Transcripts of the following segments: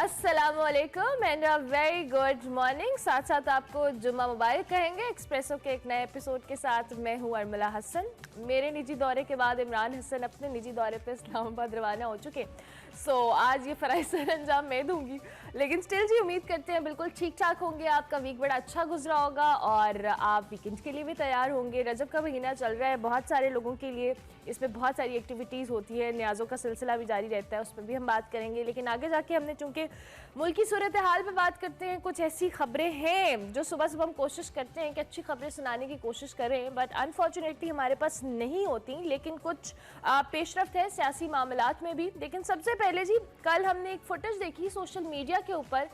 अस्सलामुअलैकुम and a very good morning. साथ साथ आपको जुम्मा मुबारक कहेंगे। एक्सप्रेसो के एक नए एपिसोड के साथ मैं हूं अरमला हसन। मेरे निजी दौरे के बाद इमरान हसन अपने निजी दौरे पे इस्लामाबाद रवाना हो चुके। आज ये फ़राइज़ सर अंजाम मैं दूंगी, लेकिन स्टिल जी उम्मीद करते हैं बिल्कुल ठीक ठाक होंगे। आपका वीक बड़ा अच्छा गुजरा होगा और आप वीकेंड के लिए भी तैयार होंगे। रजब का महीना चल रहा है, बहुत सारे लोगों के लिए इसमें बहुत सारी एक्टिविटीज़ होती है। न्याज़ों का सिलसिला भी जारी रहता है, उस पर भी हम बात करेंगे। लेकिन आगे जाके हमने चूँकि मुल्क की सूरत हाल पे बात करते हैं, कुछ ऐसी खबरें हैं जो सुबह सुबह हम कोशिश करते हैं कि अच्छी खबरें सुनाने की कोशिश करें, बट अनफॉर्चुनेटली हमारे पास नहीं होती। लेकिन कुछ पेशरफ्त है सियासी मामलात में भी। लेकिन सबसे पहले जी, कल हमने एक फुटेज देखी सोशल मीडिया के ऊपर।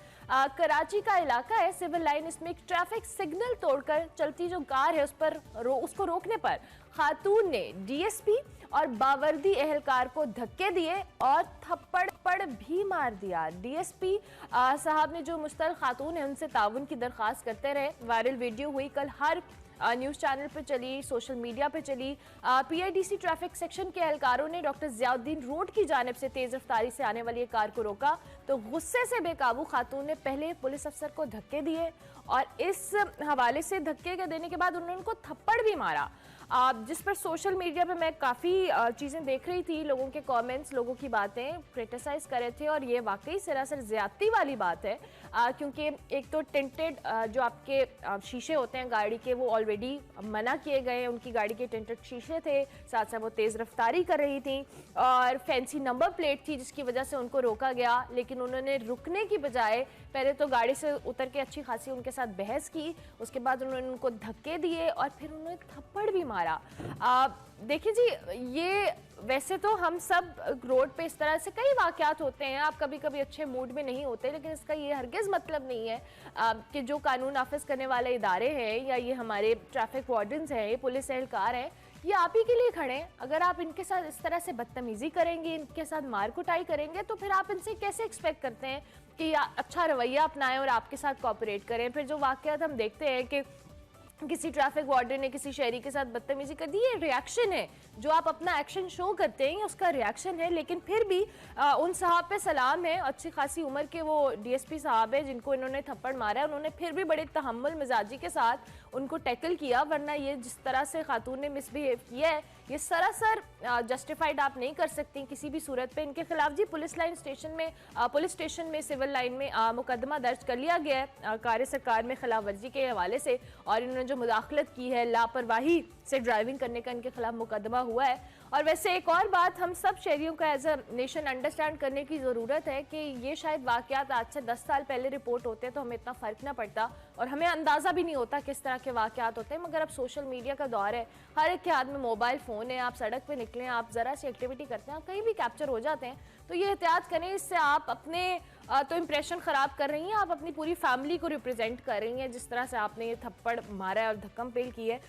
कराची का इलाका है, सिविल लाइन, इसमें एक ट्रैफिक सिग्नल तोड़कर चलती जो कार है उसको रोकने पर खातून ने डीएसपी और बावर्दी एहलकार को धक्के दिए और थप्पड़ भी मार दिया। डीएसपी साहब ने जो मुश्तल खातून है उनसे ताउन की दरख्वास्त करते रहे। वायरल वीडियो हुई, कल हर न्यूज़ चैनल पे चली, सोशल मीडिया पे चली। पीआईडीसी ट्रैफिक सेक्शन के एहलकारों ने डॉक्टर ज़ियाउद्दीन रोड की जानिब से तेज़ रफ्तारी से आने वाली एक कार को रोका तो गुस्से से बेकाबू खातून ने पहले पुलिस अफसर को धक्के दिए और इस हवाले से धक्के के देने के बाद उन्होंने उनको थप्पड़ भी मारा। जिस पर सोशल मीडिया पे मैं काफ़ी चीज़ें देख रही थी, लोगों के कमेंट्स, लोगों की बातें क्रिटिसाइज़ कर रहे थे और ये वाकई सरासर ज़्यादती वाली बात है। क्योंकि एक तो टिंटेड जो आपके शीशे होते हैं गाड़ी के, वो ऑलरेडी मना किए गए हैं। उनकी गाड़ी के टिंटेड शीशे थे, साथ साथ वो तेज़ रफ्तारी कर रही थी और फैंसी नंबर प्लेट थी जिसकी वजह से उनको रोका गया। लेकिन उन्होंने रुकने की बजाय पहले तो गाड़ी से उतर के अच्छी खासी उनके साथ बहस की, उसके बाद उन्होंने उनको धक्के दिए और फिर उन्होंने थप्पड़ भी मारा। देखिए जी, ये वैसे तो हम सब रोड पे इस तरह से कई वाक़यात होते हैं, आप कभी कभी अच्छे मूड में नहीं होते, लेकिन इसका ये हरगिज़ मतलब नहीं है कि जो कानून नाफिज करने वाले इदारे हैं या ये हमारे ट्रैफिक वार्डन्स हैं, ये पुलिस एहलकार हैं, ये आप ही के लिए खड़े हैं। अगर आप इनके साथ इस तरह से बदतमीज़ी करेंगे, इनके साथ मार कुटाई करेंगे, तो फिर आप इनसे कैसे एक्सपेक्ट करते हैं कि अच्छा रवैया अपनाएं और आपके साथ कोऑपरेट करें। फिर जो वाक़यात हम देखते हैं कि किसी ट्रैफिक वार्डन ने किसी शहरी के साथ बदतमीजी कर दी, ये रिएक्शन है। जो आप अपना एक्शन शो करते हैं उसका रिएक्शन है। लेकिन फिर भी उन साहब पे सलाम है, अच्छी खासी उम्र के वो डीएसपी साहब है जिनको इन्होंने थप्पड़ मारा है। उन्होंने फिर भी बड़े तहम्मुल मिजाजी के साथ उनको टैकल किया, वरना ये जिस तरह से खातून ने मिसबिहेव किया है ये सरासर जस्टिफाइड आप नहीं कर सकती किसी भी सूरत पे। इनके खिलाफ जी पुलिस स्टेशन में सिविल लाइन में मुकदमा दर्ज कर लिया गया है कार्य सरकार में खिलाफ वर्जी के हवाले से, और इन्होंने जो मुदाखलत की है, लापरवाही से ड्राइविंग करने का इनके खिलाफ मुकदमा हुआ है। और वैसे एक और बात हम सब शहरियों का एज अ नेशन अंडरस्टैंड करने की ज़रूरत है कि ये शायद वाक़यात आज से 10 साल पहले रिपोर्ट होते तो हमें इतना फ़र्क ना पड़ता और हमें अंदाज़ा भी नहीं होता किस तरह के वाक़यात होते हैं। मगर अब सोशल मीडिया का दौर है, हर एक के हाथ में मोबाइल फ़ोन है, आप सड़क पर निकलें, आप ज़रा सी एक्टिविटी करते हैं, कहीं भी कैप्चर हो जाते हैं। तो ये एहतियात करें, इससे आप अपने तो इंप्रेशन ख़राब कर रही हैं, आप अपनी पूरी फैमिली को रिप्रेजेंट कर रही हैं। जिस तरह से आपने ये थप्पड़ मारा है और धक्कम पेल की है,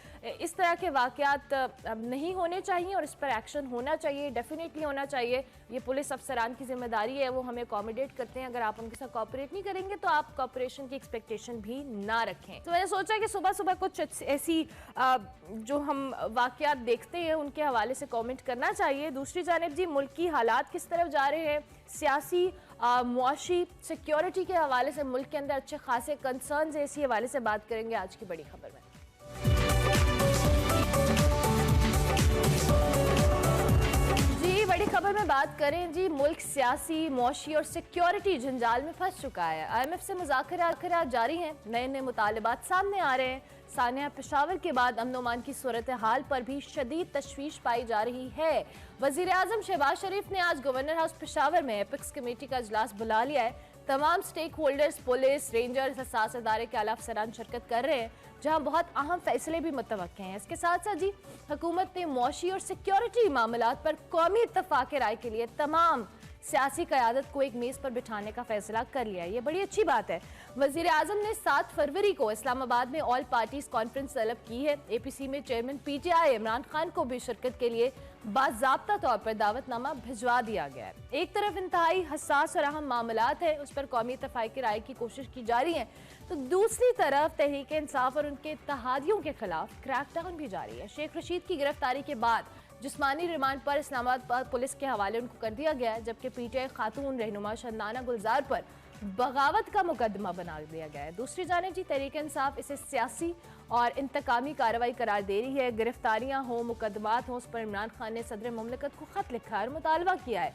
इस तरह के वाक़यात अब नहीं होने चाहिए और इस पर एक्शन होना चाहिए, डेफिनेटली होना चाहिए। ये पुलिस अफसरान की जिम्मेदारी है, वो हमें अकोमोडेट करते हैं। अगर आप उनके साथ कोऑपरेट नहीं करेंगे तो आप कोऑपरेशन की एक्सपेक्टेशन भी ना रखें। तो मैंने सोचा कि सुबह सुबह कुछ ऐसी जो हम वाक़यात देखते हैं उनके हवाले से कॉमेंट करना चाहिए। दूसरी जानिब जी, मुल्क की हालात किस तरफ जा रहे हैं, सियासी, मुआशी, सिक्योरिटी के हवाले से मुल्क के अंदर अच्छे खासे कंसर्न्स है, इसी हवाले से बात करेंगे आज की बड़ी खबर में। जी, बड़ी खबर में बात करें जी, मुल्क सियासी, मुआशी और सिक्योरिटी जंजाल में फंस चुका है। IMF से मुज़ाकरात जारी हैं, नए नए मुतालिबात सामने आ रहे हैं। सानिया पेशावर के बाद अमन अमान की सूरत हाल पर भी शदीद तशवीश पाई जा रही है। वज़ीर आज़म शहबाज शरीफ ने आज गवर्नर हाउस पेशावर में एपिक्स कमेटी का इजलास बुला लिया है। तमाम स्टेक होल्डर्स, पुलिस, रेंजर्स, हसास इदारे के आला अफसरान शिरकत कर रहे हैं, जहां बहुत अहम फैसले भी मुतवक्के हैं। इसके साथ साथ जी, हुकूमत ने मुआशी और सिक्योरिटी मामलात पर कौमी इत्तफाक राय के लिए तमाम सियासी क़यादत को एक मेज़ पर बिठाने का फैसला कर लिया है। ये बड़ी अच्छी बात है। वज़ीर आज़म ने 7 फरवरी को इस्लामाबाद में ऑल पार्टीज कॉन्फ्रेंस तलब की है। APC में चेयरमैन PTI इमरान खान को भी शिरकत के लिए बाज़ाब्ता तौर पर दावतनामा भिजवा दिया गया है। एक तरफ इंतहाई हसास और अहम मामलात है, उस पर कौमी इत्तफाक राय की कोशिश की जा रही है, तो दूसरी तरफ तहरीक इंसाफ और उनके इत्तेहादियों के खिलाफ क्रैकडाउन भी जारी है। शेख रशीद की गिरफ्तारी के बाद जिस्मानी रिमांड पर इस्लामाबाद पुलिस के हवाले उनको कर दिया गया है, जबकि PTI खातून रहनुमा शंदाना गुलजार पर बगावत का मुकदमा बना दिया गया है। दूसरी जानिब जी तहरीक इंसाफ इसे सियासी और इंतकामी कार्रवाई करार दे रही है। गिरफ्तारियां हो, मुकदमात हों, उस पर इमरान खान ने सदर मुमलिकत को खत लिखा है और मुतालबा किया है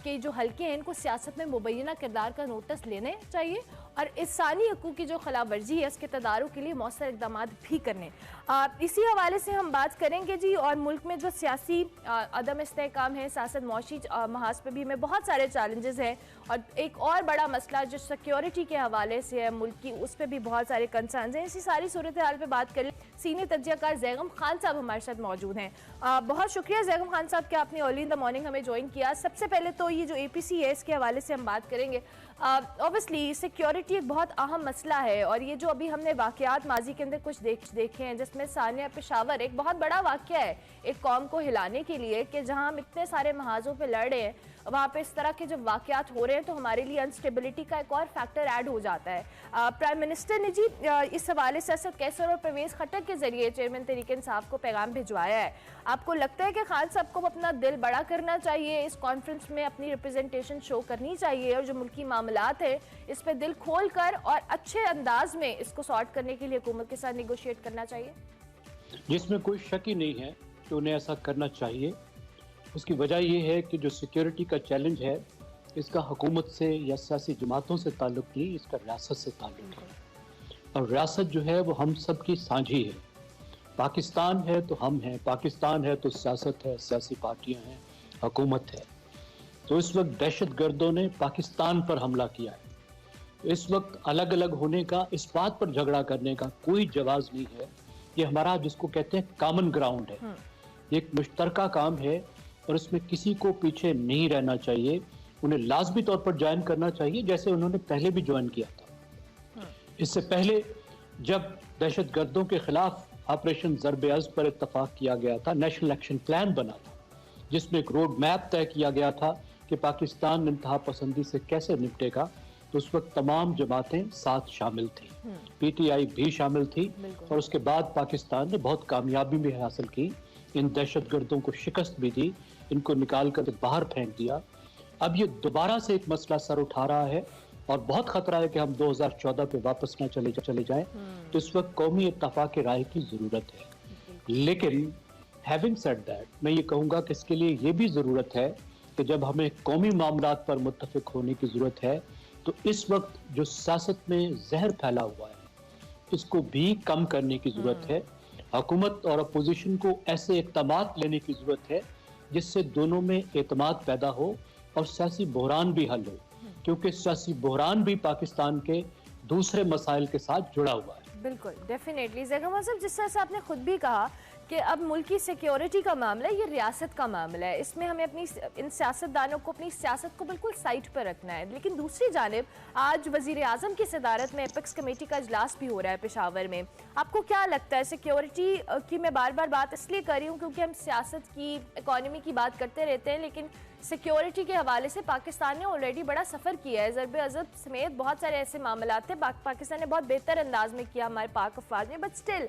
कि जो हल्के हैं इनको सियासत में मुबैना किरदार का नोटिस लेने चाहिए और इंसानी हकूक़ की जो खिलाफ वर्जी है उसके तदारुक के लिए मौसर इकदाम भी करने। इसी हवाले से हम बात करेंगे जी। और मुल्क में जो सियासी अदम इस्तेहकाम है, सियासत मौशी महाज पर भी हमें बहुत सारे चैलेंजेस हैं और एक और बड़ा मसला जो सिक्योरिटी के हवाले से है मुल्क की, उस पर भी बहुत सारे कंसर्न्स हैं। इसी सारी सूरत हाल पे बात करें, सीनियर तज्जियाकार जैगम खान साहब हमारे साथ मौजूद हैं। बहुत शुक्रिया जैगम खान साहब कि आपने अर्ली इन द मॉर्निंग हमें ज्वाइन किया। सबसे पहले तो ये जो APC है इसके हवाले से हम बात करेंगे। ऑब्वियसली सिक्योरिटी एक बहुत अहम मसला है और ये जो अभी हमने वाक़यात माजी के अंदर कुछ देखे हैं जिसमें सानिया पेशावर एक बहुत बड़ा वाक़या है एक कौम को हिलाने के लिए कि जहाँ हम इतने सारे महाजों पे लड़ रहे हैं, वहाँ पे इस तरह के जब वाक़यात हो रहे हैं तो हमारे लिए अनस्टेबिलिटी का एक और फैक्टर ऐड हो जाता है। प्राइम मिनिस्टर ने जी इस हवाले से असद कैसर और परवेज़ खट्टर के जरिए चेयरमैन तहरीक इंसाफ को पैगाम भिजवाया है। आपको लगता है कि खान साहब को अपना दिल बड़ा करना चाहिए, इस कॉन्फ्रेंस में अपनी रिप्रेजेंटेशन शो करनी चाहिए और जो मुल्की मामलात है इस पर दिल खोल कर और अच्छे अंदाज में इसको सॉर्ट करने के लिए हुकूमत के साथ निगोशिएट करना चाहिए? जिसमें कोई शक ही नहीं है कि उन्हें ऐसा करना चाहिए। उसकी वजह यह है कि जो सिक्योरिटी का चैलेंज है इसका हुकूमत से या सियासी जमातों से ताल्लुक़ नहीं, इसका रियासत से ताल्लुक़ है और रियासत जो है वो हम सब की साझी है। पाकिस्तान है तो हम हैं, पाकिस्तान है तो सियासत है, सियासी पार्टियां हैं, हुकूमत है। तो इस वक्त दहशत गर्दों ने पाकिस्तान पर हमला किया है। इस वक्त अलग अलग होने का, इस बात पर झगड़ा करने का कोई जवाब नहीं है। ये हमारा जिसको कहते हैं कॉमन ग्राउंड है, ये एक मुश्तरका काम है और इसमें किसी को पीछे नहीं रहना चाहिए। उन्हें लाजमी तौर पर ज्वाइन करना चाहिए जैसे उन्होंने पहले भी ज्वाइन किया था। इससे पहले जब दहशत गर्दों के खिलाफ ऑपरेशन ज़र्ब-ए-अज़्ब पर इत्तफाक किया गया था, नेशनल एक्शन प्लान बना था जिसमें एक रोड मैप तय किया गया था कि पाकिस्तान इंतहा पसंदी से कैसे निपटेगा। तो उस वक्त तमाम जमातें साथ शामिल थी, PTI भी शामिल थी और उसके बाद पाकिस्तान ने बहुत कामयाबी भी हासिल की, इन दहशत गर्दों को शिकस्त भी दी, इनको निकाल कर बाहर फेंक दिया। अब ये दोबारा से एक मसला सर उठा रहा है और बहुत खतरा है कि हम 2014 पे वापस ना चले जाएं। तो इस वक्त कौमी इत्तफाक राय की ज़रूरत है। लेकिन हैविंग सेड दैट, मैं ये कहूँगा कि इसके लिए ये भी ज़रूरत है कि जब हमें कौमी मामलात पर मुत्तफिक होने की ज़रूरत है तो इस वक्त जो सियासत में जहर फैला हुआ है इसको भी कम करने की ज़रूरत है। हुकूमत और अपोजिशन को ऐसे इक़दामात लेने की ज़रूरत है जिससे दोनों में एतमाद पैदा हो और सियासी बहरान भी हल हो, क्योंकि सियासी बहरान भी पाकिस्तान के दूसरे मसाइल के साथ जुड़ा हुआ है। बिल्कुल, डेफिनेटली जैगम साहब, जिस तरह से आपने खुद भी कहा कि अब मुल्क की सिक्योरिटी का मामला है, ये रियासत का मामला है, इसमें हमें अपनी इन सियासतदानों को अपनी सियासत को बिल्कुल साइड पर रखना है। लेकिन दूसरी जानिब आज वज़ीर आज़म की सदारत में एपेक्स कमेटी का इजलास भी हो रहा है पेशावर में। आपको क्या लगता है सिक्योरिटी की, मैं बार बार बात इसलिए कर रही हूँ क्योंकि हम सियासत की, इकॉनमी की बात करते रहते हैं, लेकिन सिक्योरिटी के हवाले से पाकिस्तान ने ऑलरेडी बड़ा सफ़र किया है। ज़र्ब-ए-अज़्ब समेत बहुत सारे ऐसे मामला थे, पाकिस्तान ने बहुत बेहतर अंदाज में किया हमारे पाक अफवाज ने, बट स्टिल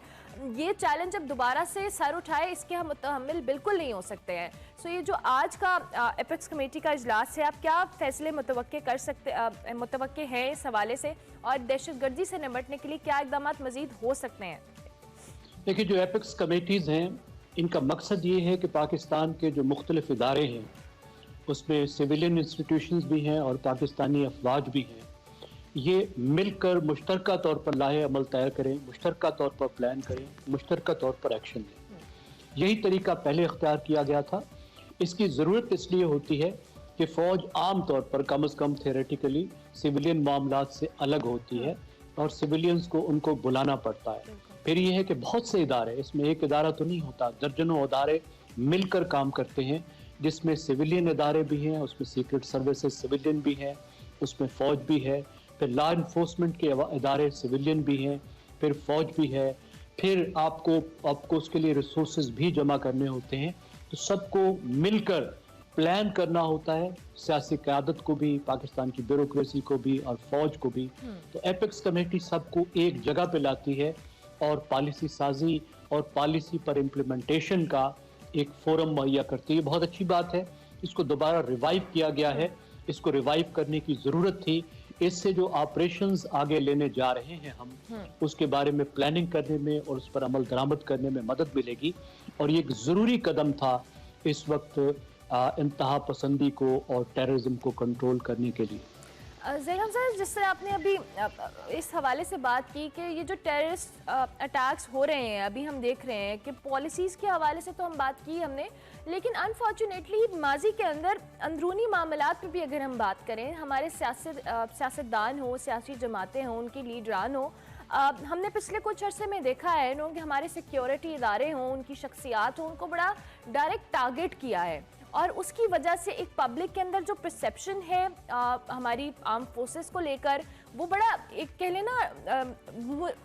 ये चैलेंज अब दोबारा से सर उठाए इसके हम मुतहम्मिल बिल्कुल नहीं हो सकते हैं। सो ये जो आज का एपेक्स कमेटी का इजलास है, आप क्या फैसले मुतवक्के हैं इस हवाले से और दहशतगर्दी से निपटने के लिए क्या इक़दाम मज़ीद हो सकते हैं? देखिए, जो एपेक्स कमेटीज़ हैं इनका मकसद ये है कि पाकिस्तान के जो मुख्तलिफ इदारे हैं उसमें सिविलियन इंस्टीट्यूशंस भी हैं और पाकिस्तानी अफवाज भी हैं, ये मिलकर मुश्तरका तौर पर लाहे अमल तैयार करें, मुश्तरका तौर पर प्लान करें, मुश्तरका तौर पर एक्शन लें। यही तरीका पहले इख्तियार किया गया था। इसकी ज़रूरत इसलिए होती है कि फ़ौज आम तौर पर कम अज़ कम थियोरेटिकली सिविलियन मामलात से अलग होती है और सिविलियंस को उनको बुलाना पड़ता है। फिर ये है कि बहुत से इदारे, इसमें एक इदारा तो नहीं होता, दर्जनों इदारे मिलकर काम करते हैं, जिसमें सिविलियन इदारे भी हैं, उसमें सीक्रेट सर्विसेज सिविलियन भी हैं, उसमें फ़ौज भी है, फिर लॉ इन्फोर्समेंट के इदारे सिविलियन भी हैं, फिर फ़ौज भी है, फिर आपको उसके लिए रिसोर्सेज भी जमा करने होते हैं। तो सबको मिलकर प्लान करना होता है, सियासी क़यादत को भी, पाकिस्तान की ब्यूरोक्रेसी को भी और फ़ौज को भी। तो एपेक्स कमेटी सबको एक जगह पे लाती है और पॉलिसी साजी और पॉलिसी पर इम्प्लीमेंटेशन का एक फोरम मुहैया करती है। बहुत अच्छी बात है, इसको दोबारा रिवाइव किया गया है। इसको रिवाइव करने की ज़रूरत थी, इससे जो ऑपरेशंस आगे लेने जा रहे हैं हम, उसके बारे में प्लानिंग करने में और उस पर अमल दरामद करने में मदद मिलेगी। और ये एक ज़रूरी कदम था इस वक्त इंतहा पसंदी को और टेररिज्म को कंट्रोल करने के लिए। ज़ैनब सर, जिस तरह आपने अभी इस हवाले से बात की कि ये जो टेररिस्ट अटैक्स हो रहे हैं, अभी हम देख रहे हैं कि पॉलिसीज़ के हवाले से तो हम बात की हमने, लेकिन अनफॉर्चुनेटली माजी के अंदर अंदरूनी मामलात में भी अगर हम बात करें, हमारे सियासतदान हो, सियासी जमातें हों, उनके लीडरान हो, हमने पिछले कुछ अरसे में देखा है कि हमारे सिक्योरिटी इदारे हों, उनकी शख्सियात हों, उनको बड़ा डायरेक्ट टारगेट किया है। और उसकी वजह से एक पब्लिक के अंदर जो परसेप्शन है हमारी आर्म फोर्सेस को लेकर, वो बड़ा एक कह लेना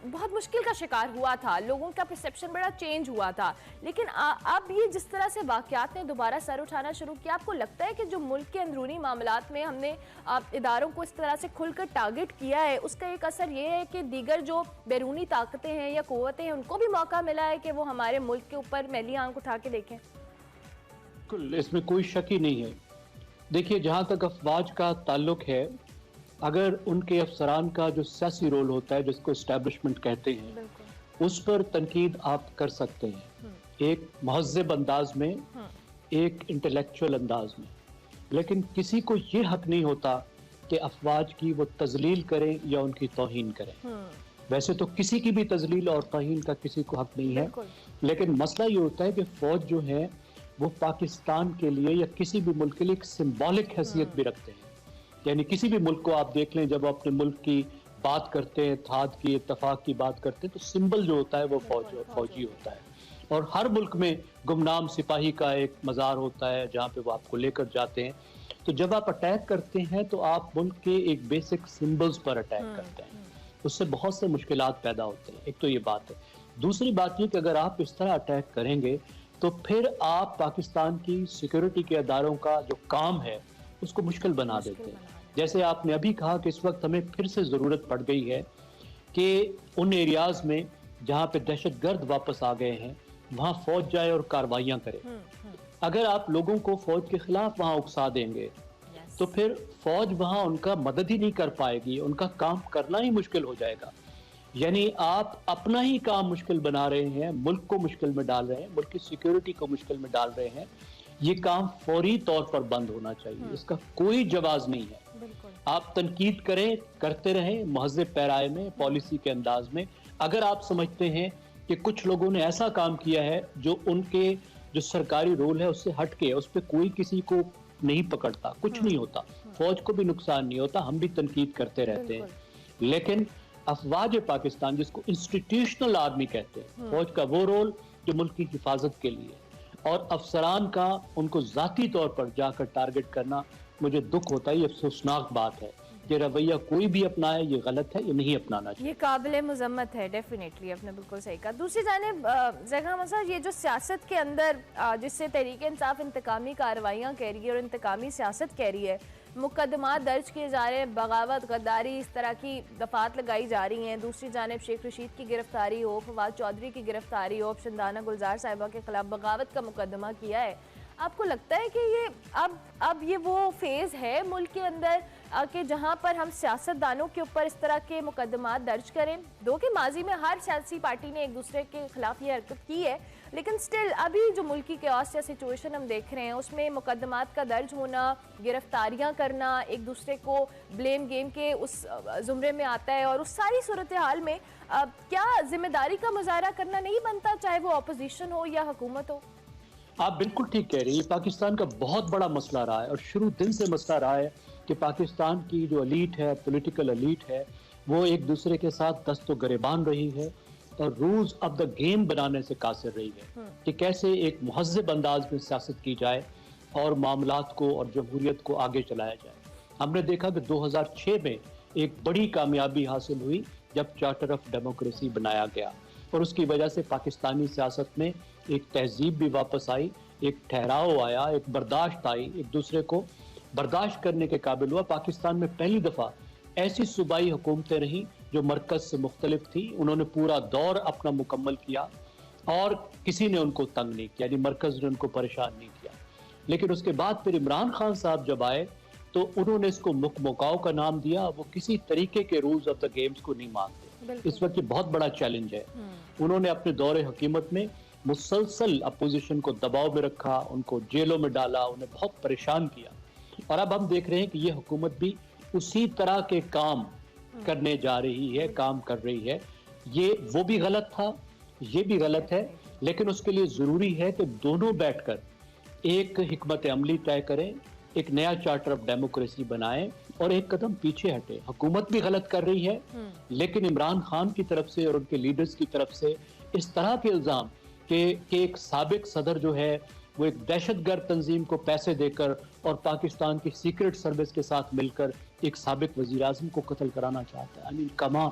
बहुत मुश्किल का शिकार हुआ था। लोगों का परसेप्शन बड़ा चेंज हुआ था। लेकिन अब ये जिस तरह से वाक़यात ने दोबारा सर उठाना शुरू किया, आपको लगता है कि जो मुल्क के अंदरूनी मामलात में हमने इदारों को इस तरह से खुलकर टारगेट किया है, उसका एक असर ये है कि दीगर जो बैरूनी ताकतें हैं या क़ुव्वतें हैं, उनको भी मौका मिला है कि वो हमारे मुल्क के ऊपर मैली आंख उठा के देखें? बिल्कुल, इसमें कोई शक ही नहीं है। देखिए, जहाँ तक अफवाज का ताल्लुक है, अगर उनके अफसरान का जो सियासी रोल होता है, जिसको एस्टैब्लिशमेंट कहते हैं, उस पर तनकीद आप कर सकते हैं, एक महज़्ज़ब अंदाज में, एक इंटेलेक्चुअल अंदाज में। लेकिन किसी को ये हक नहीं होता कि अफवाज की वो तजलील करें या उनकी तौहीन करें। वैसे तो किसी की भी तजलील और तौहीन का किसी को हक नहीं है, लेकिन मसला ये होता है कि फ़ौज जो है वो पाकिस्तान के लिए या किसी भी मुल्क के लिए एक सिंबॉलिक हैसियत भी रखते हैं। यानी किसी भी मुल्क को आप देख लें, जब आप अपने मुल्क की बात करते हैं, इत्तेहाद की, इत्तफाक की बात करते हैं, तो सिंबल जो होता है वो फौजी होता है। और हर मुल्क में गुमनाम सिपाही का एक मज़ार होता है जहाँ पे वो आपको लेकर जाते हैं। तो जब आप अटैक करते हैं तो आप मुल्क के एक बेसिक सिंबल्स पर अटैक करते हैं, उससे बहुत से मुश्किलात पैदा होते हैं। एक तो ये बात है। दूसरी बात ये कि अगर आप इस तरह अटैक करेंगे तो फिर आप पाकिस्तान की सिक्योरिटी के अदारों का जो काम है उसको मुश्किल बना देते हैं। जैसे आपने अभी कहा कि इस वक्त हमें फिर से ज़रूरत पड़ गई है कि उन एरियाज़ में जहाँ पे दहशतगर्द वापस आ गए हैं, वहाँ फ़ौज जाए और कार्रवाइयाँ करे। अगर आप लोगों को फ़ौज के ख़िलाफ़ वहाँ उकसा देंगे तो फिर फ़ौज वहाँ उनका मदद ही नहीं कर पाएगी, उनका काम करना ही मुश्किल हो जाएगा। यानी आप अपना ही काम मुश्किल बना रहे हैं, मुल्क को मुश्किल में डाल रहे हैं, मुल्क की सिक्योरिटी को मुश्किल में डाल रहे हैं। ये काम फौरी तौर पर बंद होना चाहिए, इसका कोई जवाब नहीं है। आप तनकीद करें, करते रहें महज़्ज़ब पैराए में, पॉलिसी के अंदाज में। अगर आप समझते हैं कि कुछ लोगों ने ऐसा काम किया है जो उनके जो सरकारी रोल है उससे हट के, उस पर कोई किसी को नहीं पकड़ता, कुछ नहीं होता, फौज को भी नुकसान नहीं होता, हम भी तनकीद करते रहते हैं। लेकिन अफवाज पाकिस्तान, जिसको इंस्टीट्यूशनल आर्मी कहते हैं, फौज का वो रोल जो मुल्क की हिफाजत के लिए, और अफसरान का उनको ज़ाती तौर पर जाकर टारगेट करना, मुझे दुख होता है। ये अफसोसनाक बात है। ये रवैया कोई भी अपनाए ये गलत है, ये नहीं अपनाना चाहिए। ये काबिल मुज़म्मत है, डेफिनेटली आपने बिल्कुल सही कहा। दूसरी जानिब ज़ैनब सर, ये जो सियासत के अंदर जिससे तहरीक इंसाफ इंतकामी कार्रवाइयाँ कह रही है और इंतकामी सियासत कह रही है, मुकदमा दर्ज किए जा रहे हैं, बगावत, गद्दारी, इस तरह की दफात लगाई जा रही हैं। दूसरी जानिब शेख रशीद की गिरफ्तारी हो, फवाद चौधरी की गिरफ्तारी हो, शिंदाना गुलजार साहिबा के खिलाफ बगावत का मुकदमा किया है। आपको लगता है कि ये अब ये वो फेज़ है मुल्क के अंदर कि जहां पर हम सियासतदानों के ऊपर इस तरह के मुकदमात दर्ज करें? दो कि माजी में हर सियासी पार्टी ने एक दूसरे के खिलाफ ये हरकत की है, लेकिन स्टिल अभी जो मुल्की केओस या सिचुएशन हम देख रहे हैं उसमें मुकदमात का दर्ज होना, गिरफ्तारियां करना, एक दूसरे को ब्लेम गेम के उस जुमरे में आता है। और उस सारी सूरत हाल में क्या जिम्मेदारी का मुजाहरा करना नहीं बनता, चाहे वो अपोजिशन हो या हुकूमत हो? आप बिल्कुल ठीक कह रही है। पाकिस्तान का बहुत बड़ा मसला रहा है और शुरू दिन से मसला रहा है कि पाकिस्तान की जो एलीट है, पॉलिटिकल एलीट है, वो एक दूसरे के साथ दस्तो गरेबान रही है और रूल्स ऑफ द गेम बनाने से कासिर रही है कि कैसे एक महज़्ज़ब अंदाज में सियासत की जाए और मामलात को और जमहूरियत को आगे चलाया जाए। हमने देखा कि 2006 में एक बड़ी कामयाबी हासिल हुई जब चार्टर ऑफ डेमोक्रेसी बनाया गया और उसकी वजह से पाकिस्तानी सियासत में एक तहजीब भी वापस आई, एक ठहराव आया, एक बर्दाश्त आई, एक दूसरे को बर्दाश्त करने के काबिल हुआ। पाकिस्तान में पहली दफ़ा ऐसी सूबाई हुकूमतें रहीं जो मरकज़ से मुख्तलिफ थी, उन्होंने पूरा दौर अपना मुकम्मल किया और किसी ने उनको तंग नहीं किया, यानी मरकज़ ने उनको परेशान नहीं किया। लेकिन उसके बाद फिर इमरान खान साहब जब आए तो उन्होंने इसको मुकाओ का नाम दिया। वो किसी तरीके के रूल्स ऑफ द गेम्स को नहीं मानते। इस वक्त ये बहुत बड़ा चैलेंज है। उन्होंने अपने दौरे हुकूमत में मुसलसल अपोजिशन को दबाव में रखा, उनको जेलों में डाला, उन्हें बहुत परेशान किया। और अब हम देख रहे हैं कि ये हुकूमत भी उसी तरह के काम करने जा रही है, काम कर रही है। ये वो भी गलत था, ये भी गलत है, लेकिन उसके लिए ज़रूरी है कि दोनों बैठकर एक हिकमत अमली तय करें, एक नया चार्टर ऑफ डेमोक्रेसी बनाएं और एक कदम पीछे हटे। हुकूमत भी गलत कर रही है, लेकिन इमरान खान की तरफ से और उनके लीडर्स की तरफ से इस तरह के इल्ज़ाम कि एक साबिक सदर जो है वो एक दहशतगर्द तंजीम को पैसे देकर और पाकिस्तान की सीक्रेट सर्विस के साथ मिलकर एक साबिक वज़ीर आज़म को कत्ल कराना चाहता है। आई मीन कमाल,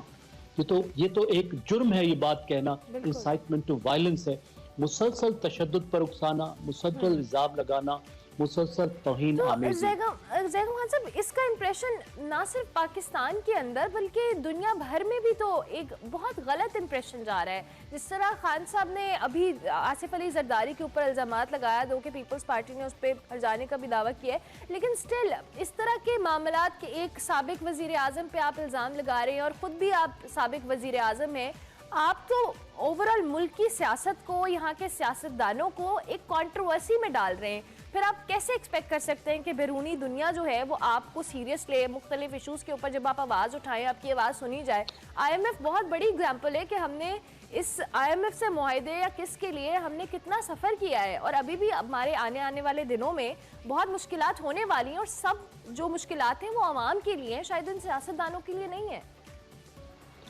ये तो एक जुर्म है ये बात कहना, इंसाइटमेंट टू वायलेंस है। मुसलसल तशद्दुद पर उकसाना, मुसलसल इल्ज़ाम लगाना, मुसलसल तौहीन आमेज़। ज़ैगम खान साहब, इसका इम्प्रेशन ना सिर्फ पाकिस्तान के अंदर बल्कि दुनिया भर में भी तो एक बहुत गलत इम्प्रेशन जा रहा है। जिस तरह खान साहब ने अभी आसिफ अली जरदारी के ऊपर इल्ज़ामात लगाया, दो कि पीपल्स पार्टी ने उस पर हट जाने का भी दावा किया है, लेकिन स्टिल इस तरह के मामलात के एक साबिक वज़ीर आज़म पे आप इल्ज़ाम लगा रहे हैं और ख़ुद भी आप साबिक वज़ीर आज़म हैं। आप तो ओवरऑल मुल्क की सियासत को, यहाँ के सियासतदानों को एक कंट्रोवर्सी में डाल रहे हैं। फिर आप कैसे एक्सपेक्ट कर सकते हैं कि बैरूनी दुनिया जो है वो आपको सीरियस ले, मुख्तलिफ इशूज़ के ऊपर जब आप आवाज़ उठाएं, आपकी आवाज़ सुनी जाए। IMF बहुत बड़ी एग्जाम्पल है कि हमने इस IMF से मुआहदे या किस के लिए हमने कितना सफ़र किया है, और अभी भी हमारे आने वाले दिनों में बहुत मुश्किलात होने वाली हैं, और सब जो मुश्किलात हैं वो आवाम के लिए हैं, शायद इन सियासतदानों के लिए नहीं है।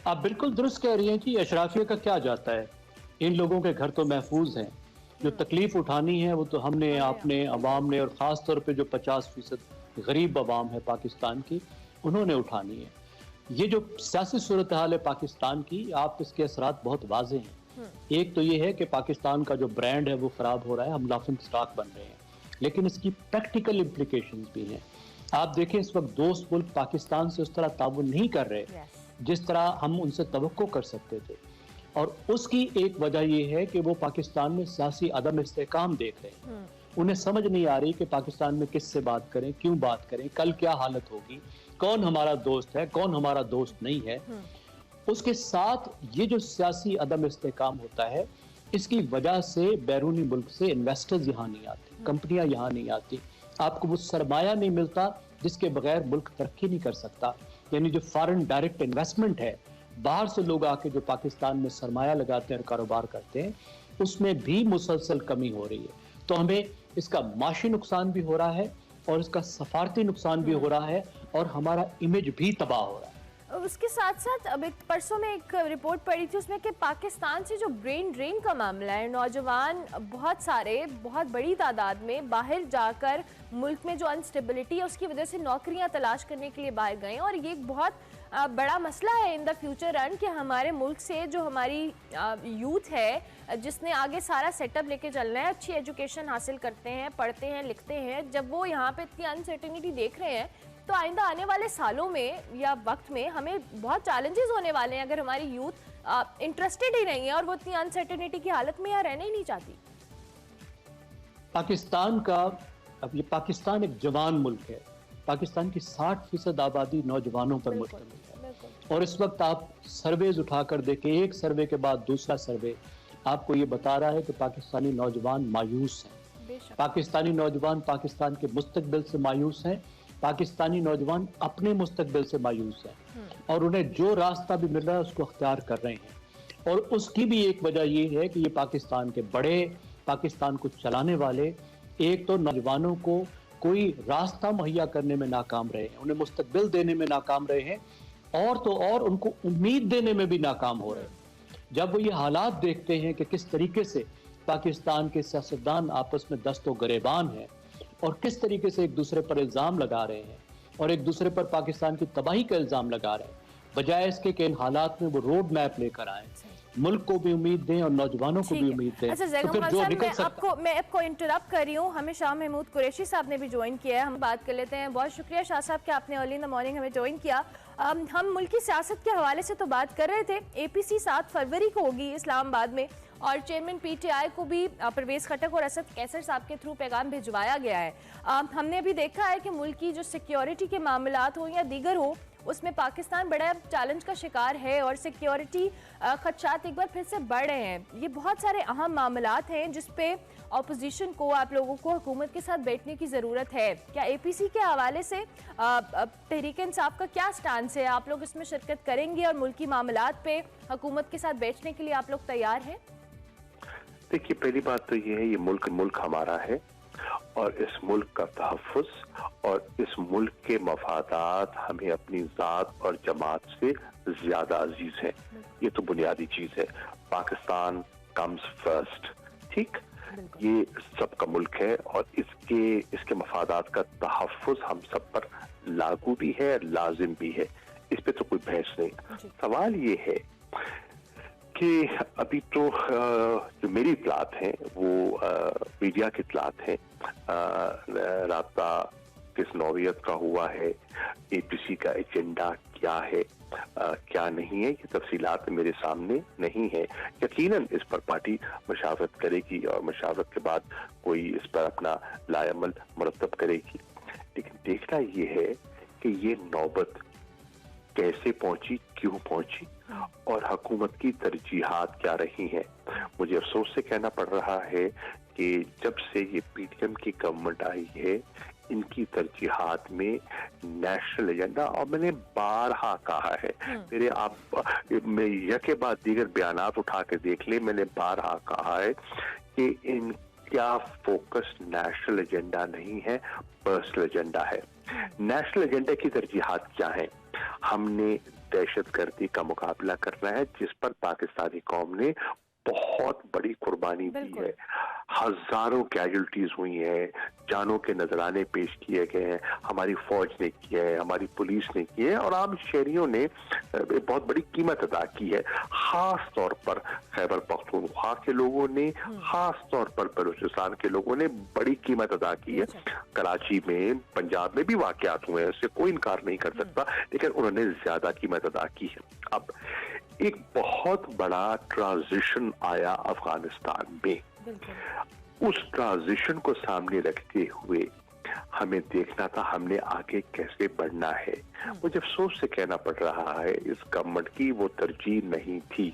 आप बिल्कुल दुरुस्त कह रही हैं कि अशराफिया का क्या जाता है, इन लोगों के घर तो महफूज हैं। जो तकलीफ उठानी है वो तो हमने, आपने, अवाम ने, और ख़ास तौर पे जो 50% गरीब अवाम है पाकिस्तान की, उन्होंने उठानी है। ये जो सियासी सूरत हाल है पाकिस्तान की, आप इसके असरात बहुत वाज़े हैं। एक तो ये है कि पाकिस्तान का जो ब्रांड है वो ख़राब हो रहा है, हम लाफिंग स्टॉक बन रहे हैं, लेकिन इसकी प्रैक्टिकल इम्प्लीकेशंस भी हैं। आप देखें इस वक्त दोस्त मुल्क पाकिस्तान से उस तरह ताउन नहीं कर रहे जिस तरह हम उनसे तवक्को कर सकते थे, और उसकी एक वजह यह है कि वो पाकिस्तान में सियासी अदम इस्तेहकाम देख रहे हैं। उन्हें समझ नहीं आ रही कि पाकिस्तान में किससे बात करें, क्यों बात करें, कल क्या हालत होगी, कौन हमारा दोस्त है, कौन हमारा दोस्त नहीं है। उसके साथ ये जो सियासी अदम इस्तेहकाम होता है, इसकी वजह से बैरूनी मुल्क से इन्वेस्टर्स यहाँ नहीं आते, कंपनियां यहाँ नहीं आती, आपको वो सरमाया नहीं मिलता जिसके बगैर मुल्क तरक्की नहीं कर सकता। यानी जो फॉरेन डायरेक्ट इन्वेस्टमेंट है, बाहर से लोग आके जो पाकिस्तान में सरमाया लगाते हैं और कारोबार करते हैं, उसमें भी मुसलसल कमी हो रही है। तो हमें इसका माशी नुकसान भी हो रहा है और इसका सफारती नुकसान भी हो रहा है, और हमारा इमेज भी तबाह हो रहा है। उसके साथ साथ अब एक परसों में एक रिपोर्ट पड़ी थी उसमें कि पाकिस्तान से जो ब्रेन ड्रेन का मामला है, नौजवान बहुत सारे, बहुत बड़ी तादाद में बाहर जाकर मुल्क में जो अनस्टेबिलिटी है उसकी वजह से नौकरियां तलाश करने के लिए बाहर गए, और ये एक बहुत बड़ा मसला है इन द फ्यूचर रन कि हमारे मुल्क से जो हमारी यूथ है जिसने आगे सारा सेटअप लेके चलना है, अच्छी एजुकेशन हासिल करते हैं, पढ़ते हैं, लिखते हैं, जब वो यहाँ पे इतनी अनसर्टेनिटी देख रहे हैं तो आइंदा आने वाले सालों में या वक्त में हमें बहुत चैलेंजेस होने वाले हैं अगर हमारी यूथ इंटरेस्टेड ही नहीं है और वो इतनी अनसर्टेनिटी की हालत में यहाँ रहना ही नहीं चाहती। पाकिस्तान का, अब ये पाकिस्तान एक जवान मुल्क है, पाकिस्तान की 60% आबादी नौजवानों पर मुश्तमिल है, और इस वक्त आप सर्वेज उठाकर देखें, एक सर्वे के बाद दूसरा सर्वे आपको ये बता रहा है कि पाकिस्तानी नौजवान मायूस हैं। पाकिस्तानी नौजवान पाकिस्तान के मुस्तकबिल से मायूस हैं, पाकिस्तानी नौजवान अपने मुस्तकबिल से मायूस हैं, और उन्हें जो रास्ता भी मिल रहा है उसको अख्तियार कर रहे हैं। और उसकी भी एक वजह ये है कि ये पाकिस्तान के बड़े, पाकिस्तान को चलाने वाले, एक तो नौजवानों को कोई रास्ता मुहैया करने में नाकाम रहे हैं, उन्हें मुस्तकबिल देने में नाकाम रहे हैं, और तो और उनको उम्मीद देने में भी नाकाम हो रहे हैं। जब वो ये हालात देखते हैं कि किस तरीके से पाकिस्तान के सियासतदान आपस में दस्तो गरेबान हैं और किस तरीके से एक दूसरे पर इल्ज़ाम लगा रहे हैं और एक दूसरे पर पाकिस्तान की तबाही का इल्ज़ाम लगा रहे हैं, बजाय इसके कि इन हालात में वो रोड मैप लेकर आए, मुल्क को भी उम्मीद दें और नौजवानों को भी उम्मीद दें। अच्छा ज़ैगम खान साहब, मैं आपको इंटरप्ट कर रही हूँ, हमें शाह महमूद कुरैशी साहब ने भी ज्वाइन किया है, हम बात कर लेते हैं। बहुत शुक्रिया शाह साहब कि आपने अर्ली इन द मॉर्निंग हमें ज्वाइन किया। हम मुल्क की सियासत के हवाले से तो बात कर रहे थे, APC 7 फरवरी को होगी इस्लामाबाद में, और चेयरमैन पीटीआई को भी परवेज खटक और असद कैसर साहब के थ्रू पैगाम भिजवाया गया है। हमने अभी देखा है कि मुल्क की जो सिक्योरिटी के मामलात हो या दीगर हो, उसमें पाकिस्तान बड़ा चैलेंज का शिकार है और सिक्योरिटी खदशात एक बार फिर से बढ़ रहे हैं। ये बहुत सारे अहम मामलात हैं जिस पे ऑपोजिशन को, आप लोगों को हुकूमत के साथ बैठने की ज़रूरत है। क्या एपीसी के हवाले से तहरीक इंसाफ का क्या स्टांस है? आप लोग इसमें शिरकत करेंगे और मुल्की मामलात पे हुकूमत के साथ बैठने के लिए आप लोग तैयार हैं? देखिए, पहली बात तो ये है, ये मुल्क हमारा है और इस मुल्क का तहफ़्फ़ुज़ और इस मुल्क के मफादात हमें अपनी ज़ात और जमात से ज़्यादा अजीज है। ये तो बुनियादी चीज़ है। पाकिस्तान कम्स फर्स्ट, ठीक? ये सबका मुल्क है और इसके मफादात का तहफ़्फ़ुज़ हम सब पर लागू भी है, लाजिम भी है। इस पे तो कोई बहस नहीं। सवाल ये है कि अभी तो जो मेरी इतलात हैं वो मीडिया की इतलात हैं, राब्ता किस नौइयत का हुआ है, एपीसी का एजेंडा क्या है, क्या नहीं है, ये तफसीलात मेरे सामने नहीं है। यकीनन इस पर पार्टी मशावरत करेगी और मशावरत के बाद कोई इस पर अपना लाएअमल मुरतब करेगी। लेकिन देखना ये है कि ये नौबत कैसे पहुंची, क्यों पहुंची और हुकूमत की तरजीहात क्या रही हैं। मुझे अफसोस से कहना पड़ रहा है कि जब से ये पीडीएम की गवर्नमेंट आई है, इनकी तरजीहात में नेशनल एजेंडा, और मैंने बारहा कहा है, मेरे आप मैं यके बाद दीगर बयानात उठा के देख ले, मैंने बारहा कहा है कि इनका फोकस नेशनल एजेंडा नहीं है, पर्सनल एजेंडा है। नेशनल एजेंडा की तरजीहात क्या है? हमने दहशतगर्दी का मुकाबला करना है, जिस पर पाकिस्तानी कौम ने बहुत बड़ी कुर्बानी दी है। हजारों कैजुअल्टीज हुई हैं, जानों के नजराने पेश किए गए हैं, हमारी फौज ने किए हैं, हमारी पुलिस ने किए हैं और आम शहरियों ने बहुत बड़ी कीमत अदा की है। खास तौर पर खैबर पख्तूनख्वा के लोगों ने, खास तौर पर बलूचिस्तान के लोगों ने बड़ी कीमत अदा की है। कराची में, पंजाब में भी वाकयात हुए हैं, इससे कोई इनकार नहीं कर सकता, लेकिन उन्होंने ज्यादा कीमत अदा की है। अब एक बहुत बड़ा ट्रांजिशन आया अफगानिस्तान में। उस ट्रांजिशन को सामने रखते हुए हमें देखना था हमने आगे कैसे बढ़ना है। मुझे अफसोस से कहना पड़ रहा है, इस गवर्नमेंट की वो तरजीह नहीं थी।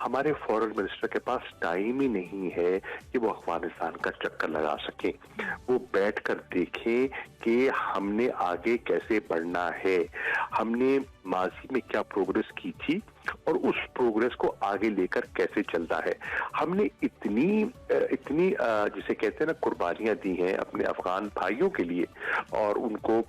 हमारे फॉरेन मिनिस्टर के पास टाइम ही नहीं है कि वो अफगानिस्तान का चक्कर लगा सके, वो बैठकर देखें कि हमने आगे कैसे बढ़ना है, हमने माजी में क्या प्रोग्रेस की थी और उस प्रोग्रेस को आगे लेकर कैसे चलना है। हमने इतनी जिसे कहते हैं ना, कुर्बानियां दी हैं अपने अफगान भाइयों के लिए और उनको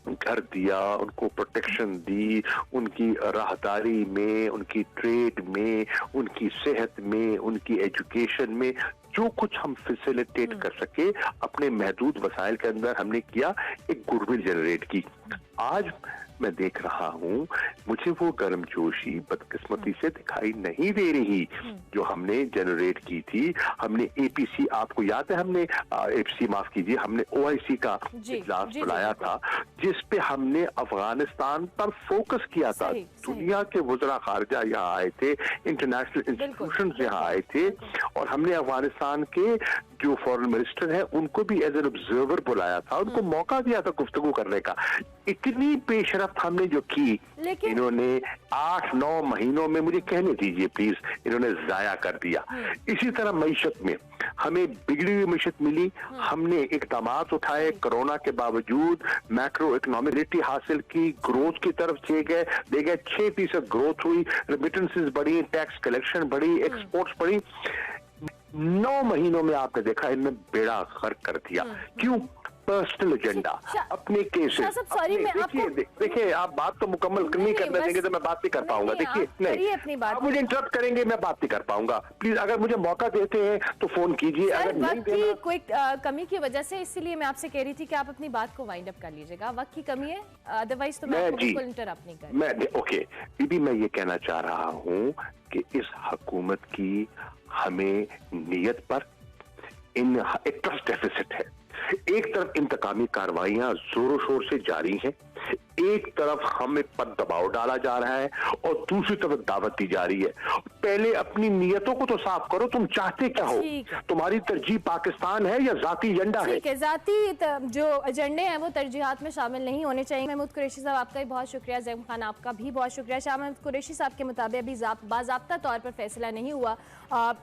घर दिया, उनको प्रोटेक्शन दी, उनकी राहदारी में, उनकी ट्रेड में, उनकी सेहत में, उनकी एजुकेशन में जो कुछ हम फैसिलिटेट कर सके अपने महदूद वसाइल के अंदर हमने किया, एक गुडविल जनरेट की। आज मैं देख रहा हूं मुझे वो गर्मजोशी बदकिस्मती से दिखाई नहीं दे रही जो हमने जनरेट की थी। हमने एपीसी, आपको याद है, हमने एपीसी माफ कीजिए, हमने ओआईसी का इजलास बुलाया था जिस पे हमने अफगानिस्तान पर फोकस किया था। दुनिया के वज़रा खारजा यहाँ आए थे, इंटरनेशनल इंस्टीट्यूशंस यहाँ आए थे और हमने अफगानिस्तान के जो फॉरेन मिनिस्टर हैं उनको भी एज एन ऑब्जर्वर बुलाया था, उनको मौका दिया था गुफ्तगू करने का। इतनी पेशरफ्त हमने जो की, इन्होंने 8-9 महीनों में, मुझे कहने दीजिए प्लीज, इन्होंने जाया कर दिया। इसी तरह मईशत में हमें बिगड़ी हुई मईशत मिली, हमने इक़दामात उठाए, कोरोना के बावजूद मैक्रो इकोनॉमिक हासिल की, ग्रोथ की तरफ ले गए 6% ग्रोथ हुई, रेमिटेंसेस बढ़ी, टैक्स कलेक्शन बढ़ी, एक्सपोर्ट्स बढ़ी। 9 महीनों में आपने देखा इनने बेड़ा गर्क कर दिया। क्यों? पर्सनल एजेंडा, अपने केसेस। देखिए आप बात तो मुकम्मल नहीं करने देंगे तो मैं बात नहीं कर पाऊंगा। देखिए नहीं, आप मुझे इंटरप्ट करेंगे, मैं बात नहीं कर पाऊंगा। प्लीज अगर मुझे मौका देते हैं तो फोन कीजिए। अगर नहीं देना, कोई कमी की वजह से, इसीलिए मैं आपसे कह रही थी कि आप अपनी बात को वाइंड अप कर लीजिएगा। वक्त की कमी है, अदरवाइज तो मैं बिल्कुल इंटरप्ट नहीं करूंगा। ओके बीबी, मैं ये कहना चाह रहा हूँ कि इस हुकूमत की हमें नीयत पर एक ट्रस्ट डेफिसिट है। एक तरफ इंतकामी कार्रवाइयां जोरों शोर से जारी हैं, एक तरफ हमें पर दबाव डाला जा रहा है और दूसरी तरफ दावत दी जा रही है। पहले अपनी नियतों को तो साफ करो, तुम चाहते क्या हो? तुम्हारी तरजीह पाकिस्तान है या जाती एजेंडा है? ठीक है, जाती जो एजेंडे हैं वो तरजीहात में शामिल नहीं होने चाहिए। महमूद कुरैशी साहब आपका भी बहुत शुक्रिया, ज़ैम खान आपका भी बहुत शुक्रिया। शाह महमूद कुरैशी साहब के मुताबिक अभी बाज़ाब्ता तौर पर फैसला नहीं हुआ,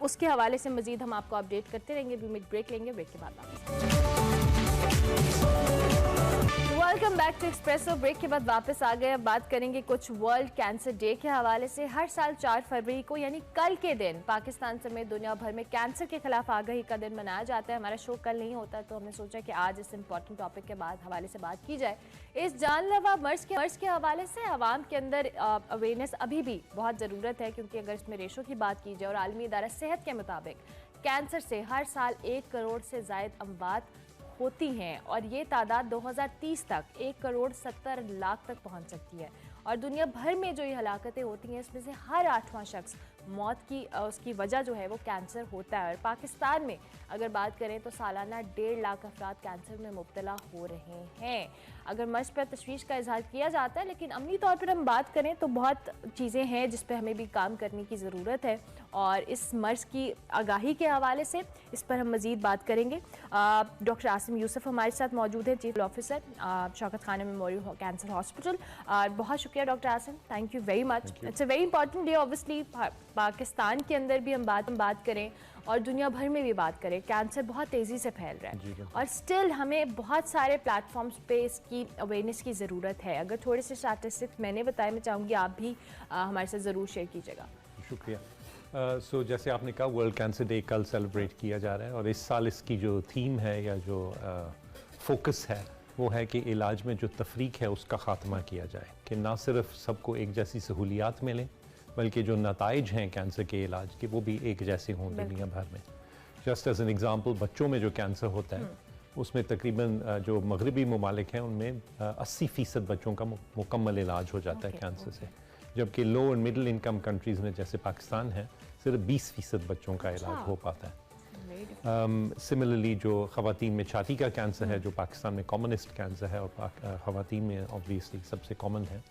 उसके हवाले से मजीद हम आपको अपडेट करते रहेंगे। अभी मिड ब्रेक लेंगे, ब्रेक के बाद वापस। Welcome back to Expresso. Break के बाद वापस आ गए। अब बात करेंगे कुछ वर्ल्ड कैंसर डे के हवाले से। हर साल 4 फरवरी को यानी कल के दिन पाकिस्तान समेत दुनिया भर में कैंसर के खिलाफ आगाही का दिन मनाया जाता है। हमारा शो कल नहीं होता तो हमने सोचा कि आज इस इंपॉर्टेंट टॉपिक के बाद हवाले से बात की जाए। इस जानलेवा मर्ज के हवाले से आवाम के अंदर अवेयरनेस अभी भी बहुत ज़रूरत है, क्योंकि अगर इसमें रेशो की बात की जाए और आलमी इदारा सेहत के मुताबिक कैंसर से हर साल 1 करोड़ से ज़ायद अमवात होती हैं और ये तादाद 2030 तक 1,70 लाख तक पहुंच सकती है। और दुनिया भर में जो ये हलाकतें होती हैं इसमें से हर 8वां शख्स मौत की उसकी वजह जो है वो कैंसर होता है। और पाकिस्तान में अगर बात करें तो सालाना 1.5 लाख अफराद कैंसर में मुब्तला हो रहे हैं। अगर मर्ज पर तशवीश का इजहार किया जाता है, लेकिन अमली तौर पर हम बात करें तो बहुत चीज़ें हैं जिस पर हमें भी काम करने की ज़रूरत है। और इस मर्ज की आगाही के हवाले से इस पर हम मज़ीद बात करेंगे। डॉक्टर आसिम यूसुफ हमारे साथ मौजूद है, chief officer Shaukat Khan memorial cancer hospital. बहुत शुक्रिया doctor Asim, thank you very much. It's a very important day. Obviously Pakistan के अंदर भी हम बात करें और दुनिया भर में भी बात करें, कैंसर बहुत तेज़ी से फैल रहा है और स्टिल हमें बहुत सारे प्लेटफॉर्म्स पे इसकी अवेयरनेस की ज़रूरत है। अगर थोड़े से स्टैटिस्टिक्स मैंने बताए, मैं चाहूँगी आप भी हमारे साथ ज़रूर शेयर कीजिएगा। शुक्रिया। सो जैसे आपने कहा, वर्ल्ड कैंसर डे कल सेलिब्रेट किया जा रहा है और इस साल इसकी जो थीम है या जो फोकस है वो है कि इलाज में जो तफरीक है उसका ख़ात्मा किया जाए, कि ना सिर्फ सबको एक जैसी सहूलियात मिलें बल्कि जो नताइज हैं कैंसर के इलाज के वो भी एक जैसे हों दुनिया भर में। जस्ट एज एन एग्ज़ाम्पल, बच्चों में जो कैंसर होता है उसमें तकरीबन जो मगरबी ममालिक हैं उनमें 80% बच्चों का मुकम्मल इलाज हो जाता है कैंसर से, जबकि लो एंड मिडिल इनकम कंट्रीज़ में जैसे पाकिस्तान है सिर्फ 20% बच्चों का इलाज हो पाता है। सिमिलरली जो ख़वातीन में छाती का कैंसर है, जो पाकिस्तान में कॉमनेस्ट कैंसर है और ख़वातीन में ऑब्वियसली सबसे कॉमन है,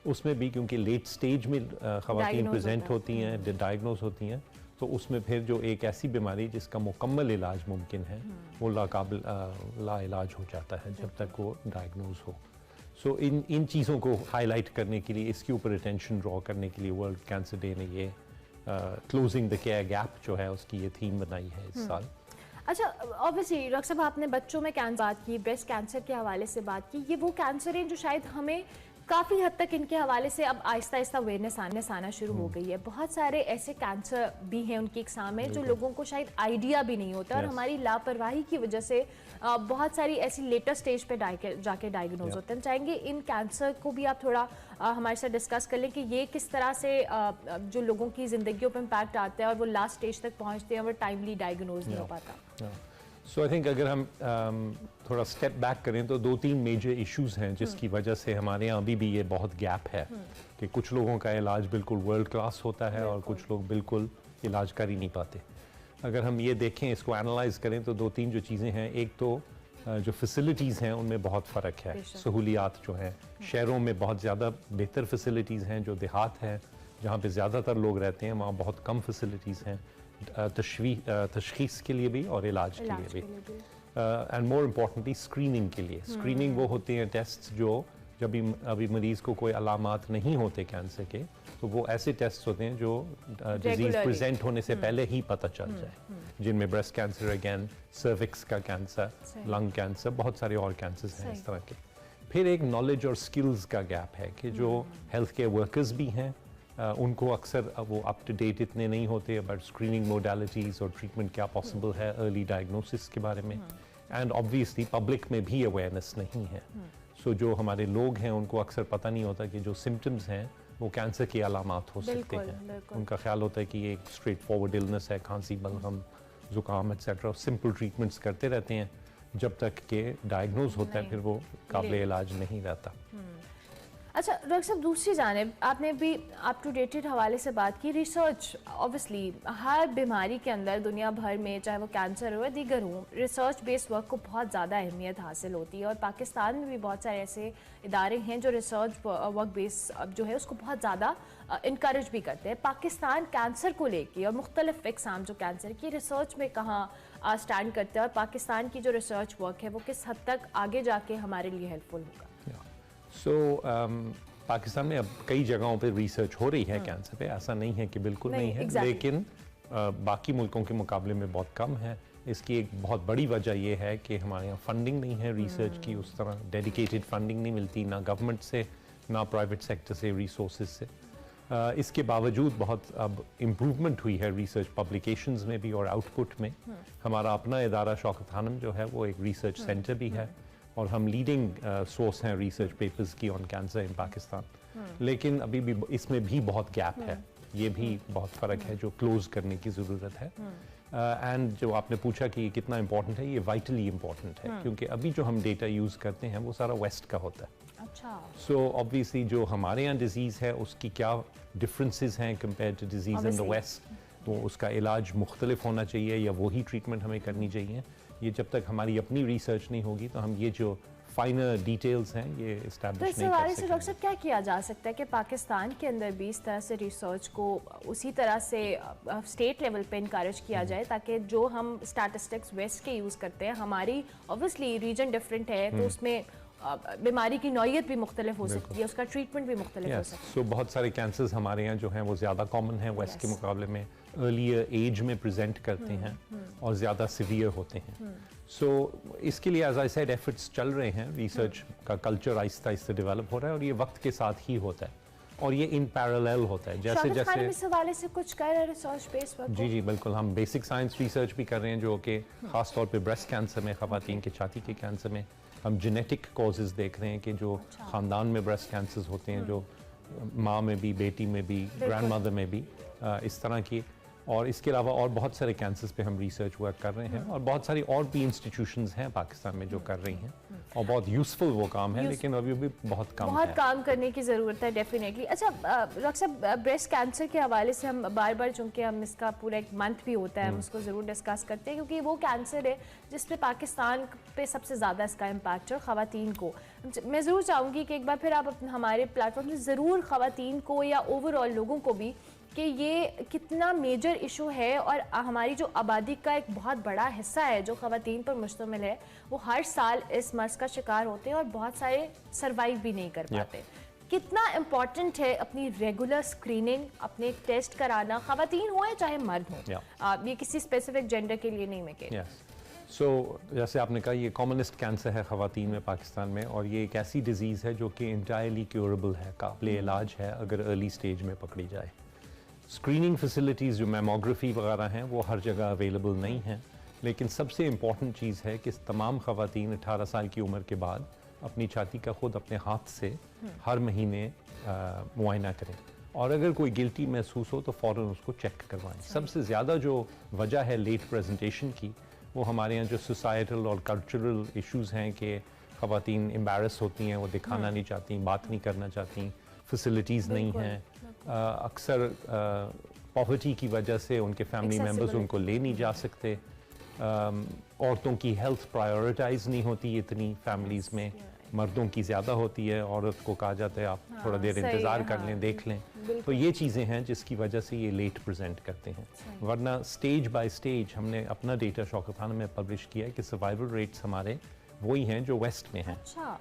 उसमें भी क्योंकि लेट स्टेज में ख़वातीन प्रेजेंट होती हैं, डायग्नोज होती हैं, तो उसमें फिर जो एक ऐसी बीमारी जिसका मुकम्मल इलाज मुमकिन है वो ला इलाज हो जाता है जब तक वो डायग्नोज हो। सो इन चीज़ों को हाईलाइट करने के लिए, इसके ऊपर अटेंशन ड्रॉ करने के लिए वर्ल्ड कैंसर डे ने ये क्लोजिंग द केयर गैप जो है उसकी ये थीम बनाई है इस साल। अच्छा, ऑब्वियसली डॉक्टर साहब आपने बच्चों में कैंसर बात की, ब्रेस्ट कैंसर के हवाले से बात की, ये वो कैंसर हैं जो शायद हमें काफ़ी हद तक इनके हवाले से अब आहिस्ता आहिस्ता अवेयरनेस आना शुरू हो गई है। बहुत सारे ऐसे कैंसर भी हैं, उनकी इकसाम है जो लोगों को शायद आइडिया भी नहीं होता और हमारी लापरवाही की वजह से बहुत सारी ऐसी लेटर स्टेज पे जाके डायग्नोज होते हैं। चाहेंगे इन कैंसर को भी आप थोड़ा हमारे साथ डिस्कस कर लें कि ये किस तरह से जो लोगों की ज़िंदगियों पर इम्पैक्ट आता है और वो लास्ट स्टेज तक पहुँचते हैं और टाइमली डायग्नोज नहीं हो पाता। सो आई थिंक अगर हम थोड़ा स्टेप बैक करें तो 2-3 मेजर इश्यूज़ हैं जिसकी वजह से हमारे यहाँ अभी भी ये बहुत गैप है कि कुछ लोगों का इलाज बिल्कुल वर्ल्ड क्लास होता है और कुछ लोग बिल्कुल इलाज कर ही नहीं पाते। अगर हम ये देखें, इसको एनालाइज करें तो 2-3 जो चीज़ें हैं, एक तो जो फैसिलिटीज़ हैं उनमें बहुत फ़र्क है। सहूलियात जो हैं, शहरों में बहुत ज़्यादा बेहतर फैसिलिटीज़ हैं, जो देहात है जहाँ पे ज़्यादातर लोग रहते हैं वहाँ बहुत कम फैसिलिटीज़ हैं तशख़ीस के लिए भी और इलाज के लिए भी, एंड मोर इम्पॉर्टेंटली स्क्रीनिंग के लिए। स्क्रीनिंग वो होते हैं टेस्ट जो जब भी अभी मरीज़ को कोई अलामात नहीं होते कैंसर के, तो वो ऐसे टेस्ट होते हैं जो डिजीज़ प्रेजेंट होने से पहले ही पता चल जाए, जिनमें ब्रेस्ट कैंसर, अगेन सर्विक्स का कैंसर, लंग कैंसर, बहुत सारे और कैंसर्स हैं इस तरह के। फिर एक नॉलेज और स्किल्स का गैप है कि जो हेल्थ केयर वर्कर्स भी हैं उनको अक्सर वो अप टू डेट इतने नहीं होते अबाउट स्क्रीनिंग मोडालिटीज़ और ट्रीटमेंट क्या पॉसिबल है, अर्ली डायग्नोसिस के बारे में, एंड ऑब्वियसली पब्लिक में भी अवेयरनेस नहीं है। सो जो हमारे लोग हैं उनको अक्सर पता नहीं होता कि जो सिम्टम्स हैं वो कैंसर के अलामात हो सकते हैं। उनका ख्याल होता है कि ये एक स्ट्रेट फॉरवर्ड इलनेस है, खांसी, बलगम, ज़ुकाम एक्सेट्रा, सिंपल ट्रीटमेंट्स करते रहते हैं जब तक कि डायग्नोज होता है फिर वो काबिल इलाज नहीं रहता। अच्छा डॉक्टर साहब, दूसरी जानिब आपने भी अप टू डेटेड हवाले से बात की। रिसर्च ऑब्वियसली हर बीमारी के अंदर दुनिया भर में, चाहे वो कैंसर हो या दीगर हो, रिसर्च बेस्ड वर्क को बहुत ज़्यादा अहमियत हासिल होती है और पाकिस्तान में भी बहुत सारे ऐसे इदारे हैं जो रिसर्च वर्क बेस जो है उसको बहुत ज़्यादा इनकरेज भी करते हैं। पाकिस्तान कैंसर को लेके और मुख्तलिफ इकसाम जो कैंसर की रिसर्च में कहाँ स्टैंड करते हैं और पाकिस्तान की जो रिसर्च वर्क है वो किस हद तक आगे जाके हमारे लिए हेल्पफुल होगा? पाकिस्तान में अब कई जगहों पे रिसर्च हो रही है कैंसर पे, ऐसा नहीं है कि बिल्कुल नहीं है, लेकिन बाकी मुल्कों के मुकाबले में बहुत कम है। इसकी एक बहुत बड़ी वजह यह है कि हमारे यहाँ फंडिंग नहीं है रिसर्च की, उस तरह डेडिकेटेड फंडिंग नहीं मिलती, ना गवर्नमेंट से ना प्राइवेट सेक्टर से, रिसोर्सेज से। इसके बावजूद बहुत अब इम्प्रूवमेंट हुई है रिसर्च पब्लिकेशंस में भी और आउटपुट में। हमारा अपना इदारा शौकत खानम जो है वो एक रिसर्च सेंटर भी है और हम लीडिंग सोर्स हैं रिसर्च पेपर्स की ऑन कैंसर इन पाकिस्तान। लेकिन अभी भी इसमें भी बहुत गैप है, ये भी बहुत फ़र्क है जो क्लोज करने की ज़रूरत है। एंड जो आपने पूछा कि ये कितना इंपॉर्टेंट है, ये वाइटली इंपॉर्टेंट है क्योंकि अभी जो हम डेटा यूज़ करते हैं वो सारा वेस्ट का होता है। अच्छा। सो ऑब्वियसली जो हमारे यहाँ डिजीज़ है उसकी क्या डिफरेंसेस हैं compare to disease in the west, तो उसका इलाज मुख्तलिफ होना चाहिए या वही ट्रीटमेंट हमें करनी चाहिए। ये जब तक हमारी अपनी रिसर्च नहीं होगी तो हम ये जो फाइनल डिटेल्स हैं ये इस्टेब्लिश नहीं कर सकते। तो इस हवाले से डॉक्टर साहब क्या किया जा सकता है कि पाकिस्तान के अंदर भी इस तरह से रिसर्च को उसी तरह से स्टेट लेवल पे इनकरेज किया जाए ताकि जो हम स्टैटिस्टिक्स वेस्ट के यूज़ करते हैं, हमारी ऑब्वियसली रीजन डिफरेंट है तो उसमें बीमारी की नौयत भी मुख्तलिफ हो सकती है, उसका ट्रीटमेंट भी मुख्तलिफ हो सकता है। सो बहुत सारे कैंसर्स हमारे यहाँ जो हैं वो ज़्यादा कॉमन है वेस्ट के मुकाबले में, अर्लियर एज में प्रेजेंट करते हैं और ज़्यादा सीवियर होते हैं। सो इसके लिए एज आई सेड एफर्ट्स चल रहे हैं, रिसर्च का कल्चर आहिस्ता आहिस्ता डेवलप हो रहा है और ये वक्त के साथ ही होता है और ये इन पैरेलल होता है। जैसे जैसे इस हवाले से कुछ कर रहे हैं रिसर्च बेस्ड वर्क? जी बिल्कुल, हम बेसिक साइंस रिसर्च भी कर रहे हैं जो कि ख़ास तौर पे ब्रेस्ट कैंसर में, ख़वातीन के छाती के कैंसर में हम जेनेटिक कॉजेज़ देख रहे हैं कि जो ख़ानदान में ब्रेस्ट कैंसर्स होते हैं, जो माँ में भी, बेटी में भी, ग्रैंड मदर में भी, इस तरह की। और इसके अलावा और बहुत सारे कैंसर्स पे हम रिसर्च वर्क कर रहे हैं और बहुत सारी और भी इंस्टीट्यूशंस हैं पाकिस्तान में जो कर रही हैं और बहुत यूज़फुल वो काम है, लेकिन अभी भी बहुत काम करने की ज़रूरत है डेफिनेटली। अच्छा डॉक्टर साहब, ब्रेस्ट कैंसर के हवाले से हम बार बार, चूँकि हम इसका पूरा एक मंथ भी होता है, हम उसको ज़रूर डिस्कस करते हैं क्योंकि वो कैंसर है जिस पे पाकिस्तान पे सबसे ज़्यादा इसका इम्पैक्ट है और ख़वातीन को। मैं ज़रूर चाहूँगी कि एक बार फिर आप हमारे प्लेटफॉर्म से ज़रूर ख़वातीन को या ओवरऑल लोगों को भी कि ये कितना मेजर इशू है और हमारी जो आबादी का एक बहुत बड़ा हिस्सा है जो ख़वातीन पर मुश्तमिल है, वो हर साल इस मर्ज़ का शिकार होते हैं और बहुत सारे सर्वाइव भी नहीं कर पाते। कितना इम्पॉर्टेंट है अपनी रेगुलर स्क्रीनिंग, अपने टेस्ट कराना, ख़वातीन हो या चाहे मर्द हो, ये किसी स्पेसिफिक जेंडर के लिए नहीं मैं कह रही। सो जैसे आपने कहा, ये कॉमनेस्ट कैंसर है ख़वातीन में पाकिस्तान में और ये एक ऐसी डिज़ीज़ है जो कि इंटायरली क्योरेबल है, काबिल इलाज है अगर अर्ली स्टेज में पकड़ी जाए। स्क्रीनिंग फैसिलिटीज़ जो मैमोग्राफी वगैरह हैं वो हर जगह अवेलेबल नहीं हैं, लेकिन सबसे इम्पॉर्टेंट चीज़ है कि तमाम ख़वातीन 18 साल की उम्र के बाद अपनी छाती का खुद अपने हाथ से हर महीने मुआयना करें और अगर कोई गिल्टी महसूस हो तो फ़ौरन उसको चेक करवाएं। सबसे ज़्यादा जो वजह है लेट प्रेजेंटेशन की, वो हमारे यहाँ जो सोसाइटल और कल्चरल इश्यूज़ हैं कि ख़वातीन एम्बैरस होती हैं, वो दिखाना नहीं चाहती, बात नहीं करना चाहती, फैसिलिटीज़ नहीं हैं, अक्सर पॉवर्टी की वजह से उनके फैमिली मेम्बर्स उनको ले नहीं जा सकते, औरतों की हेल्थ प्रायोरिटाइज नहीं होती इतनी फैमिलीज़ में, मर्दों की ज़्यादा होती है, औरत को कहा जाता है आप थोड़ा देर इंतज़ार कर लें, देख लें। तो ये चीज़ें हैं जिसकी वजह से ये लेट प्रेजेंट करते हैं, वरना स्टेज बाय स्टेज हमने अपना डेटा शौकत खानम में पब्लिश किया है कि सर्वाइवल रेट्स हमारे वही हैं जो वेस्ट में हैं।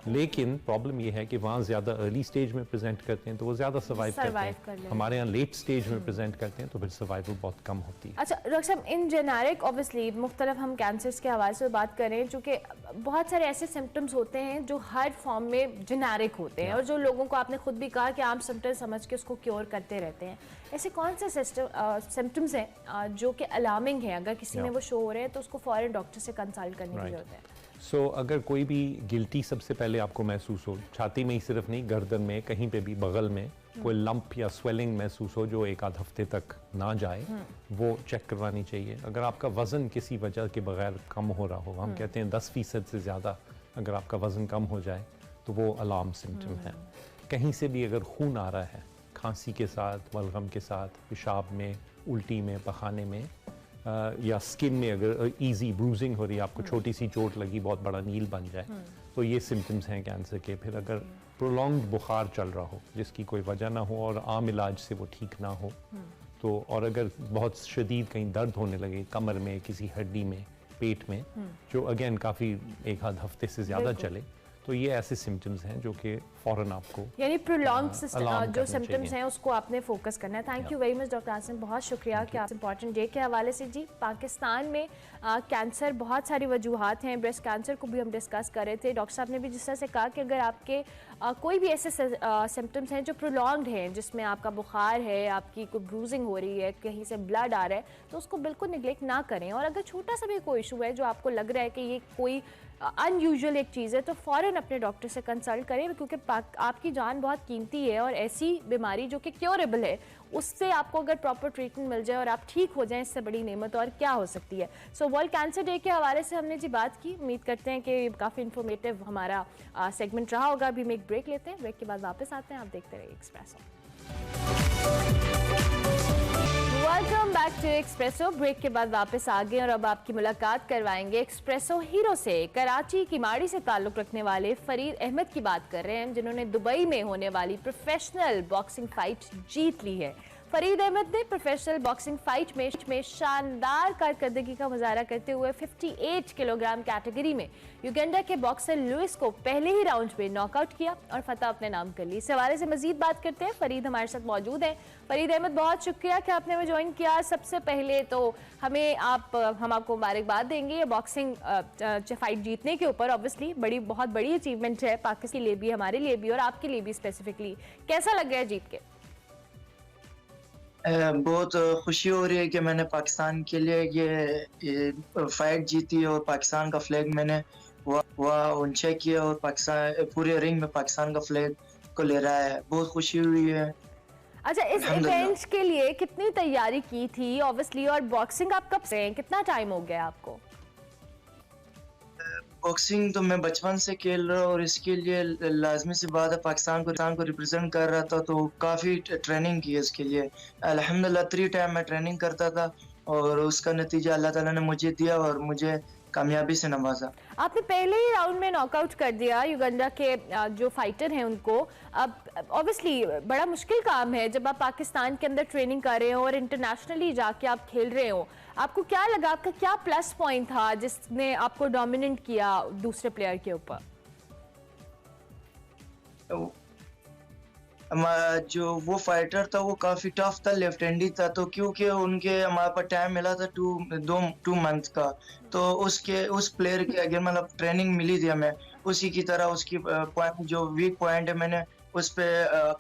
लेकिन प्रॉब्लम ये है कि वहाँ ज़्यादा अर्ली स्टेज में प्रेजेंट करते हैं तो वो ज़्यादा सर्वाइव करते हैं, हमारे यहाँ लेट स्टेज में प्रेजेंट करते हैं तो फिर सर्वाइवल बहुत कम होती है। अच्छा डॉक्टर साहब, इन जेनेरिक ऑब्वियसली मुख्तलिफ हम कैंसर्स के हवाले से बात करें, चूँकि बहुत सारे ऐसे सिम्टम्स होते हैं जो हर फॉर्म में जेनेरिक होते हैं और जो लोगों को आपने खुद भी कहा कि आम सिम्टम्स समझ के उसको क्योर करते रहते हैं। ऐसे कौन से सिम्टम्स हैं जो कि अलार्मिंग है, अगर किसी में वो शो हो रहे हैं तो उसको फ़ौरन डॉक्टर से कंसल्ट करने की ज़रूरत है? सो अगर कोई भी गिल्टी सबसे पहले आपको महसूस हो, छाती में ही सिर्फ नहीं, गर्दन में, कहीं पे भी बगल में कोई लंप या स्वेलिंग महसूस हो जो एक आध हफ्ते तक ना जाए, वो चेक करवानी चाहिए। अगर आपका वज़न किसी वजह के बगैर कम हो रहा हो, हम कहते हैं 10% से ज़्यादा अगर आपका वज़न कम हो जाए तो वो अलार्म सिम्टम है। कहीं से भी अगर खून आ रहा है, खांसी के साथ, बलगम के साथ, पेशाब में, उल्टी में, पखाने में, या स्किन में अगर इजी ब्रूजिंग हो रही है, आपको छोटी सी चोट लगी, बहुत बड़ा नील बन जाए, तो ये सिम्टम्स हैं कैंसर के। फिर अगर प्रोलॉन्ग्ड बुखार चल रहा हो जिसकी कोई वजह ना हो और आम इलाज से वो ठीक ना हो, तो और अगर बहुत शदीद कहीं दर्द होने लगे कमर में, किसी हड्डी में, पेट में, जो अगेन काफ़ी एक आध हफ्ते से ज़्यादा चले, तो ये ऐसे सिम्टम्स हैं जो कि फ़ौरन आपको यानी प्रोलॉन्ग अलार्म जो करना सिम्टम्स चाहिए। हैं उसको आपने फोकस करना है। Thank you very much doctor Asim, बहुत शुक्रिया कि आप इंपॉर्टेंट डे के हवाले से। जी, पाकिस्तान में कैंसर बहुत सारी वजूहात हैं, ब्रेस्ट कैंसर को भी हम डिस्कस कर रहे थे। डॉक्टर साहब ने भी जिस तरह से कहा कि अगर आपके कोई भी ऐसे सिम्टम्स हैं जो प्रोलॉन्ग्ड हैं, जिसमें आपका बुखार है, आपकी कोई ब्रूजिंग हो रही है, कहीं से ब्लड आ रहा है, तो उसको बिल्कुल निगलेक्ट ना करें। और अगर छोटा सा भी कोई इशू है जो आपको लग रहा है कि ये कोई अनयूजुअल एक चीज़ है, तो फ़ौरन अपने डॉक्टर से कंसल्ट करें, क्योंकि आपकी जान बहुत कीमती है और ऐसी बीमारी जो कि क्योरेबल है, उससे आपको अगर प्रॉपर ट्रीटमेंट मिल जाए और आप ठीक हो जाएं, इससे बड़ी नेमत और क्या हो सकती है। सो वर्ल्ड कैंसर डे के हवाले से हमने जी बात की। उम्मीद करते हैं कि काफ़ी इन्फॉर्मेटिव हमारा सेगमेंट रहा होगा। अभी हम एक ब्रेक लेते हैं, ब्रेक के बाद वापस आते हैं। आप देखते रहिए Expresso. Welcome back to Expresso. Break के बाद वापस आ गए और अब आपकी मुलाकात करवाएंगे एक्सप्रेसो हीरो से। कराची की माड़ी से ताल्लुक़ रखने वाले फरीद अहमद की बात कर रहे हैं, जिन्होंने दुबई में होने वाली प्रोफेशनल बॉक्सिंग फाइट जीत ली है। फरीद अहमद ने प्रोफेशनल बॉक्सिंग फाइट में शानदार कारकर्दगी का मुजाहरा करते हुए 58 किलोग्राम कैटेगरी में युगांडा के बॉक्सर लुइस को पहले ही राउंड में नॉकआउट किया और फतह अपने नाम कर ली। इस हवाले से मजीद बात करते हैं, फरीद हमारे साथ मौजूद हैं। फरीद अहमद, बहुत शुक्रिया कि आपने हमें ज्वाइन किया। सबसे पहले तो हम आपको मुबारकबाद देंगे बॉक्सिंग फाइट जीतने के ऊपर। ऑब्वियसली बहुत बड़ी अचीवमेंट है पाकिस्तान के लिए भी, हमारे लिए भी और आपके लिए भी स्पेसिफिकली। कैसा लग रहा है जीत के? बहुत खुशी हो रही है कि मैंने पाकिस्तान के लिए ये फाइट जीती और पाकिस्तान का फ्लैग मैंने वह ऊंचा किया और पाकिस्तान पूरे रिंग में पाकिस्तान का फ्लैग को ले रहा है। बहुत खुशी हुई है। अच्छा, इस इवेंट के लिए कितनी तैयारी की थी ऑब्वियसली, और बॉक्सिंग आप कब से हैं, कितना टाइम हो गया आपको? बॉक्सिंग तो मैं बचपन से खेल रहा हूँ और इसके लिए लाजमी सी बात है, पाकिस्तान को रिप्रेजेंट कर रहा था, तो काफ़ी ट्रेनिंग की इसके लिए। अल्हम्दुलिल्लाह 3 टाइम मैं ट्रेनिंग करता था और उसका नतीजा अल्लाह ताला ने मुझे दिया और मुझे कामयाबी से नवाजा। आपने पहले ही राउंड में नॉकआउट कर दिया युगांडा के जो फाइटर हैं उनको। अब ऑब्वियसली बड़ा मुश्किल काम है जब आप पाकिस्तान के अंदर ट्रेनिंग कर रहे हो और इंटरनेशनली जाके आप खेल रहे हो। आपको क्या लगा, आपका क्या प्लस पॉइंट था जिसने आपको डोमिनेट किया दूसरे प्लेयर के ऊपर? जो वो फाइटर था वो काफी टफ था, लेफ्ट हैंडी था, तो क्योंकि उनके हमारे पास टाइम मिला था 2 मंथ का, तो उस प्लेयर के अगर मतलब ट्रेनिंग मिली थी हमें, उसी की तरह उसकी जो वीक पॉइंट है मैंने उस पे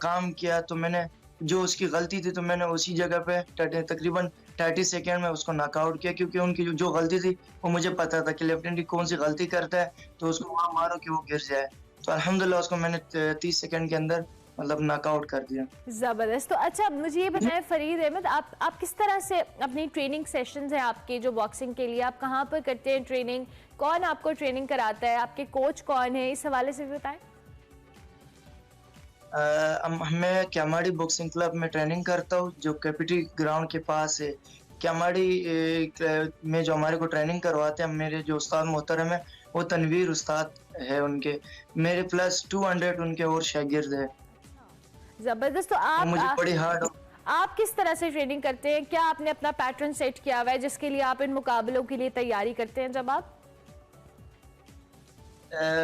काम किया। तो मैंने जो उसकी गलती थी तो मैंने उसी जगह पे तकरीबन 30 सेकेंड में उसको नॉकआउट किया, क्योंकि उनकी जो गलती थी वो मुझे पता था कि लेफ्ट हैंडी कौन सी गलती करता है, तो उसको वहाँ मारो कि वो गिर जाए। तो अल्हम्दुलिल्लाह उसको मैंने 30 सेकेंड के अंदर मतलब नॉकआउट कर दिया। जबरदस्त। तो अच्छा, मुझे ये बताएं फरीद अहमद, आप किस तरह से अपनी ट्रेनिंग सेशंस हैं आपके जो बॉक्सिंग के लिए, आप कहाँ पर करते हैं ट्रेनिंग, कौन आपको ट्रेनिंग कराता है, आपके कोच कौन है, इस हवाले से भी बताएं। मैं क्यामाड़ी बॉक्सिंग क्लब में ट्रेनिंग करता हूँ जो कैपिटल ग्राउंड के पास है। क्यामाड़ी में जो हमारे को ट्रेनिंग करवाते हैं, मेरे जो उस्ताद मोहतरम है वो तनवीर उस्ताद है उनके, मेरे प्लस 200 उनके और शागिर्द है। जबरदस्त। तो आप किस तरह से ट्रेनिंग करते हैं? क्या आपने अपना पैटर्न सेट किया हुआ है जिसके लिए आप इन मुकाबलों के लिए तैयारी करते हैं? जब आप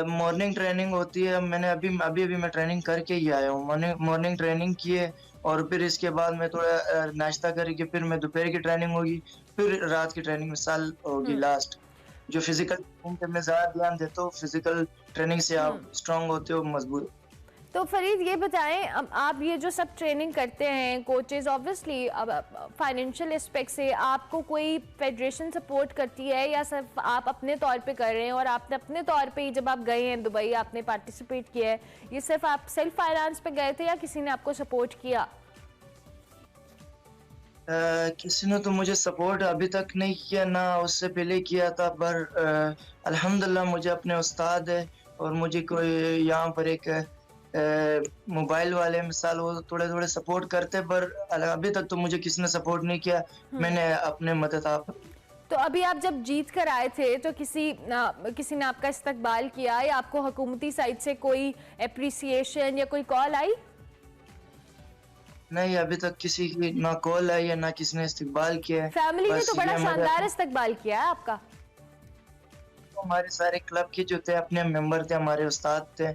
मॉर्निंग ट्रेनिंग होती है, मैंने अभी मैं ट्रेनिंग करके ही आया हूँ। मॉर्निंग ट्रेनिंग किए और फिर इसके बाद मैं थोड़ा नाश्ता करके फिर मैं दोपहर की ट्रेनिंग होगी, फिर रात की ट्रेनिंग में साल होगी लास्ट। जो फिजिकल ट्रेनिंग पे मैं ज़्यादा ध्यान देता हूँ, फिजिकल ट्रेनिंग से आप स्ट्रांग होते हो, मजबूत। तो फरीद ये बताएं, आप ये जो सब ट्रेनिंग करते हैं, कोचेज ऑब्वियसली फाइनेंशियल एस्पेक्ट से आपको कोई फेडरेशन सपोर्ट करती है या सिर्फ आप अपने तौर पे कर रहे हैं? और आपने अपने तौर पे ही जब आप गए हैं दुबई, आपने पार्टिसिपेट किया है, ये सिर्फ आप सेल्फ फाइनेंस पे गए थे या किसी ने आपको सपोर्ट किया? किसी ने तो मुझे सपोर्ट अभी तक नहीं किया, ना उससे पहले किया था, पर अल्हम्दुलिल्लाह मुझे अपने उस्ताद है और मुझे कोई यहाँ पर एक मोबाइल वाले मिसाल वो थोड़े थोड़े सपोर्ट करते, पर अभी तक तो मुझे किसी ने सपोर्ट नहीं किया। मैंने अपने मदद आप। तो अभी आप जब जीत कर आए थे तो किसी ने आपका इस्तकबाल किया या आपको हुकूमती साइड से कोई एप्रिसिएशन या कोई कॉल आई? नहीं, अभी तक किसी की ना कॉल आई है ना किसी ने इस्तकबाल किया है। फैमिली ने तो बड़ा शानदार इस्तकबाल किया है आपका। हमारे सारे क्लब के जो थे अपने मेंबर थे, हमारे उस्ताद थे,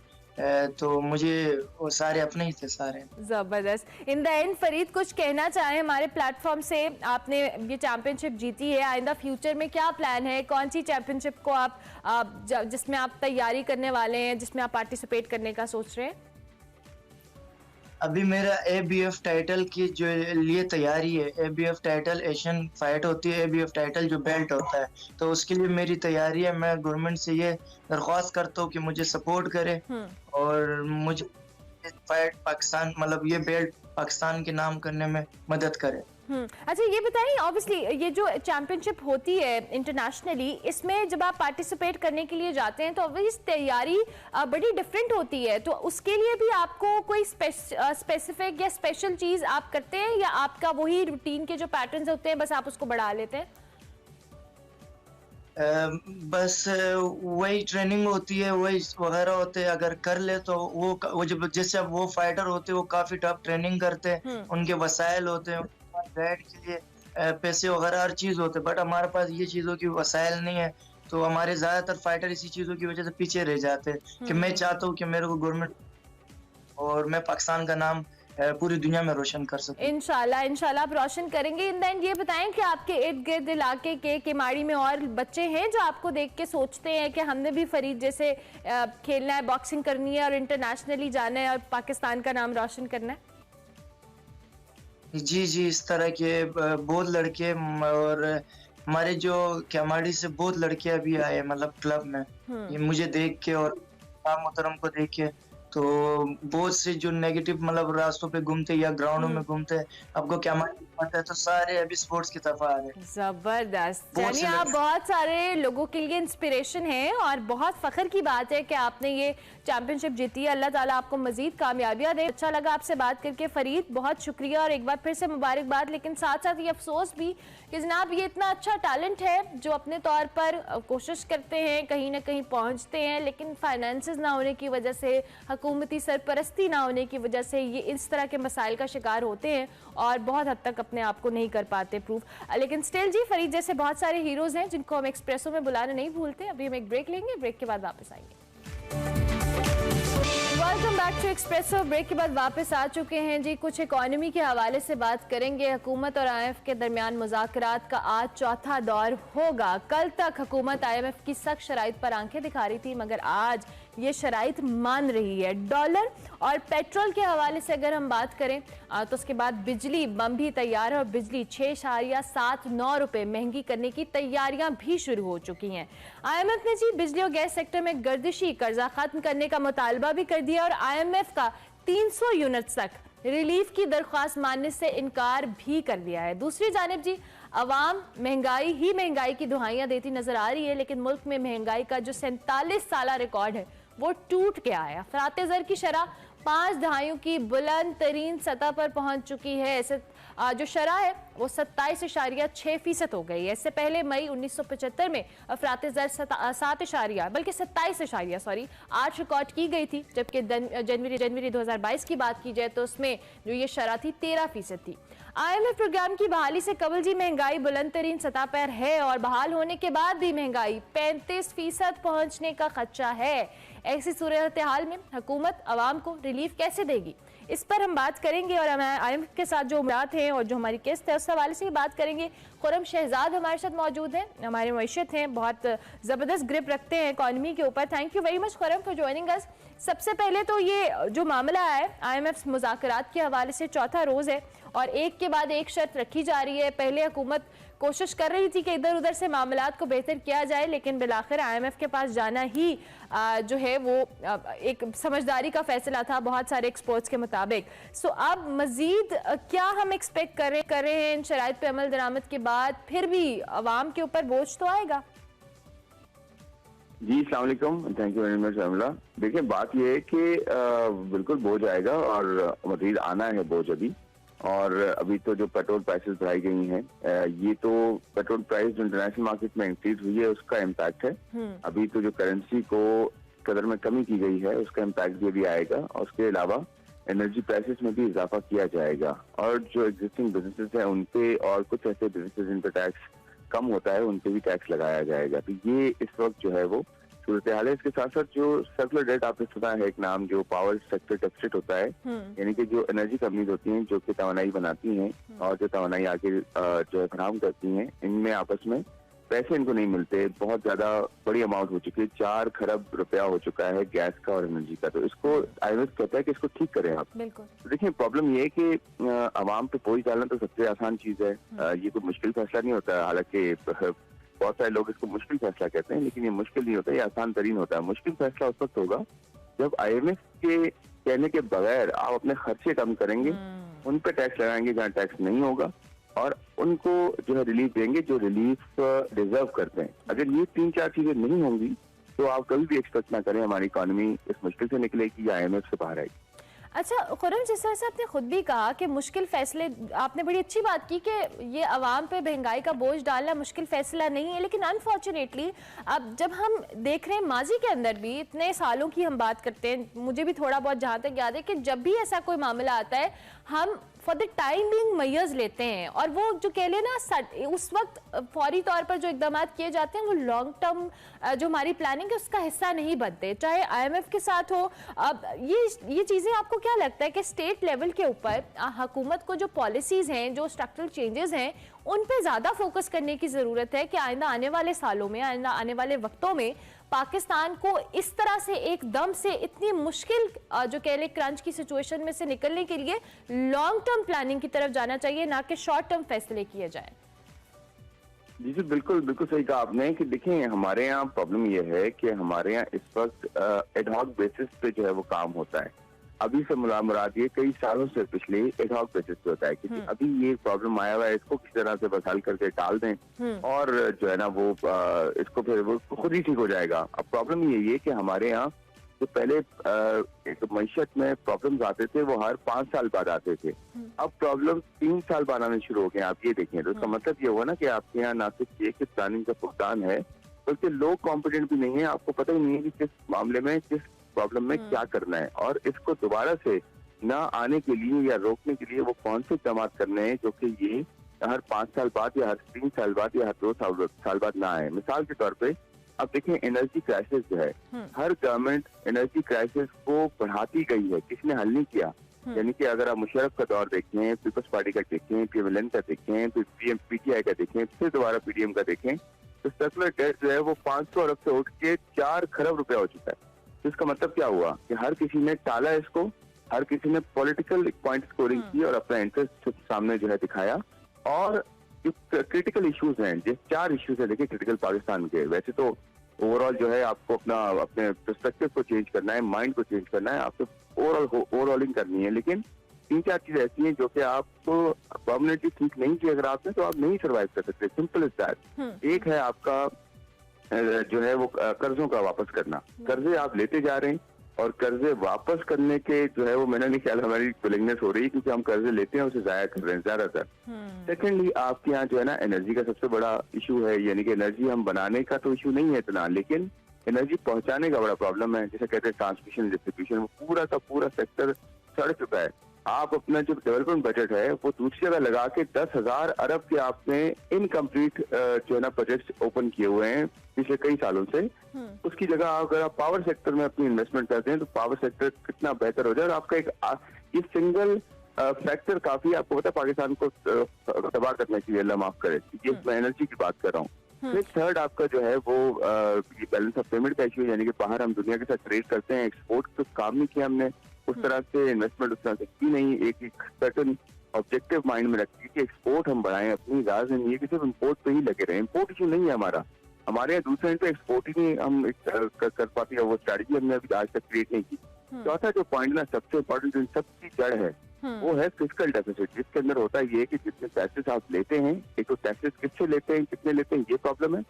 तो मुझे वो सारे अपने ही थे सारे। जबरदस्त। इन द एंड फरीद कुछ कहना चाहें हमारे प्लेटफॉर्म से? आपने ये चैंपियनशिप जीती है, आइंदा फ्यूचर में क्या प्लान है? कौन सी चैंपियनशिप को आप जिसमें आप तैयारी करने वाले हैं, जिसमें आप पार्टिसिपेट करने का सोच रहे हैं? अभी मेरा ABF टाइटल की जो लिए तैयारी है। ABF टाइटल एशियन फाइट होती है, ABF टाइटल जो बेल्ट होता है, तो उसके लिए मेरी तैयारी है। मैं गवर्नमेंट से ये दरख्वास्त करता हूँ कि मुझे सपोर्ट करे और मुझे फाइट पाकिस्तान, मतलब ये बेल्ट पाकिस्तान के नाम करने में मदद करे। अच्छा ये बताइए, ऑब्वियसली ये जो चैंपियनशिप होती है इंटरनेशनली, इसमें जब आप पार्टिसिपेट करने के लिए जाते हैं तो ऑब्वियसली तैयारी बड़ी डिफरेंट होती है, तो उसके लिए भी आपको कोई स्पेसिफिक या स्पेशल चीज़ आप करते हैं या आपका वही रूटीन के जो पैटर्न्स होते हैं बस आप उसको बढ़ा लेते हैं? बस वही ट्रेनिंग होती है, वही वगैरह होते हैं। अगर कर ले तो वो जब जैसे अब वो फाइटर होते हैं वो काफी टफ ट्रेनिंग करते हैं, उनके वसाइल होते हैं, गाइड के लिए पैसे वगैरह हर चीज होते हैं, बट हमारे पास ये चीजों की वसाइल नहीं है, तो हमारे ज्यादातर फाइटर इसी चीजों की वजह से पीछे रह जाते हैं। कि मैं चाहता हूँ कि मेरे को गवर्नमेंट और मैं पाकिस्तान का नाम पूरी दुनिया में रोशन कर सकूं। इंशाल्लाह आप रोशन करेंगे। इन दैन ये बताएं कि आपके इर्द गिर्द इलाके के केमाड़ी में और बच्चे हैं जो आपको देख के सोचते हैं कि हमने भी फरीद जैसे खेलना है, बॉक्सिंग करनी है और इंटरनेशनली जाना है और पाकिस्तान का नाम रोशन करना है? जी, इस तरह के बहुत लड़के और हमारे जो केमाड़ी से बहुत लड़के अभी आए, मतलब क्लब में, ये मुझे देख के और मोहतरम को देख के, तो बहुत से जो नेगेटिव मतलब रास्तों पे घूमते या ग्राउंडों में घूमते, आपको क्या पता है, तो सारे अभी स्पोर्ट्स की तरफ आ रहे हैं। जबरदस्त। यानी आप बहुत सारे लोगों के लिए इंस्पिरेशन हैं और बहुत फख्र की बात है कि आपने ये चैंपियनशिप जीती है। अल्लाह ताला आपको मजीद कामयाबियां दे। अच्छा लगा आपसे बात करके फरीद, बहुत शुक्रिया और एक बार फिर से मुबारकबाद। लेकिन साथ साथ ये अफसोस भी कि जनाब ये इतना अच्छा टैलेंट है जो अपने तौर पर कोशिश करते हैं, कहीं ना कहीं पहुंचते हैं, लेकिन फाइनेंसेस ना होने की वजह से, हुकूमती सरपरस्ती ना होने की वजह से ये इस तरह के मसाइल का शिकार होते हैं और बहुत हद तक अपने आप को नहीं कर पाते प्रूफ। लेकिन स्टिल जी, फरीद जैसे बहुत सारे हीरोज हैं जिनको हम एक्सप्रेसो में बुलाना नहीं भूलते। अभी हम एक ब्रेक लेंगे, ब्रेक के बाद वापस आएंगे। Welcome back to Expresso. Break के बाद वापस आ चुके हैं जी। कुछ इकोनॉमी के हवाले से बात करेंगे। हुकूमत और IMF के दरमियान मुज़ाकरात का आज चौथा दौर होगा। कल तक हुकूमत IMF की सख्त शराइत पर आंखें दिखा रही थी, मगर आज ये शराइत मान रही है। डॉलर और पेट्रोल के हवाले से अगर हम बात करें तो उसके बाद बिजली बम भी तैयार है और बिजली 6.79 रुपये महंगी करने की तैयारियां भी शुरू हो चुकी हैं। IMF ने जी बिजली और गैस सेक्टर में गर्दिशी कर्जा खत्म करने का मुतालबा भी कर दिया और IMF का 300 यूनिट्स तक रिलीफ की दरख्वास्त मानने से इनकार भी कर दिया है। दूसरी जानिब जी, अवाम महंगाई की दुहाइयां देती नजर आ रही है, लेकिन मुल्क में महंगाई का जो 47 साल रिकॉर्ड है वो टूट के आया। अफराते ज़र की शरह 5 दहाइयों की बुलंद तरीन सतह पर पहुंच चुकी है। ऐसे जो शरह है वो 27.6% हो गई है। इससे पहले मई 1975 में अफराते ज़र 8 रिकॉर्ड की गई थी, जबकि जनवरी 2022 की बात की जाए तो उसमें जो ये शरह थी 13% थी। IMF प्रोग्राम की बहाली से कबल जी महंगाई बुलंद तरीन सतह पर है और बहाल होने के बाद भी महंगाई 35% पहुंचने का खदशा है। ऐसी सूरत हाल में हुकूमत अवाम को रिलीफ कैसे देगी, इस पर हम बात करेंगे और IMF के साथ जो उम्मीद हैं और जो हमारी किस्त है उस हवाले से ही बात करेंगे। खुरम शहजाद हमारे साथ मौजूद हैं, हमारे मईशत हैं, बहुत ज़बरदस्त ग्रिप रखते हैं इकॉनमी के ऊपर। Thank you very much Khurram for joining us. सबसे पहले तो ये जो मामला है IMF मुज़ाकरात के हवाले से चौथा रोज़ है और एक के बाद एक शर्त रखी जा रही है। पहले हुकूमत कोशिश कर रही थी कि इधर उधर से मामलात को बेहतर किया जाए, लेकिन बिलाखिर IMF के पास जाना ही जो है वो एक समझदारी का फैसला था बहुत सारे एक्सपर्ट्स के मुताबिक। सो अब मजीद क्या हम एक्सपेक्ट कर रहे हैं इन शराइत पे अमल दरामद के बाद? फिर भी अवाम के ऊपर बोझ तो आएगा। जी, अस्सलाम वालेकुम, थैंक यू वेरी मच अमला। देखिए, बात ये है कि बिल्कुल बोझ आएगा और मज़ीद आना है बोझ अभी। और अभी तो जो पेट्रोल प्राइसेस बढ़ाई गई हैं, ये तो पेट्रोल प्राइस जो इंटरनेशनल मार्केट में इंक्रीज हुई है उसका इम्पैक्ट है। अभी तो जो करेंसी को कदर में कमी की गई है उसका इम्पैक्ट भी अभी आएगा, और उसके अलावा एनर्जी प्राइसेस में भी इजाफा किया जाएगा। और जो एग्जिस्टिंग बिजनेसेस हैं उन पे और कुछ ऐसे बिजनेसेस जिन पे टैक्स कम होता है उन पे भी टैक्स लगाया जाएगा। तो ये इस वक्त जो है वो सूरत हाल है। इसके साथ साथ जो सर्कुलर डेट आपने सुना है, एक नाम जो पावर सेक्टर डेफिसिट होता है, यानी कि जो एनर्जी कंपनीज होती हैं जो कि तवानाई बनाती हैं और जो तवानाई आगे जो है फराहम करती हैं, इनमें आपस में पैसे इनको नहीं मिलते। बहुत ज्यादा बड़ी अमाउंट हो चुकी है, 4 खरब रुपया हो चुका है गैस का और एनर्जी का। तो इसको IMF कहता है कि इसको ठीक करें आप। बिल्कुल। तो देखिए, प्रॉब्लम ये है कि आवाम पे बोझ डालना तो सबसे आसान चीज है। ये कोई मुश्किल फैसला नहीं होता है। हालांकि बहुत सारे लोग इसको मुश्किल फैसला कहते हैं, लेकिन ये मुश्किल नहीं होता, ये आसान तरीन होता है। मुश्किल फैसला उस वक्त होगा जब IMF के कहने के बगैर आप अपने खर्चे कम करेंगे, उन पे टैक्स लगाएंगे जहाँ टैक्स नहीं होगा, और उनको जो है रिलीफ देंगे जो रिलीफ डिजर्व करते हैं। अगर ये 3-4 चीजें नहीं होंगी तो आप कभी भी एक्सपेक्ट ना करें हमारी इकोनॉमी इस मुश्किल से निकलेगी या IMF से बाहर आएगी। अच्छा खुर्रम, जिस तरह से आपने खुद भी कहा कि मुश्किल फैसले, आपने बड़ी अच्छी बात की कि ये आवाम पे महंगाई का बोझ डालना मुश्किल फैसला नहीं है, लेकिन अनफॉर्चुनेटली अब जब हम देख रहे हैं माजी के अंदर भी इतने सालों की हम बात करते हैं, मुझे भी थोड़ा बहुत जहाँ तक याद है कि जब भी ऐसा कोई मामला आता है हम for the time Bing measures लेते हैं, और वो जो कह लें ना उस वक्त फौरी तौर पर जो इकदाम किए जाते हैं वो लॉन्ग टर्म जो हमारी प्लानिंग है उसका हिस्सा नहीं बनते, चाहे IMF के साथ हो। अब ये चीज़ें आपको क्या लगता है कि स्टेट लेवल के ऊपर हुकूमत को जो पॉलिसीज़ हैं, जो स्ट्रक्चरल चेंजेस हैं, उन पे ज़्यादा फोकस करने की ज़रूरत है कि आइंदा आने वाले सालों में, आइंदा आने वाले वक्तों में पाकिस्तान को इस तरह से एकदम से इतनी मुश्किल जो कह ले क्रंच की सिचुएशन में से निकलने के लिए लॉन्ग टर्म प्लानिंग की तरफ जाना चाहिए, ना कि शॉर्ट टर्म फैसले किए जाए? जी जी, बिल्कुल बिल्कुल सही कहा आपने कि देखिए, हमारे यहाँ प्रॉब्लम ये है कि हमारे यहाँ इस वक्त एडहॉक बेसिस पे जो है वो काम होता है। अभी से मुराद ये कई सालों से पिछले एडहॉक बेसिस पे होता है कि अभी ये प्रॉब्लम आया हुआ है, इसको किस तरह से बस हल करके टाल दें और जो है ना वो इसको फिर वो खुद ही ठीक हो जाएगा। अब प्रॉब्लम ये है कि हमारे यहाँ जो पहले एक मईशत में प्रॉब्लम्स आते थे वो हर 5 साल बाद आते थे, अब प्रॉब्लम 3 साल बाद आने शुरू हो गए। आप ये देखें तो इसका मतलब ये हुआ ना कि आपके यहाँ ना सिर्फ ये कि प्लानिंग का भुगतान है, बल्कि लोग कॉम्पिटेंट भी नहीं है। आपको पता ही नहीं है कि किस मामले में, किस प्रॉब्लम में क्या करना है, और इसको दोबारा से ना आने के लिए या रोकने के लिए वो कौन से इक़दाम करने हैं जो कि ये हर 5 साल बाद या हर 3 साल बाद या हर 2 साल बाद ना आए। मिसाल के तौर पे अब देखें, एनर्जी क्राइसिस जो है, हर गवर्नमेंट एनर्जी क्राइसिस को बढ़ाती गई है, किसी ने हल नहीं किया। यानी कि अगर आप मुशर्रफ का दौर देखें, पीपल्स पार्टी का देखें, PMLN का देखें, फिर PTI का देखें, फिर दोबारा PDM का देखें, तो सर्कुलर डेट जो है वो 500 अरब से उठ के 4 खरब रुपया हो चुका है। तो इसका मतलब क्या हुआ कि हर किसी ने टाला इसको, हर किसी ने पॉलिटिकल पॉइंट स्कोरिंग की और अपना इंटरेस्ट सामने जो है दिखाया। और जो क्रिटिकल इश्यूज हैं, जो 4 इश्यूज है देखिए क्रिटिकल पाकिस्तान के, वैसे तो ओवरऑल जो है आपको अपने पर्सपेक्टिव को चेंज करना है, माइंड को चेंज करना है, आपको ओवरऑलिंग करनी है, लेकिन 3-4 चीजें ऐसी हैं जो कि आपको परमानेंटली ठीक नहीं की अगर आपने, तो आप नहीं सर्वाइव कर सकते। Simple is that. एक है आपका जो है वो कर्जों का वापस करना। कर्जे आप लेते जा रहे हैं और कर्जे वापस करने के जो है वो, मैंने नहीं ख्याल हमारी विलिंगनेस हो रही है, क्योंकि हम कर्जे लेते हैं उसे जाया कर रहे हैं ज्यादातर। सेकेंडली आपके यहाँ जो है ना एनर्जी का सबसे बड़ा इशू है, यानी कि एनर्जी हम बनाने का तो इशू नहीं है इतना, लेकिन एनर्जी पहुंचाने का बड़ा प्रॉब्लम है। जैसे कहते हैं ट्रांसमिशन डिस्ट्रीब्यूशन, वो पूरा का पूरा सेक्टर सड़ चुका है। आप अपना जो डेवलपमेंट बजट है वो दूसरी जगह लगा के 10,000 अरब के आपने इनकम्प्लीट जो है ना प्रोजेक्ट ओपन किए हुए हैं पिछले कई सालों से। उसकी जगह अगर आप पावर सेक्टर में अपनी इन्वेस्टमेंट करते हैं तो पावर सेक्टर कितना बेहतर हो जाए। और आपका एक ये सिंगल फैक्टर काफी, आपको पता है, पाकिस्तान को तबाह करने के लिए, अल्लाह माफ करे, ये मैं एनर्जी की बात कर रहा हूँ। फिर थर्ड आपका जो है वो ये बैलेंस ऑफ पेमेंट का इशू, यानी कि बाहर हम दुनिया के साथ ट्रेड करते हैं, एक्सपोर्ट तो काम नहीं किया हमने उस तरह से, इन्वेस्टमेंट उस तरह से की नहीं। एक सर्टन ऑब्जेक्टिव माइंड में रखती है कि एक्सपोर्ट हम बढ़ाएं अपनी, राज नहीं है कि सिर्फ इम्पोर्ट पे ही लगे रहे। इम्पोर्ट इशू नहीं है हमारा, हमारे यहाँ दूसरे एंड पे एक्सपोर्ट ही नहीं हम कर पाते हैं, वो स्ट्रैटेजी हमने अभी आज तक क्रिएट नहीं की। चौथा जो पॉइंट ना सबसे इम्पोर्टेंट जो सबकी जड़ है वो है फिस्कल डेफिसिट, जिसके अंदर होता है ये कि जितने टैक्सेस आप लेते हैं, एक तो टैक्सेस किससे लेते हैं, कितने लेते हैं, ये प्रॉब्लम है,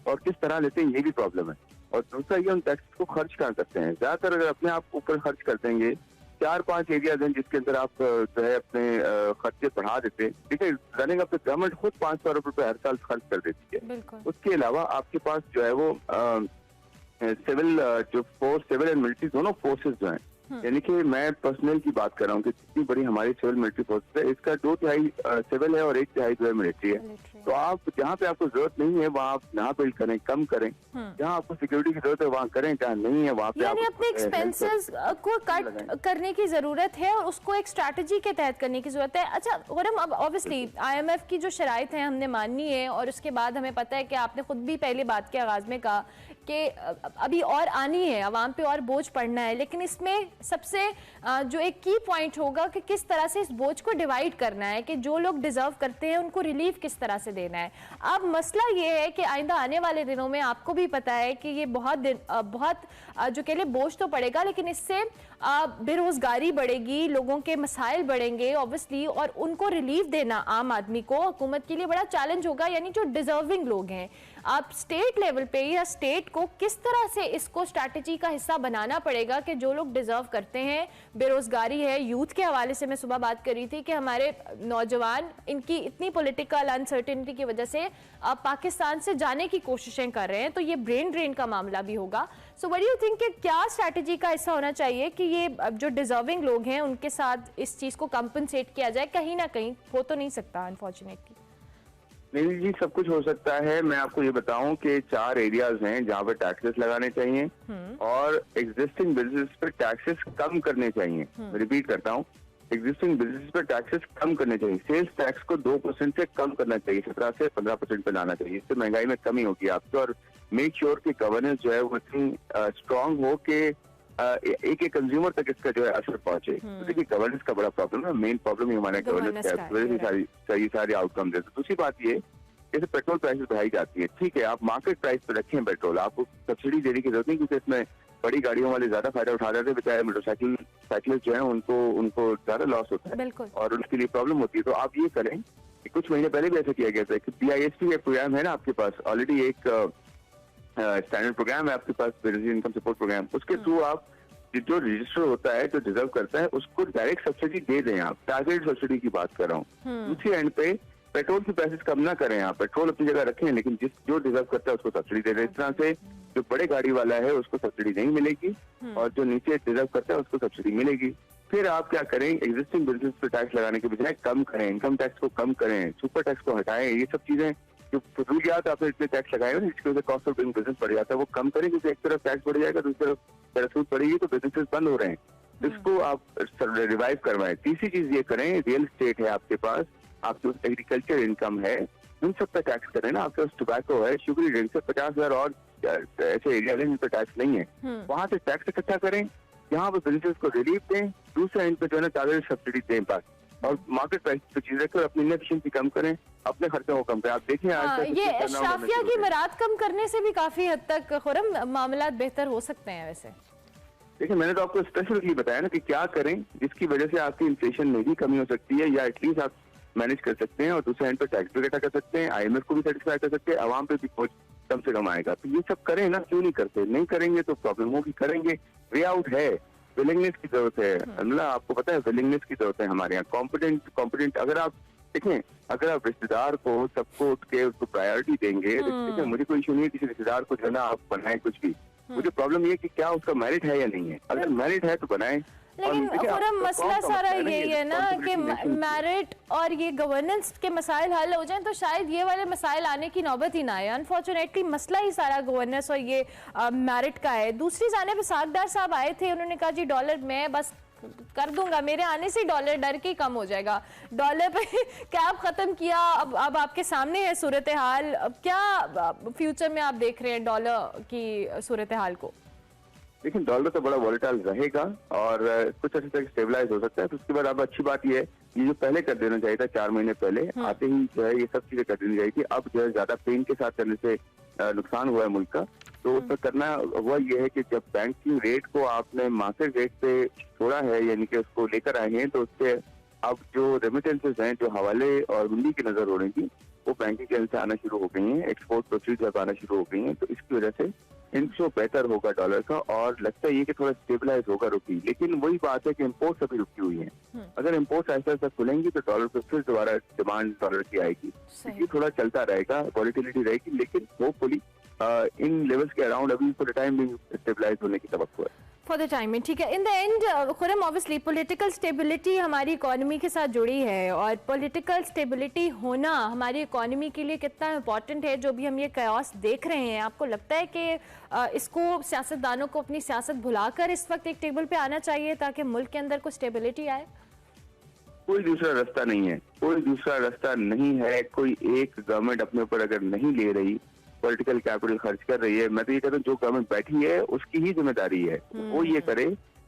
और किस तरह लेते हैं ये भी प्रॉब्लम है। और दूसरा ये उन टैक्स को खर्च कहाँ करते हैं। ज्यादातर अगर अपने आप ऊपर खर्च कर देंगे, 4-5 एरियाज हैं जिसके अंदर आप जो है अपने खर्चे बढ़ा देते हैं, ठीक है। रनिंग ऑफ द गवर्नमेंट खुद 500 रुपए हर साल खर्च कर देती है। उसके अलावा आपके पास जो है वो सिविल एंड मिलिट्री दोनों फोर्सेज जो हैं, यानी कि मैं पर्सनल की बात कर रहा हूँ कि जितनी बड़ी हमारी सिविल मिलिट्री फोर्स है, इसका 2/3 सिविल है और 1/3 जो है मिलिट्री है। तो आप जहाँ पे आपको जरूरत नहीं है वहाँ आप ना बिल्ड करें, कम करें। जहाँ आपको सिक्योरिटी की जरूरत है वहाँ करें, जहाँ नहीं है वहाँ पे यानी अपने एक्सपेंसेस को कट करने की जरूरत है और उसको एक स्ट्रैटेजी के तहत करने की जरूरत है। अच्छा खुरम, अब ऑब्वियसली IMF की जो शराइत है हमने माननी है, और उसके बाद हमें पता है कि आपने खुद भी पहली बात के आगाज में कहा कि अभी और आनी है, आवाम पे और बोझ पड़ना है, लेकिन इसमें सबसे जो एक की पॉइंट होगा कि किस तरह से इस बोझ को डिवाइड करना है, कि जो लोग डिजर्व करते हैं उनको रिलीफ किस तरह से देना है। अब मसला ये है कि आइंदा आने वाले दिनों में आपको भी पता है कि ये बहुत जो कह ले बोझ तो पड़ेगा, लेकिन इससे बेरोजगारी बढ़ेगी, लोगों के मसाइल बढ़ेंगे ऑब्वियसली, और उनको रिलीफ देना आम आदमी को, हुकूमत के लिए बड़ा चैलेंज होगा। यानी जो डिजर्विंग लोग हैं, आप स्टेट लेवल पे या स्टेट को किस तरह से इसको स्ट्रैटेजी का हिस्सा बनाना पड़ेगा कि जो लोग डिजर्व करते हैं, बेरोजगारी है, यूथ के हवाले से मैं सुबह बात कर रही थी कि हमारे नौजवान इनकी इतनी पॉलिटिकल अनसर्टेनिटी की वजह से पाकिस्तान से जाने की कोशिशें कर रहे हैं, तो ये ब्रेन ड्रेन का मामला भी होगा। So what do you think कि क्या स्ट्रैटेजी का हिस्सा होना चाहिए कि ये जो डिजर्विंग लोग हैं उनके साथ इस चीज को कंपनसेट किया जाए? कहीं ना कहीं हो तो नहीं सकता अनफॉर्चुनेटली। नहीं जी, सब कुछ हो सकता है। मैं आपको ये बताऊं कि 4 एरियाज हैं जहाँ पे टैक्सेस लगाने चाहिए और एग्जिस्टिंग बिजनेस पे टैक्सेस कम करने चाहिए। रिपीट करता हूँ, एग्जिस्टिंग बिजनेस पे टैक्सेस कम करने चाहिए। सेल्स टैक्स को 2% से कम करना चाहिए, 17 से 15% पे लाना चाहिए। इससे महंगाई में कमी होगी आपकी, और मेक श्योर कि गवर्नेंस जो है वो इतनी स्ट्रांग हो कि एक कंज्यूमर तक इसका जो है असर पहुंचे। तो देखिए गवर्नेंस का बड़ा प्रॉब्लम है, मेन प्रॉब्लम ही हमारे गवर्नेंस का है, सारी आउटकम देते। दूसरी बात ये, जैसे पेट्रोल प्राइसेस बढ़ाई जाती है, ठीक है, आप मार्केट प्राइस पे रखें पेट्रोल, आपको सब्सिडी देने की जरूरत नहीं, क्योंकि इसमें बड़ी गाड़ियों वाले ज्यादा फायदा उठा रहे थे, बेचारे मोटरसाइकिलिस्ट जो है उनको ज्यादा लॉस होता है और उनके लिए प्रॉब्लम होती है। तो आप ये करें कि कुछ महीने पहले भी ऐसा किया गया था कि BIST एक प्रोग्राम है ना आपके पास, ऑलरेडी एक स्टैंडर्ड प्रोग्राम है आपके पास, बिजनेस इनकम सपोर्ट प्रोग्राम, उसके थ्रू आप जो रजिस्टर होता है, जो डिजर्व करता है, उसको डायरेक्ट सब्सिडी दे दें। आप टारगेट सब्सिडी की बात कर रहा हूँ। दूसरी एंड पे पेट्रोल की प्राइसेस कम ना करें, आप पेट्रोल अपनी जगह रखें, लेकिन जो डिजर्व करता है उसको सब्सिडी दे दें। इस तरह से जो बड़े गाड़ी वाला है उसको सब्सिडी नहीं मिलेगी और जो नीचे डिजर्व करता है उसको सब्सिडी मिलेगी। फिर आप क्या करें, एग्जिस्टिंग बिजनेस पे टैक्स लगाने के बजाय कम करें, इनकम टैक्स को कम करें, सुपर टैक्स को हटाएं। ये सब चीजें जो फजूलियात आपने इतने टैक्स लगाए ना जिसकी वजह से कॉस्ट ऑफ डूइंग बिजनेस बढ़ जाता है, वो कम करें, क्योंकि एक तरफ टैक्स बढ़ जाएगा, दूसरी तरफ पैरासूट बढ़ेगी तो बिजनेसेस बंद हो रहे हैं। इसको आप रिवाइव करवाएं। तीसरी चीज ये करें, रियल एस्टेट है आपके पास, आपके पास एग्रीकल्चर इनकम है, उन सब पे टैक्स करें ना। आपके पास टोबैको है, शुगरी ड्रिंक्स है, 50,000 और ऐसे एरिया है जिन पर टैक्स नहीं है, वहां से टैक्स इकट्ठा करें, यहाँ पे बिजनेस को रिलीफ दें, दूसरे एंड पे जो है ना टारगेट सब्सिडी दें पास, और मार्केट प्राइस पे चीज रखें और अपनी इनएफिशिएंसी कम करें, अपने खर्चों को कम करें। आप देखिए ये अशराफिया की मराद कम करने से भी काफी हद तक खुरम मामला बेहतर हो सकते हैं। वैसे देखिए मैंने तो आपको स्पेसिफिकली बताया ना कि क्या करें जिसकी वजह से आपकी इन्फ्लेशन में भी कमी हो सकती है, या एटलीस्ट आप मैनेज कर सकते हैं, और दूसरे एंड पे टैक्स भी इकट्ठा कर सकते हैं, IMF को भी सेटिस्फाई कर सकते हैं, आवाम पे भी कुछ कम से कम आएगा। तो ये सब करें ना, क्यों नहीं करते? नहीं करेंगे तो प्रॉब्लम होगी, करेंगे। वे आउट है, विलिंगनेस की जरूरत है, मतलब आपको पता है विलिंगनेस की जरूरत है हमारे यहाँ। कॉम्पिटेंट अगर आप देखें, अगर आप रिश्तेदार को सबको उठ के उसको प्रायोरिटी देंगे, देखिए मुझे कोई इशू नहीं है किसी रिश्तेदार को जो है ना आप बनाए कुछ भी, मुझे प्रॉब्लम ये कि क्या उसका मेरिट है या नहीं है। अगर मेरिट है तो बनाए। लेकिन खुरम मसला सारा यही है ना कि मेरिट और ये गवर्नेंस के मसाइल हल हो जाएं तो शायद ये वाले मसाइल आने की नौबत ही ना आए। अनफॉर्चुनेटली मसला ही सारा गवर्नेंस और ये मेरिट का है। दूसरी जाने पे सागदार साहब आए थे, उन्होंने कहा जी डॉलर मैं बस कर दूंगा, मेरे आने से डॉलर डर के कम हो जाएगा। डॉलर पे कैप खत्म किया, अब आपके सामने है सूरत हाल। अब क्या फ्यूचर में आप देख रहे हैं डॉलर की सूरत हाल को? देखिए डॉलर तो बड़ा वॉलेटाइल रहेगा और कुछ अर्से तक स्टेबलाइज हो सकता है। तो उसके बाद अब अच्छी बात ये है, ये जो पहले कर देना चाहिए था 4 महीने पहले, आते ही जो है ये सब चीजें कर देनी चाहिए थी। अब जो है ज्यादा पेन के साथ करने से नुकसान हुआ है मुल्क का। तो उसमें करना हुआ ये है कि जब बैंकिंग रेट को आपने मार्केट रेट पे छोड़ा है, यानी कि उसको लेकर आए हैं, तो उससे अब जो रेमिटेंसेज हैं, जो हवाले और हुंडी की नजर हो रही थी, वो बैंकिंग के से आना शुरू हो गई हैं, एक्सपोर्ट प्रोसीड्स अब आना शुरू हो गई हैं। तो इसकी वजह से इनशो बेहतर होगा डॉलर का, और लगता है ये कि थोड़ा स्टेबलाइज होगा रुपी। लेकिन वही बात है कि इम्पोर्ट्स अभी रुकी हुई हैं। अगर इम्पोर्ट्स ऐसा ऐसा खुलेंगी तो डॉलर पे फिर दोबारा डिमांड डॉलर की आएगी। ये थोड़ा चलता रहेगा, वॉलेटिलिटी रहेगी, लेकिन होपफुली इन लेवल्स के अराउंड अभी for the time being stabilise होने की तवक्को है। फॉर द टाइम में, ठीक है। In the end Khurram, obviously political stability हमारी इकोनॉमी के साथ जुड़ी है, और पॉलिटिकल स्टेबिलिटी होना हमारी इकोनॉमी के लिए कितना इम्पॉर्टेंट है, जो भी हम ये कयास देख रहे हैं। आपको लगता है कि इसको सियासतदानों को अपनी सियासत भुलाकर इस वक्त एक टेबल पे आना चाहिए ताकि मुल्क के अंदर कुछ स्टेबिलिटी आए? कोई दूसरा रास्ता नहीं है, कोई दूसरा रास्ता नहीं है। कोई एक गवर्नमेंट अपने ऊपर अगर नहीं ले रही, पॉलिटिकल कैपिटल खर्च कर रही है, मैं तो ये कहता हूँ जो गवर्नमेंट बैठी है उसकी ही जिम्मेदारी है वो ये करे।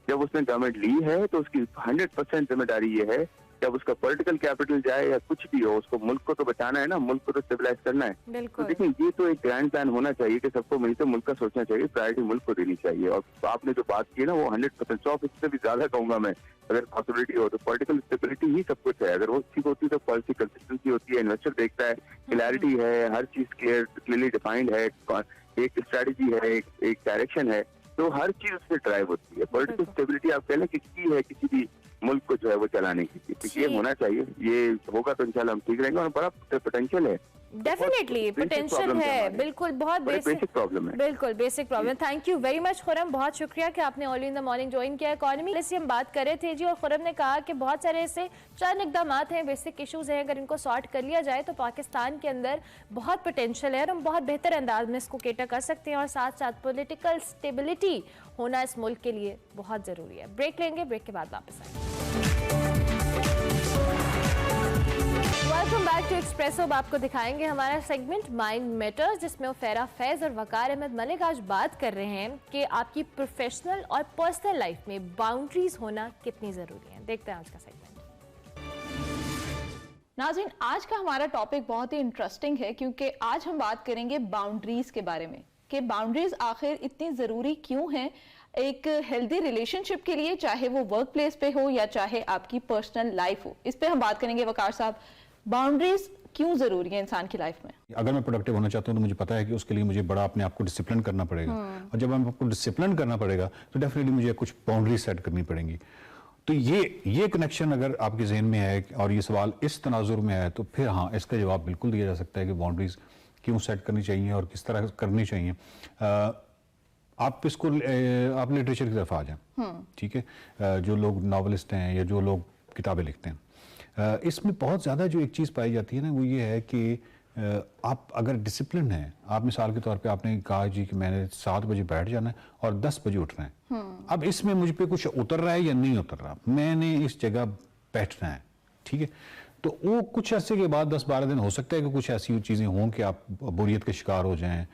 जब उसने गवर्नमेंट ली है तो उसकी 100% जिम्मेदारी ये है, जब उसका पॉलिटिकल कैपिटल जाए या कुछ भी हो, उसको मुल्क को तो बचाना है ना, मुल्क को तो स्टेबलाइज करना है। तो देखिए ये तो एक ग्रैंड प्लान होना चाहिए कि सबको मिलकर मुल्क का सोचना चाहिए, प्रायोरिटी मुल्क को देनी चाहिए। और आपने जो बात की ना वो 100%, 100% से भी ज्यादा कहूंगा मैं, अगर पॉसिबिलिटी हो तो पॉलिटिकल स्टेबिलिटी ही सब कुछ है। अगर वो ठीक होती है तो पॉलिसी कंसिस्टेंसी होती है, इन्वेस्टर देखता है, क्लैरिटी है, हर चीज क्लियरली डिफाइंड है, एक स्ट्रैटेजी है, एक डायरेक्शन है, तो हर चीज उससे ड्राइव होती है। पॉलिटिकल स्टेबिलिटी आप कह लें किसकी है, किसी भी मुल्क को जो है वो चलाने की, तो ये होना चाहिए। ये होगा तो इंशाल्लाह हम ठीक रहेंगे, और बड़ा पोटेंशियल है, डेफिनेटली पोटेंशियल है, बिल्कुल बहुत बेसिक प्रॉब्लम है, बिल्कुल basic problem. Thank you very much Khurram, बहुत शुक्रिया कि आपने early in the morning join किया इकोनॉमी। इससे हम बात कर रहे थे जी, और खुरम ने कहा कि बहुत सारे ऐसे चंद इकदाम हैं, बेसिक इशूज़ हैं, अगर इनको सॉर्ट कर लिया जाए तो पाकिस्तान के अंदर बहुत पोटेंशियल है और हम बहुत बेहतर अंदाज में इसको केटर कर सकते हैं, और साथ साथ पॉलिटिकल स्टेबिलिटी होना इस मुल्क के लिए बहुत ज़रूरी है। ब्रेक लेंगे, ब्रेक के बाद वापस आएंगे। Welcome back to Expresso. अब आपको दिखाएंगे हमारा सेगमेंट माइंड मैटर्स, जिसमें उफेरा फैज और वकार अहमद मलिक आज बात कर रहे हैं कि आपकी प्रोफेशनल और पर्सनल लाइफ में बाउंड्रीज होना कितनी ज़रूरी है। देखते हैं आज का सेगमेंट। नाज़रीन, आज का हमारा टॉपिक बहुत ही इंटरेस्टिंग है, क्योंकि आज हम बात करेंगे बाउंड्रीज के बारे में, कि बाउंड्रीज आखिर इतनी ज़रूरी क्यों हैं एक हेल्दी रिलेशनशिप के लिए, चाहे वो वर्क प्लेस पे हो या चाहे आपकी पर्सनल लाइफ हो। इस पे हम बात करेंगे। वकार साहब, बाउंड्रीज क्यों जरूरी है इंसान की लाइफ में? अगर मैं प्रोडक्टिव होना चाहता हूं तो मुझे पता है कि उसके लिए मुझे बड़ा अपने आप को डिसिप्लिन करना पड़ेगा, और जब हम आपको डिसिप्लिन करना पड़ेगा तो डेफिनेटली मुझे कुछ बाउंड्री सेट करनी पड़ेंगी। तो ये कनेक्शन अगर आपके जहन में है और ये सवाल इस तनाजुर में है, तो फिर हाँ, इसका जवाब बिल्कुल दिया जा सकता है कि बाउंड्रीज क्यों सेट करनी चाहिए और किस तरह करनी चाहिए। आप इसको आप लिटरेचर की तरफ आ जाएं, ठीक है, जो लोग नॉवलिस्ट हैं या जो लोग किताबें लिखते हैं, इसमें बहुत ज़्यादा जो एक चीज़ पाई जाती है ना, वो ये है कि आप अगर डिसिप्लिन हैं, आप मिसाल के तौर पे आपने कहा जी कि मैंने 7 बजे बैठ जाना है और 10 बजे उठना है। अब इसमें मुझ पे कुछ उतर रहा है या नहीं उतर रहा, मैंने इस जगह बैठना है, ठीक है। तो वो कुछ ऐसे के बाद 10-12 दिन हो सकता है कि कुछ ऐसी चीज़ें हों कि आप बोरियत के शिकार हो जाएं,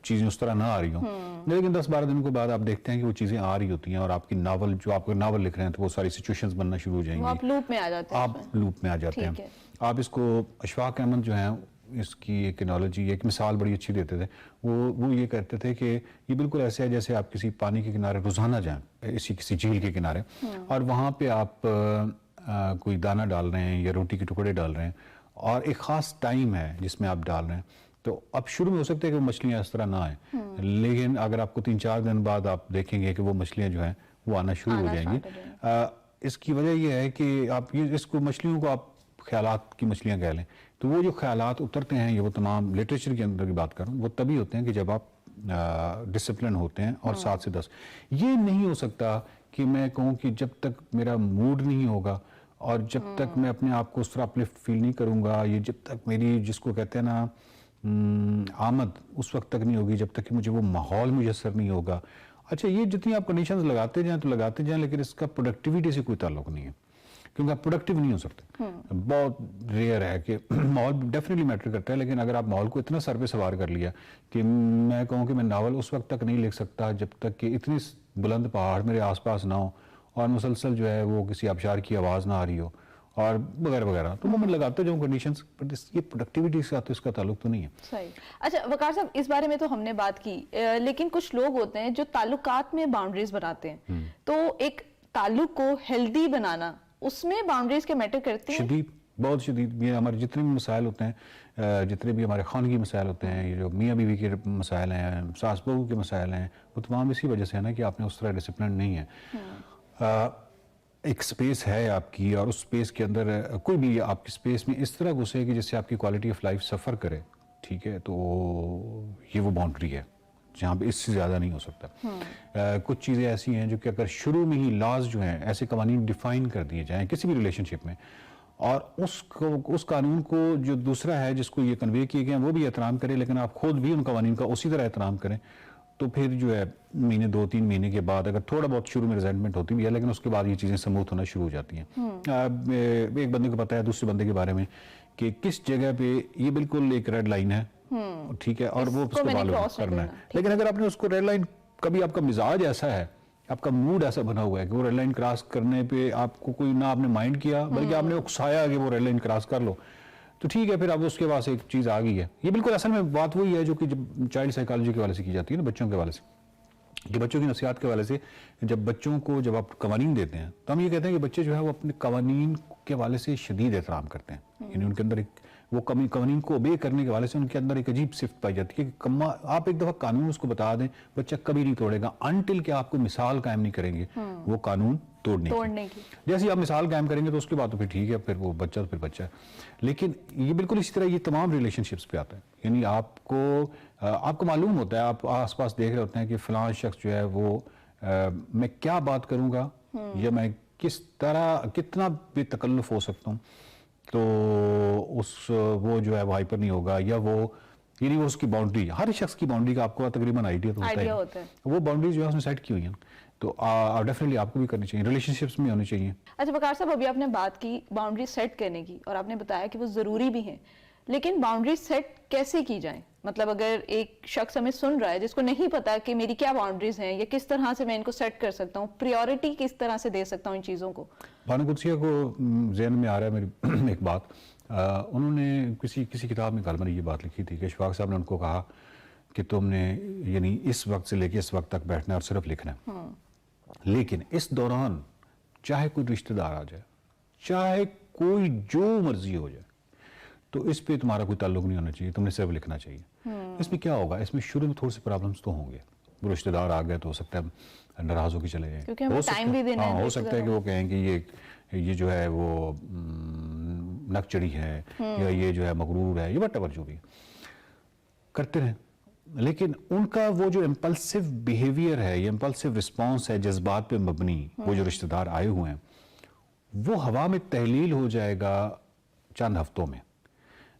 चीज़ें उस तरह ना आ रही हों, लेकिन 10-12 दिनों के बाद आप देखते हैं कि वो चीज़ें आ रही होती हैं, और आपकी नावल, जो आप नावल लिख रहे हैं, तो वो सारी सिचुएशंस बनना शुरू हो जाएंगी, आप लूप में आ जाते हैं। आप लूप में आ जाते हैं। आप इसको अशफाक अहमद जो हैं, इसकी एक एनालॉजी, एक मिसाल बड़ी अच्छी देते थे। वो ये कहते थे कि ये बिल्कुल ऐसे है जैसे आप किसी पानी के किनारे रोजाना जाएं, किसी झील के किनारे, और वहाँ पे आप कोई दाना डाल रहे हैं या रोटी के टुकड़े डाल रहे हैं, और एक ख़ास टाइम है जिसमें आप डाल रहे हैं। तो अब शुरू में हो सकता है कि वो मछलियाँ इस तरह ना आए, लेकिन अगर आपको 3-4 दिन बाद आप देखेंगे कि वो मछलियाँ जो हैं वो आना शुरू हो जाएंगी। इसकी वजह यह है कि आप ये इसको मछलियों को आप ख्यालात की मछलियाँ कह लें, तो वो जो ख्यालात उतरते हैं, ये वो तमाम लिटरेचर के अंदर की बात कर रहा हूँ, वो तभी होते हैं कि जब आप डिसिप्लिन होते हैं। और 7 से 10 ये नहीं हो सकता कि मैं कहूँ कि जब तक मेरा मूड नहीं होगा और जब तक मैं अपने आप को उस तरह अपलिफ्ट फील नहीं करूँगा, ये जब तक मेरी, जिसको कहते हैं ना, आमद उस वक्त तक नहीं होगी जब तक कि मुझे वो माहौल मुयसर नहीं होगा। अच्छा, ये जितनी आप कंडीशंस लगाते जाएं तो लगाते जाएं, लेकिन इसका प्रोडक्टिविटी से कोई ताल्लुक नहीं है, क्योंकि आप प्रोडक्टिव नहीं हो सकते। बहुत रेयर है कि माहौल डेफिनेटली मैटर करता है, लेकिन अगर आप माहौल को इतना सर पे सवार कर लिया कि मैं कहूँ कि मैं नावल उस वक्त तक नहीं लिख सकता जब तक कि इतनी बुलंद पहाड़ मेरे आसपास ना हो और मुसलसल जो है वो किसी आबशार की आवाज़ ना आ रही हो और वगैरह वगैरह, तो मैं लगाते जाऊँ कंडीशंस, बट ये प्रोडक्टिविटी के साथ तो इसका ताल्लुक तो नहीं है। सही। अच्छा वकार साहब, इस बारे में तो हमने बात की, लेकिन कुछ लोग होते हैं जो ताल्लुकात में बाउंड्रीज बनाते हैं, तो एक ताल्लुक को हेल्दी बनाना, उसमें बाउंड्रीज के मैटर करते हैं? बहुत शदीद। ये हमारे जितने भी मसाइल होते हैं, जितने भी हमारे खानगी मसाइल होते हैं, ये जो मियाँ बीवी के मसाइल हैं, सास बहू के मसाइल हैं, वो तमाम इसी वजह से है ना कि आपने उस तरह डिसिप्लिन नहीं है। एक स्पेस है आपकी और उस स्पेस के अंदर कोई भी आपकी स्पेस में इस तरह घुसे कि जिससे आपकी क्वालिटी ऑफ लाइफ सफ़र करे, ठीक है, तो ये वो बाउंड्री है जहाँ पे इससे ज़्यादा नहीं हो सकता। कुछ चीज़ें ऐसी हैं जो कि अगर शुरू में ही लॉज जो हैं ऐसे कवानीन डिफ़ाइन कर दिए जाएँ किसी भी रिलेशनशिप में, और उस कानून को जो दूसरा है जिसको ये कन्वे किए गए हैं वो भी एहतराम करे, लेकिन आप खुद भी उन कवानीन का उसी तरह एहतराम करें, तो फिर जो है महीने 2-3 महीने के बाद अगर थोड़ा बहुत शुरू में रिजेंटमेंट होती भी है, लेकिन उसके बाद ये चीज़ें स्मूथ होना शुरू हो जाती हैं। एक बंदे को पता है दूसरे बंदे के बारे में कि किस जगह पे ये बिल्कुल एक रेड लाइन है, ठीक है, और वो उसको फॉलो करना है। लेकिन अगर आपने उसको रेड लाइन, कभी आपका मिजाज ऐसा है, आपका मूड ऐसा बना हुआ है कि वो रेड लाइन क्रॉस करने पे आपको कोई ना आपने माइंड किया बल्कि आपने उकसाया कि वो रेड लाइन क्रॉस कर लो, तो ठीक है, फिर अब उसके पास एक चीज़ आ गई है। ये बिल्कुल असल में बात वही है जो कि जब चाइल्ड साइकोलॉजी के वाले से की जाती है ना, बच्चों के वाले से, कि बच्चों की नसीहत के वाले से, जब बच्चों को जब आप कवानीन देते हैं तो हम ये कहते हैं कि बच्चे जो है वो अपने कवानीन के वाले से शदीद एहतराम करते हैं, यानी उनके अंदर एक वो कवानीन को ओबे करने के वाले से उनके अंदर एक अजीब सिफ्त पाई जाती है कि आप एक दफ़ा कानून उसको बता दें, बच्चा कभी नहीं तोड़ेगा अनटिल कि आपको मिसाल कायम नहीं करेंगे वो कानून तोड़ने की। जैसे आप मिसाल कायम करेंगे तो उसके बाद तो फिर ठीक है, फिर वो बच्चा तो फिर बच्चा है। लेकिन ये बिल्कुल इसी तरह ये तमाम रिलेशनशिप्स पे आता है, यानी आपको मालूम होता है, आप आसपास देख रहे होते हैं कि फलां शख्स जो है वो मैं क्या बात करूंगा या मैं किस तरह कितना बेतकल्लुफ हो सकता हूँ, तो वो जो है वो हाइपर नहीं होगा, या वो यानी वो उसकी बाउंड्री, हर शख्स की बाउंड्री का आपको तकरीबन आइडिया तो होता है। वो बाउंड्री जो है उसमें सेट की हुई है, तो डेफिनेटली आपको भी करनी चाहिए, रिलेशनशिप्स में होनी चाहिए। अच्छा वकार साहब, अभी आपने बात की बाउंड्री सेट करने की और आपने बताया कि वो ज़रूरी भी है, लेकिन बाउंड्री सेट कैसे की जाए? मतलब अगर एक शख्स हमें सुन रहा है जिसको नहीं पता कि मेरी क्या बाउंड्रीज हैं या किस तरह से मैं इनको सेट कर सकता हूँ, प्रायोरिटी किस तरह से दे सकता हूँ इन चीज़ों को? बानो कुदसिया को ज़हन में आ रहा है मेरी एक बात, उन्होंने किसी किताब में कल ये बात लिखी थी कि इशफाक साहब ने उनको कहा कि तुमने यानी इस वक्त से लेकर इस वक्त तक बैठना और सिर्फ लिखना है, लेकिन इस दौरान चाहे कोई रिश्तेदार आ जाए, चाहे कोई जो मर्जी हो जाए, तो इस पे तुम्हारा कोई ताल्लुक नहीं होना चाहिए, तुमने सिर्फ लिखना चाहिए। इसमें क्या होगा, इसमें शुरू में थोड़े से प्रॉब्लम्स तो होंगे, वो रिश्तेदार आ गए तो हो सकता है नाराज होकर चले जाएं, क्योंकि हमें टाइम भी देना है, हो सकता है कि वो कहें कि ये जो है वो नकचड़ी है या ये जो है मगरूर है, ये वटएवर जो भी करते रहें, लेकिन उनका वो जो इम्पल्सिव बिहेवियर है, ये इम्पल्सिव रिस्पॉन्स है जज्बात पे मबनी, वो जो रिश्तेदार आए हुए हैं वो हवा में तहलील हो जाएगा चंद हफ्तों में।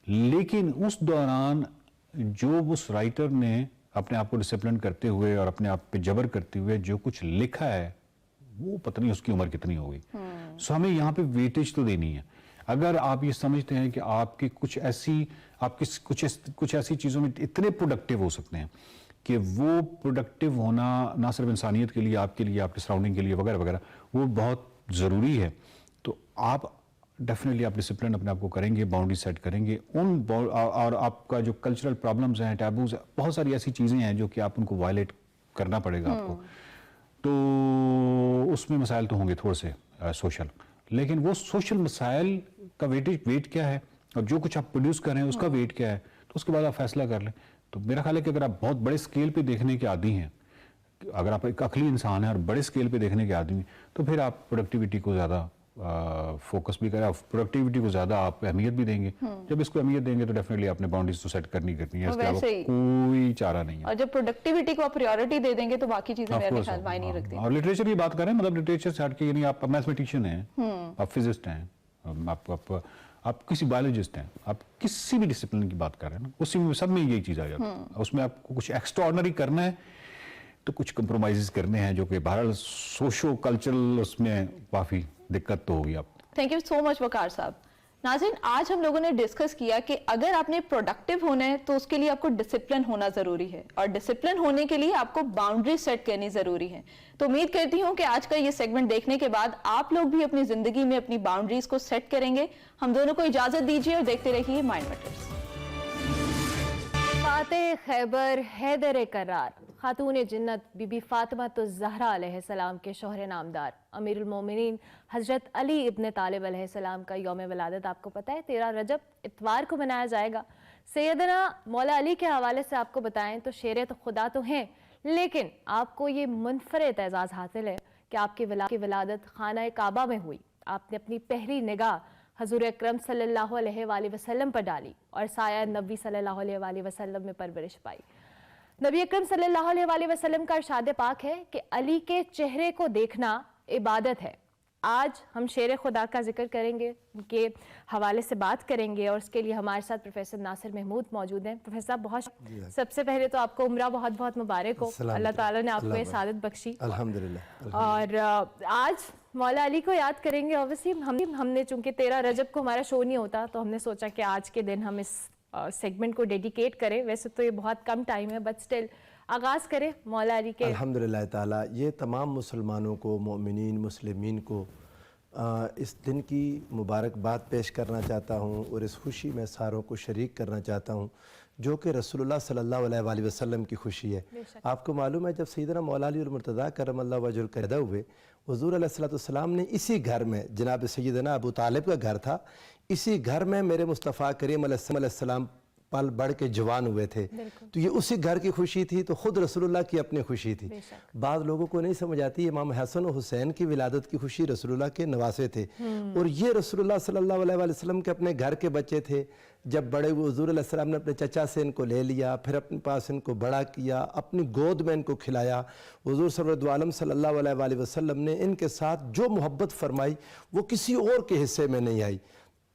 लेकिन उस दौरान जो उस राइटर ने अपने आप को डिसिप्लिन करते हुए और अपने आप पे जबर करते हुए जो कुछ लिखा है, वो पता नहीं उसकी उम्र कितनी होगी। सो हमें यहाँ पे वेटेज तो देनी है। अगर आप ये समझते हैं कि आपकी कुछ ऐसी चीज़ों में इतने प्रोडक्टिव हो सकते हैं कि वो प्रोडक्टिव होना ना सिर्फ इंसानियत के लिए, आपके लिए, आपके सराउंडिंग के लिए वगैरह वगैरह, वो बहुत ज़रूरी है, तो आप डेफिनेटली आप डिसिप्लिन अपने आप को करेंगे, बाउंड्री सेट करेंगे और आपका जो कल्चरल प्रॉब्लम्स हैं, टैबूज, बहुत सारी ऐसी चीज़ें हैं जो कि आप उनको वायलेट करना पड़ेगा आपको, तो उसमें मसाइल तो होंगे थोड़े से सोशल, लेकिन वो सोशल मसाइल का वेट क्या है और जो कुछ आप प्रोड्यूस कर रहे हैं उसका वेट क्या है, तो उसके बाद आप फैसला कर लें। तो मेरा ख्याल है कि अगर आप बहुत बड़े स्केल पे देखने के आदी हैं, अगर आप एक अकली इंसान हैं और बड़े स्केल पे देखने के आदमी, तो फिर आप प्रोडक्टिविटी को ज़्यादा फोकस भी करें, प्रोडक्टिविटी को ज़्यादा आप अहमियत भी देंगे। जब इसको अहमियत देंगे तो डेफिनेटली आपने बाउंड्रीज तो सेट करनी है, इसके अलावा कोई चारा नहीं है। और जब प्रोडक्टिविटी को आप प्रायोरिटी दे देंगे तो बाकी चीजें मेरे ख्याल में नहीं रखती। और लिटरेचर की बात करें, मतलब लिटरेचर से हट के, यानी आप मैथमेटिशियन हैं, आप फिजिस्ट हैं, आप किसी बायोलॉजिस्ट हैं, आप किसी भी डिसिप्लिन की बात कर रहे हैं ना, उसी में सब में यही चीज़ आ जाती है। उसमें आपको कुछ एक्स्ट्राऑर्डिनरी करना है तो कुछ कंप्रोमाइज़ करने हैं, जो कि बहरहाल सोशो कल्चरल उसमें काफ़ी दिक्कत तो होगी। आप थैंक यू सो मच वकार साहब। नाज़रीन, आज हम लोगों ने डिस्कस किया कि अगर आपने प्रोडक्टिव होना है तो उसके लिए आपको डिसिप्लिन होना ज़रूरी है, और डिसिप्लिन होने के लिए आपको बाउंड्री सेट करनी ज़रूरी है। तो उम्मीद करती हूँ कि आज का ये सेगमेंट देखने के बाद आप लोग भी अपनी ज़िंदगी में अपनी बाउंड्रीज को सेट करेंगे। हम दोनों को इजाज़त दीजिए और देखते रहिए माइंड मैटर्स। फातेह खैबर, हैदर करार, खातून जन्नत बीबी फातिमा तो ज़हरा अलैहिस्सलाम के शोहर नामदार अमीरुल मोमिनीन हज़रत अली इब्न तालिब अलैहिस्सलाम का यौम विलादत आपको पता है 13 रजब इतवार को मनाया जाएगा। सैयदना मौला अली के हवाले से आपको बताएं तो शेर तो खुदा तो हैं, लेकिन आपको ये मुनफरद एजाज़ हासिल है कि आपकी विलादत खाना काबा में हुई। आपने अपनी पहली निगाह हजूर अकरम सल्लल्लाहु अलैहि वसल्लम पर डाली और साया नबी सल्लल्लाहु अलैहि वसल्लम में परवरिश पाई। नबी अकरम सल्लल्लाहु अलैहि वसल्लम का इरशाद पाक है कि अली के चेहरे को देखना इबादत है। आज हम शेर खुदा का जिक्र करेंगे, उनके हवाले से बात करेंगे और उसके लिए हमारे साथ प्रोफेसर नासिर महमूद मौजूद हैं। प्रोफेसर साहब बहुत सबसे पहले तो आपको उम्रा बहुत बहुत मुबारक हो, अल्लाह ताला ने आपको ये सादत बख्शी अल्हम्दुलिल्लाह। और आज मौला अली को याद करेंगे। ऑब्वियसली हमने चूंकि 13 रजब को हमारा शो नहीं होता तो हमने सोचा कि आज के दिन हम इस सेगमेंट को डेडिकेट करें। वैसे तो ये बहुत कम टाइम है बट स्टिल आगाज़ करें मौला अली के। अल्हम्दुलिल्लाह ताला ये तमाम मुसलमानों को, मोमिनीन मुस्लिमीन को इस दिन की मुबारकबाद पेश करना चाहता हूँ और इस खुशी में सारों को शरीक करना चाहता हूँ जो कि रसूलुल्लाह सल्लल्लाहु अलैहि वसल्लम की खुशी है। आपको मालूम है जब सैयदना मौला अली मुर्तज़ा करमल्लाहु वजहुल पैदा हुए, हुज़ूर अलैहिस्सलाम ने इसी घर में, जनाब सैयदना अबू तालिब का घर था, इसी घर में मेरे मुस्तफ़ा करीम अलैहिस्सलाम पल बढ़ के जवान हुए थे। तो ये उसी घर की खुशी थी, तो खुद रसूलुल्लाह की अपनी खुशी थी। बाद लोगों को नहीं समझ आती इमाम हसन और हुसैन की विलादत की खुशी रसूलुल्लाह के नवासे थे और ये रसूलुल्लाह सल्लल्लाहु अलैहि वसल्लम के अपने घर के बच्चे थे। जब बड़े हुए हुज़ूर अलैहिस्सलाम ने अपने चचा से इनको ले लिया, फिर अपने पास इनको बड़ा किया, अपनी गोद में इनको खिलाया। हुज़ूर सरवरदो आलम सल्लल्लाहु अलैहि वसल्लम ने इनके साथ जो मोहब्बत फरमाई वो किसी और के हिस्से में नहीं आई।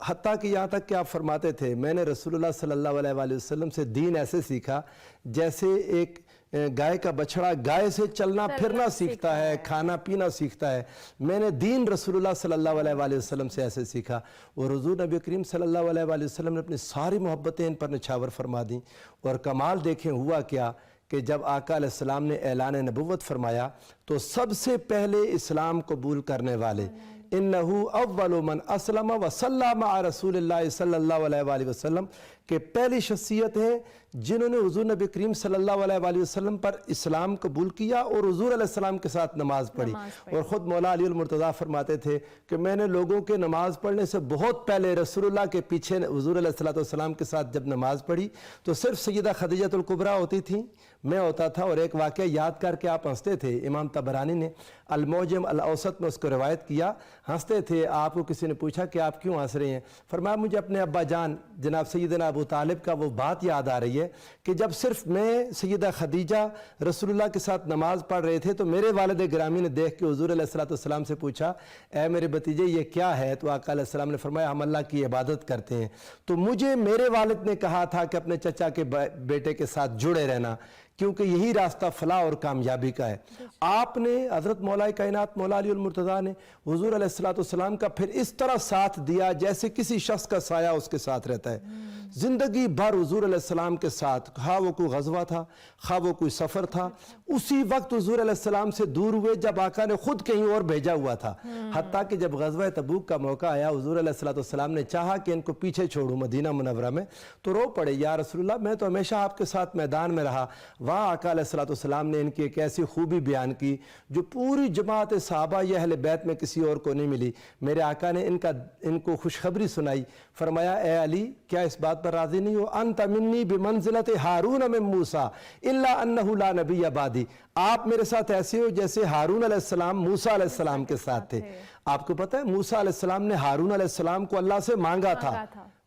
हत्ता कि यहाँ तक कि आप फरमाते थे मैंने रसूलुल्लाह सल्लल्लाहु अलैहि वसल्लम से दीन ऐसे सीखा जैसे एक गाय का बछड़ा गाय से चलना फिरना सीखता है, खाना पीना सीखता है। मैंने दीन रसूलुल्लाह सल्लल्लाहु अलैहि वसल्लम से ऐसे सीखा और हुज़ूर नबी करीम सल्लल्लाहु अलैहि वसल्लम ने अपनी सारी मोहब्बतें इन पर निछावर फरमा दी। और कमाल देखें हुआ क्या कि जब आका अलैहिस्सलाम ने ऐलान नबुव्वत फरमाया तो सबसे पहले इस्लाम कबूल करने वाले इन्नहु अव्वलु मन अस्लम व सल्ला मा रसूलिल्लाह सल्लल्लाहु अलैहि वसल्लम के पहली शख्सियत है जिन्होंने हुज़ूर नबी करीम सल्लल्लाहु अलैहि वसल्लम पर इस्लाम कबूल किया और हुज़ूर अलैहिस्सलाम के साथ नमाज पढ़ी। और ख़ुद मौला अली मुर्तज़ा फरमाते थे कि मैंने लोगों के नमाज पढ़ने से बहुत पहले रसूलुल्लाह के पीछे हुज़ूर अलैहिस्सलाम के साथ जब नमाज पढ़ी तो सिर्फ सैयदा खदीजतुल कुबरा होती थी, मैं होता था। और एक वाक़या याद करके आप हंसते थे, इमाम तबरानी ने अल-मौजम अल-औसत में उसको रिवायत किया, हंसते थे। आपको किसी ने पूछा कि आप क्यों हंस रहे हैं? फरमाया मुझे अपने अब्बा जान जनाब सैयदना अबू तालिब का वो बात याद आ रही है कि जब सिर्फ मैं सैयदा खदीजा रसूलुल्लाह के साथ नमाज पढ़ रहे थे तो मेरे वालिद गिरामी ने देख के हुज़ूर अलैहिस्सलाम से पूछा ऐ मेरे भतीजे ये क्या है? तो आका अलैहिस्सलाम ने फरमाया हम अल्लाह की इबादत करते हैं। तो मुझे मेरे वालिद ने कहा था कि अपने चचा के बेटे के साथ जुड़े रहना क्योंकि यही रास्ता फलाह और कामयाबी का है। आपने हज़रत मौला कायनात मौला अली मुर्तज़ा ने हुज़ूर अलैहिस्सलाम का फिर इस तरह साथ दिया जैसे किसी शख्स का साया उसके साथ रहता है। ज़िंदगी भर हुज़ूर अलैहिस्सलाम के साथ, खा वो कोई गज़वा था, खा वो कोई सफ़र था, उसी वक्त हुज़ूर अलैहिस्सलाम से दूर हुए जब आका ने खुद कहीं और भेजा हुआ था। हत्ता कि जब गज़वा तबूक का मौका आया हुज़ूर अलैहिस्सलाम ने चाहा कि इनको पीछे छोड़ूं मदीना मुनव्वरा में, तो रो पड़े या रसूलुल्लाह मैं तो हमेशा आपके साथ मैदान में रहा। वहाँ आका अलैहिस्सलाम ने इनकी एक ऐसी खूबी बयान की जो पूरी जमात सहाबा या अहले बैत में किसी और को नहीं मिली। मेरे आका ने इनको खुशखबरी सुनाई, फरमाया ए अली क्या इस बात पर राजी नहीं हो? अंत मिन्नी बिमंज़िलति हारून मिन मूसा इल्ला अन्नहु ला नबिय्य बादी। आप मेरे साथ ऐसे हो जैसे हारून अलैहिस्सलाम मूसा अलैहिस्सलाम के साथ थे। आपको पता है मूसा अलैहिस्सलाम ने हारून अलैहिस्सलाम को अल्लाह से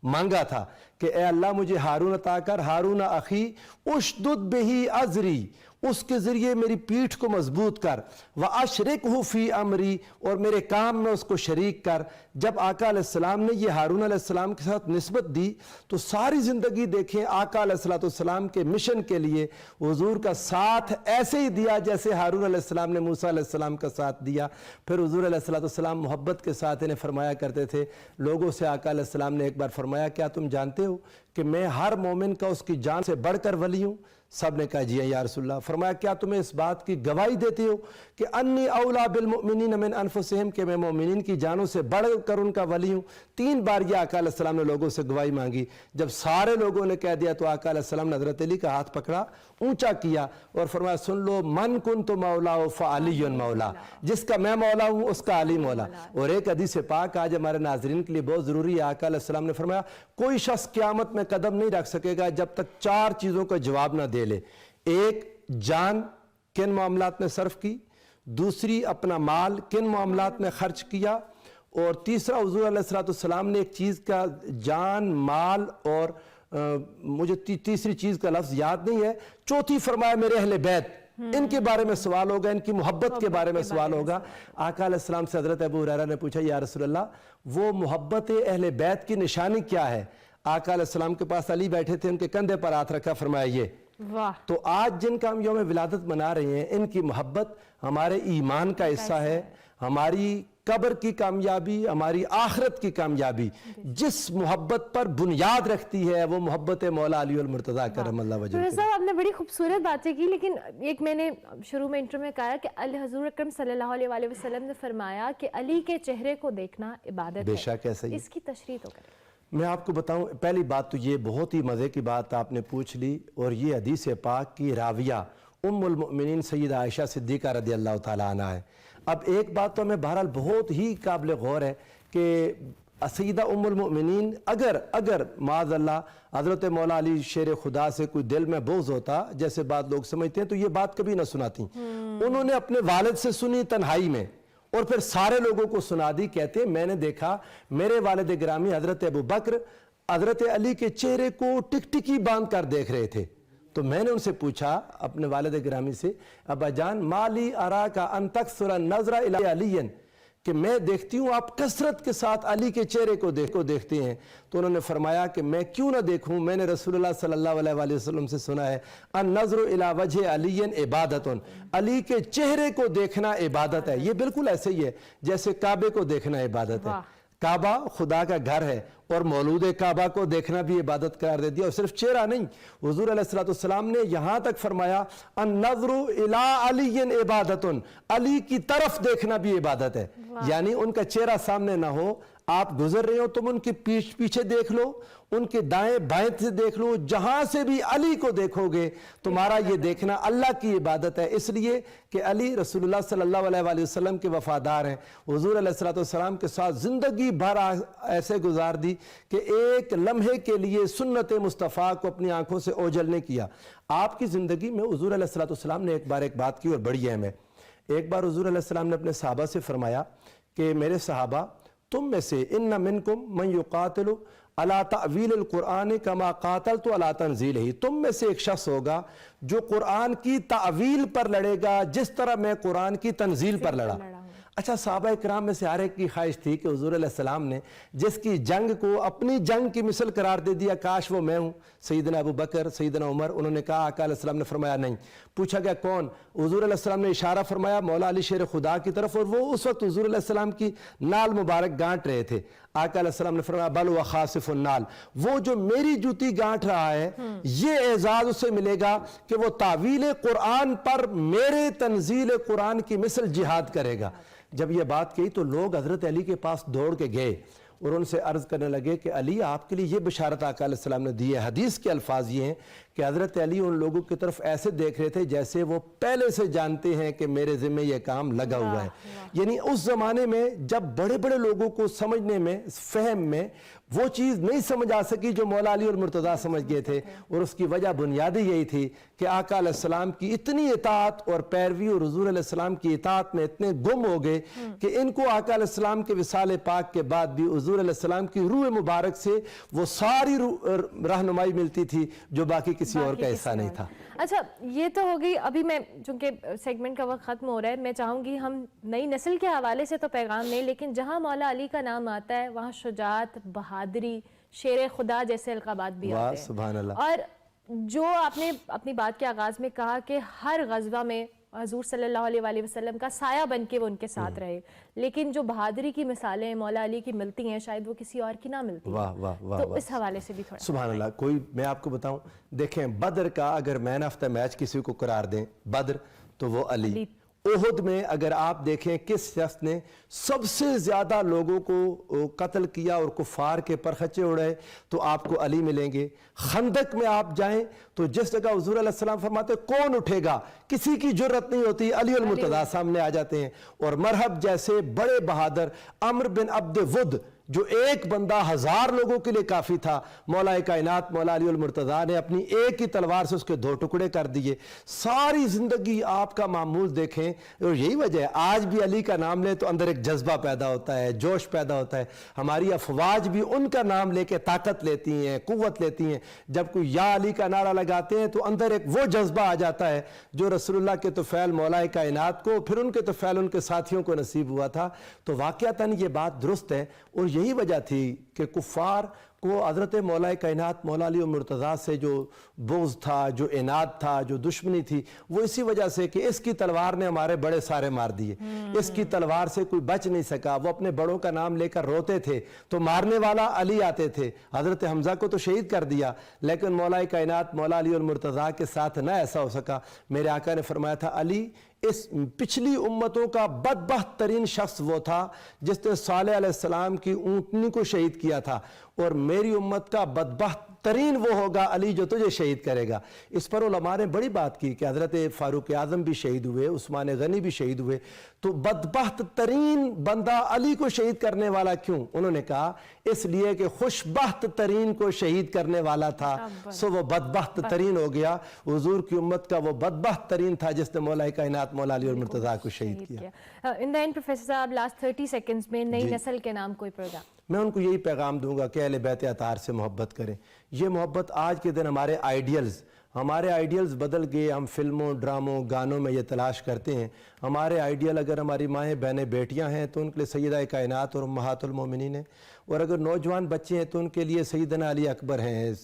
मांगा था कि ए अल्लाह मुझे हारून अता कर, हारून अखी उशदुद बिही अज़री, उसके ज़रिए मेरी पीठ को मजबूत कर, व अशरिकहु फी अमरी, और मेरे काम में उसको शरीक कर। जब आका अलैहिस्सलाम ने ये हारून अलैहिस्सलाम के साथ निस्बत दी तो सारी ज़िंदगी देखें आका अलैहिस्सलाम के मिशन के लिए हुजूर का साथ ऐसे ही दिया जैसे हारून अलैहिस्सलाम ने मूसा अलैहिस्सलाम का साथ दिया। फिर हुजूर अलैहिस्सलाम मोहब्बत के साथ इन्हें फरमाया करते थे लोगों से। आका अलैहिस्सलाम ने एक बार फरमाया क्या तुम जानते हो कि मैं हर मोमिन का उसकी जान से बढ़कर वली हूँ? सब ने कहा जी या रसूलल्लाह। फरमाया क्या तुम्हें इस बात की गवाही देती हो कि अन्नी औला बिल मुमिनीन मिन अनफुसिहिम, कि मैं मोमिनीन की जानों से बढ़कर उनका वली हूँ। 3 बार ये आका अलैहिस्सलाम ने लोगों से गवाही मांगी। जब सारे लोगों ने कह दिया तो आका अलैहिस्सलाम ने हज़रत अली का हाथ पकड़ा, ऊंचा किया और फरमाया सुन लो, मन कुन तो मौला फ़अलियुन मौला, जिसका मैं मौला हूँ उसका अली मौला। और एक हदीस पाक आज हमारे नाज़रीन के लिए बहुत ज़रूरी है। आका अलैहिस्सलाम ने फरमाया कोई शख्स क़यामत में कदम नहीं रख सकेगा जब तक 4 चीज़ों का जवाब ना दे ले। एक, जान किन मामलात में सर्फ की, दूसरी अपना माल किन मामलात में खर्च किया, और तीसरा हुज़ूर अलैहिस्सलाम ने एक चीज़ का जान माल और मुझे तीसरी चीज़ का लफ्ज़ याद नहीं है, चौथी फरमाया मेरे अहले बैत, इनके बारे में सवाल होगा, इनकी मोहब्बत के बारे में सवाल होगा। आका अलैहिस्सलाम से हज़रत अबू हुरैरा ने पूछा या रसूलल्लाह वो मोहब्बत अहले बैत की निशानी क्या है? आका अलैहिस्सलाम के पास अली बैठे थे, उनके कंधे पर हाथ रखा, फरमाया ये। वाह। तो आज जिनका हम यौम विलादत मना रहे हैं, इनकी मोहब्बत हमारे ईमान का हिस्सा है, हमारी कब्र की कामयाबी, हमारी आखिरत की कामयाबी जिस मोहब्बत पर बुनियाद रखती है वो मोहब्बत मौला अली वल मुर्तज़ा करमल्लाहु वजहहु। तो साहब आपने बड़ी खूबसूरत बातें की, लेकिन एक मैंने शुरू में इंट्रो में कहा कि हज़ूर अकरम सल्लल्लाहु अलैहि वसल्लम ने फरमाया कि अली के चेहरे को देखना इबादत है। बेशक ऐसा ही। इसकी तशरीह तो करें। मैं आपको बताऊं, पहली बात तो ये बहुत ही मज़े की बात आपने पूछ ली, और ये हदीस पाक की राविया उम्मुल मुमिनीन सैयदा आयशा सिद्दीक़ा रज़ियल्लाहु ताला अन्हा है। अब एक बात तो हमें बहरहाल बहुत ही काबिल गौर है कि सैयदा उम्मुल मुमिनीन अगर माज़अल्लाह हज़रत मौला अली शेर खुदा से कोई दिल में बोझ होता, जैसे बात लोग समझते हैं, तो ये बात कभी ना सुनाती। उन्होंने अपने वालिद से सुनी तन्हाई में और फिर सारे लोगों को सुना दी। कहते हैं मैंने देखा मेरे वालिद गिरामी हज़रत अबू बकर हज़रत अली के चेहरे को टिकटिकी बांध कर देख रहे थे। तो मैंने उनसे पूछा अपने वालिद गिरामी से, अब्बा जान माली अरा का अंतक्सुर नजरा इला अलीयन, कि मैं देखती हूँ आप कसरत के साथ अली के चेहरे को देखते हैं। तो उन्होंने फरमाया कि मैं क्यों ना देखूँ, मैंने रसूलुल्लाह सल्लल्लाहु अलैहि वसल्लम से सुना है अन नज़रु इला वजह अलीयन इबादतुन, अली के चेहरे को देखना इबादत है। ये बिल्कुल ऐसे ही है जैसे काबे को देखना इबादत है। काबा खुदा का घर है और मौलूद काबा को देखना भी इबादत करार दे दिया। और सिर्फ चेहरा नहीं, हुजूर अलैहिस्सलाम ने यहाँ तक फरमाया अन नज़रु इला अलीयन इबादतुन, अली की तरफ देखना भी इबादत है। यानी उनका चेहरा सामने ना हो, आप गुजर रहे हो तुम उनके पीछे देख लो, उनके दाएं बाएं से देख लो, जहां से भी अली को देखोगे तुम्हारा ये देखना अल्लाह की इबादत है। इसलिए कि अली रसूलुल्लाह सल्लल्लाहु अलैहि वसल्लम के वफादार हैं। हुजूर अलैहिस्सलाम के साथ जिंदगी भर ऐसे गुजार दी कि एक लम्हे के लिए सुन्नत मुस्तफ़ा को अपनी आंखों से ओझल नहीं किया। आपकी जिंदगी में हुजूर अलैहिस्सलाम ने एक बात की और बड़ी अहम है। एक बार हुजूर अलैहिस्सलाम ने अपने सहाबा से फरमाया कि मेरे सहाबा तुम में से इन्ना मिनकुम मन युकातिलु अला तावील कुरान कमा कातलतु अला तंजील ही, तुम में से एक शख्स होगा जो कुरान की तावील पर लड़ेगा जिस तरह मैं कुरान की तंजील पर लड़ा। अच्छा, सहाबा इकराम में से हर एक की ख्वाहिश थी कि हुजूर अलैहिस्सलाम ने जिसकी जंग को अपनी जंग की मिसल करार दे दिया, काश वो मैं हूँ। सैयदना अबू बकर, सैयदना उमर, उन्होंने कहा, आका अलैहिस्सलाम ने फरमाया नहीं। पूछा गया कौन? हुजूर अलैहिस्सलाम ने इशारा फरमाया मौला अली शेर खुदा की तरफ, और वो उस वक्त हुजूर अलैहिस्सलाम की नाल मुबारक गांठ रहे थे। आका अलैहिस्सलाम ने फरमाया बल व खासिफुन नाल, वो जो मेरी जूती गांठ रहा है ये एजाज उसे मिलेगा कि वो तावील कुरान पर मेरे तंजील कुरान की मिसल जिहाद करेगा। जब ये बात कही तो लोग हजरत अली के पास दौड़ के गए और उनसे अर्ज करने लगे कि अली आपके लिए ये बशारत आका अलैहिस्सलाम ने दी है। हदीस के अल्फाज ये हैं कि हजरत अली उन लोगों की तरफ ऐसे देख रहे थे जैसे वो पहले से जानते हैं कि मेरे जिम्मे ये काम लगा हुआ है। यानी उस जमाने में जब बड़े बड़े लोगों को समझने में, फहम में वो चीज़ नहीं समझ आ सकी जो मौला अली और मुर्तज़ा समझ गए थे, और उसकी वजह बुनियादी यही थी कि आका अलैहिस्सलाम की इतनी इताअत और पैरवी और हुजूर अलैहिस्सलाम की इताअत में इतने गुम हो गए कि इनको आका अलैहिस्सलाम के विसाल पाक के बाद भी हुजूर अलैहिस्सलाम की रूह मुबारक से वो सारी रहनुमाई मिलती थी जो बाकी किसी और का हिस्सा नहीं था। अच्छा, ये तो हो गई। अभी मैं चूंकि सेगमेंट का वक्त खत्म हो रहा है, मैं चाहूँगी हम नई नस्ल के हवाले से तो पैगाम नहीं, लेकिन जहाँ मौला अली का नाम आता है वहाँ शुजात, बहादुरी, शेर खुदा जैसे अलकाबात भी आते हैं। सुभान अल्लाह। और जो आपने अपनी बात के आगाज़ में कहा कि हर गज़वा में हजूर सल्लल्लाहु अलैहि वसल्लम का साया बन के वो उनके साथ रहे। लेकिन जो बहादुरी की मिसालें मौला अली की मिलती हैं शायद वो किसी और की ना मिलती। वाह वाह वाह, तो इस हवाले से भी थोड़ा सुभान अल्लाह। कोई मैं आपको बताऊं, देखें बद्र का अगर मैन ऑफ द मैच किसी को करार दें बद्र तो वो अली। ओहद में अगर आप देखें किस शख्स ने सबसे ज़्यादा लोगों को कत्ल किया और कुफार के परखचे उड़ाए तो आपको अली मिलेंगे। खंदक में आप जाएं तो जिस जगह हुजूर अलैहि सलाम फरमाते कौन उठेगा, किसी की जुर्रत नहीं होती, अली अल मुर्तज़ा सामने आ जाते हैं। और मरहब जैसे बड़े बहादुर अम्र बिन अब्द वुद जो एक बंदा 1000 लोगों के लिए काफ़ी था, मौला कायनात मौला अली अल मुर्तज़ा ने अपनी एक ही तलवार से उसके 2 टुकड़े कर दिए। सारी ज़िंदगी आपका मामूल देखें और यही वजह है आज भी अली का नाम ले तो अंदर एक जज्बा पैदा होता है, जोश पैदा होता है। हमारी अफवाज भी उनका नाम लेके ताकत लेती हैं, कुव्वत लेती हैं। जब कोई या अली का नारा लगाते हैं तो अंदर एक वो जज्बा आ जाता है जो रसूलुल्लाह के तुफ़ैल मौला कायनात को फिर उनके तुफ़ैल उनके साथियों को नसीब हुआ था। तो वाक़अतन ये बात दुरुस्त है और यही वजह थी कि कुफ़ार को हज़रत मौला कायनात मौला अली मुर्तज़ा से जो बोझ था, जो इनाद था, जो दुश्मनी थी, वो इसी वजह से कि इसकी तलवार ने हमारे बड़े सारे मार दिए, इसकी तलवार से कोई बच नहीं सका। वो अपने बड़ों का नाम लेकर रोते थे तो मारने वाला अली आते थे। हज़रत हमज़ा को तो शहीद कर दिया लेकिन मौला कायनात मौला अली मुर्तज़ा के साथ ना ऐसा हो सका। मेरे आका ने फरमाया था अली इस पिछली उम्मतों का बदबख्त तरीन शख्स वो था जिसने सालेह अलैहिस्सलाम की ऊँटनी को शहीद किया था और मेरी उम्मत का बदबख्त तरीन वो होगा अली जो तुझे शहीद करेगा। इस पर उलमा ने बड़ी बात की कि हज़रत फ़ारूक आज़म भी शहीद हुए, उस्मान गनी भी शहीद हुए, तो बदबख्त तरीन बंदा अली को शहीद करने वाला क्यों? उन्होंने कहा इसलिए कि खुशबख्त तरीन को शहीद करने वाला था सो वो बदबख्त तरीन हो गया। हुजूर की उम्मत का वो बदबख्त तरीन था जिसने मौला कायनात मौला अली मुर्तज़ा को शहीद किया। इन द एंड प्रोफेसर साहब लास्ट 30 सेकंड्स में नई नस्ल के नाम कोई प्रोग्राम मैं उनको यही पैगाम दूंगा कि अहले बैत अतार से मोहब्बत करें। ये मोहब्बत आज के दिन हमारे आइडियल्स बदल गए। हम फिल्मों ड्रामों गानों में ये तलाश करते हैं। हमारे आइडियल अगर हमारी माएँ बहनें बेटियां हैं तो उनके लिए सैयदा कायनात और उम्महातुल मोमिनीन है, और अगर नौजवान बच्चे हैं तो उनके लिए सैयदना अली अकबर हैं,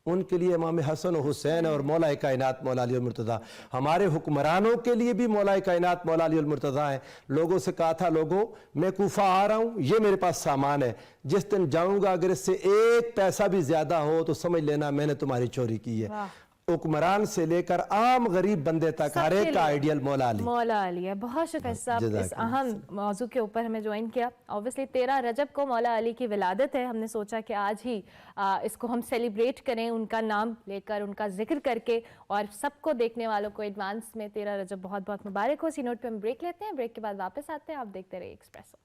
उनके लिए इमाम हसन और हुसैन और मौला कायनात मौला अली मुर्तज़ा। हमारे हुक्मरानों के लिए भी मौला कायनात मौला अली मुर्तज़ा हैं। लोगों से कहा था लोगों मैं कूफा आ रहा हूँ, ये मेरे पास सामान है, जिस दिन जाऊँगा अगर इससे 1 पैसा भी ज़्यादा हो तो समझ लेना मैंने तुम्हारी चोरी की है। हुक्मरान से लेकर आम गरीब बंदे तक हर एक का आइडियल मौला अली है। बहुत शुक्रिया साहब इस अहम मौजू के ऊपर हमें ज्वाइन किया। ऑब्वियसली 13 रजब को मौला अली की विलादत है, हमने सोचा कि आज ही इसको हम सेलिब्रेट करें, उनका नाम लेकर उनका जिक्र करके, और सबको देखने वालों को एडवांस में 13 रजब बहुत बहुत मुबारक हो। इसी नोट पे हम ब्रेक लेते हैं, ब्रेक के बाद वापस आते हैं। आप देखते रहिए Expresso.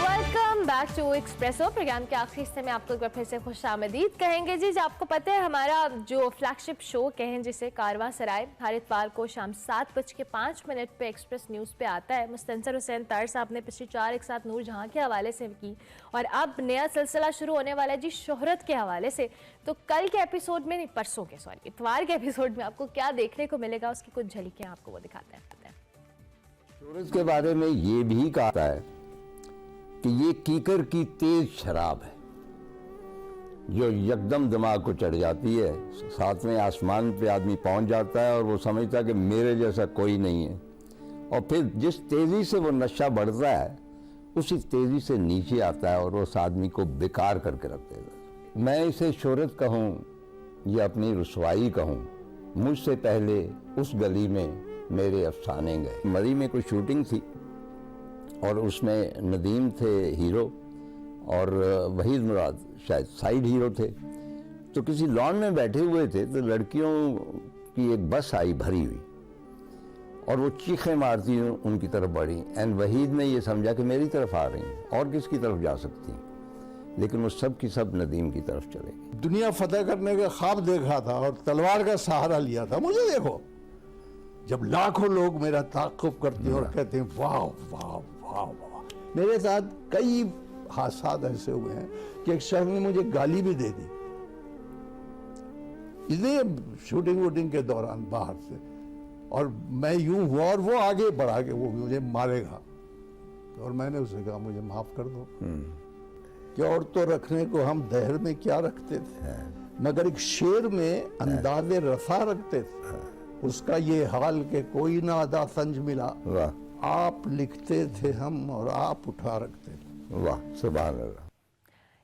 Welcome back to Expresso. Programme के आखिरी हिस्से में आपको एक बार फिर से खुशामदीद कहेंगे जी। आपको पता है हमारा जो फ्लैगशिप शो कहें जिसे कारवां सराय हर इतवार को शाम 7:05 पे एक्सप्रेस न्यूज़ पे आता है। मुस्तंसर हुसैन तार साहब ने पिछली 4 एक साथ नूर जहां के हवाले से की, और अब नया सिलसिला शुरू होने वाला है जी शोहरत के हवाले से। तो कल के एपिसोड में, नहीं परसों के, सॉरी इतवार के एपिसोड में आपको क्या देखने को मिलेगा उसकी कुछ झलकियाँ आपको वो दिखाते हैं। शोहरत के बारे में ये भी कहा है कि ये कीकर की तेज शराब है जो यकदम दिमाग को चढ़ जाती है, 7वें आसमान पे आदमी पहुंच जाता है और वो समझता है कि मेरे जैसा कोई नहीं है, और फिर जिस तेज़ी से वो नशा बढ़ता है उसी तेज़ी से नीचे आता है और उस आदमी को बेकार करके रख देता है। मैं इसे शोहरत कहूँ या अपनी रुसवाई कहूँ, मुझसे पहले उस गली में मेरे अफसाने गए। मरी में कोई शूटिंग थी और उसमें नदीम थे हीरो और वहीद मुराद शायद साइड हीरो थे। तो किसी लॉन में बैठे हुए थे तो लड़कियों की एक बस आई भरी हुई और वो चीखें मारती हुई उनकी तरफ बढ़ी, एंड वहीद ने ये समझा कि मेरी तरफ आ रही हैं और किसकी तरफ जा सकती हैं, लेकिन वो सब की सब नदीम की तरफ चले गए। दुनिया फतेह करने का ख्वाब देखा था और तलवार का सहारा लिया था। मुझे देखो जब लाखों लोग मेरा ताक़ुब करते हैं और कहते हैं वाह वाह वाह वाह। मेरे साथ कई हादसात ऐसे हुए हैं कि एक शख्स ने मुझे गाली भी दे दी इसलिए शूटिंग वूटिंग के दौरान बाहर से, और मैं यूं हुआ और वो आगे बढ़ा के वो मुझे मारेगा, और मैंने उसे कहा मुझे माफ कर दो कि और तो रखने को हम दहर में क्या रखते थे मगर एक शेर में अंदाज़े रफा रखते थे। उसका ये हाल के कोई ना अदा संज मिला, वाह आप लिखते थे हम और आप उठा रखते थे। वाह, सुभान अल्लाह।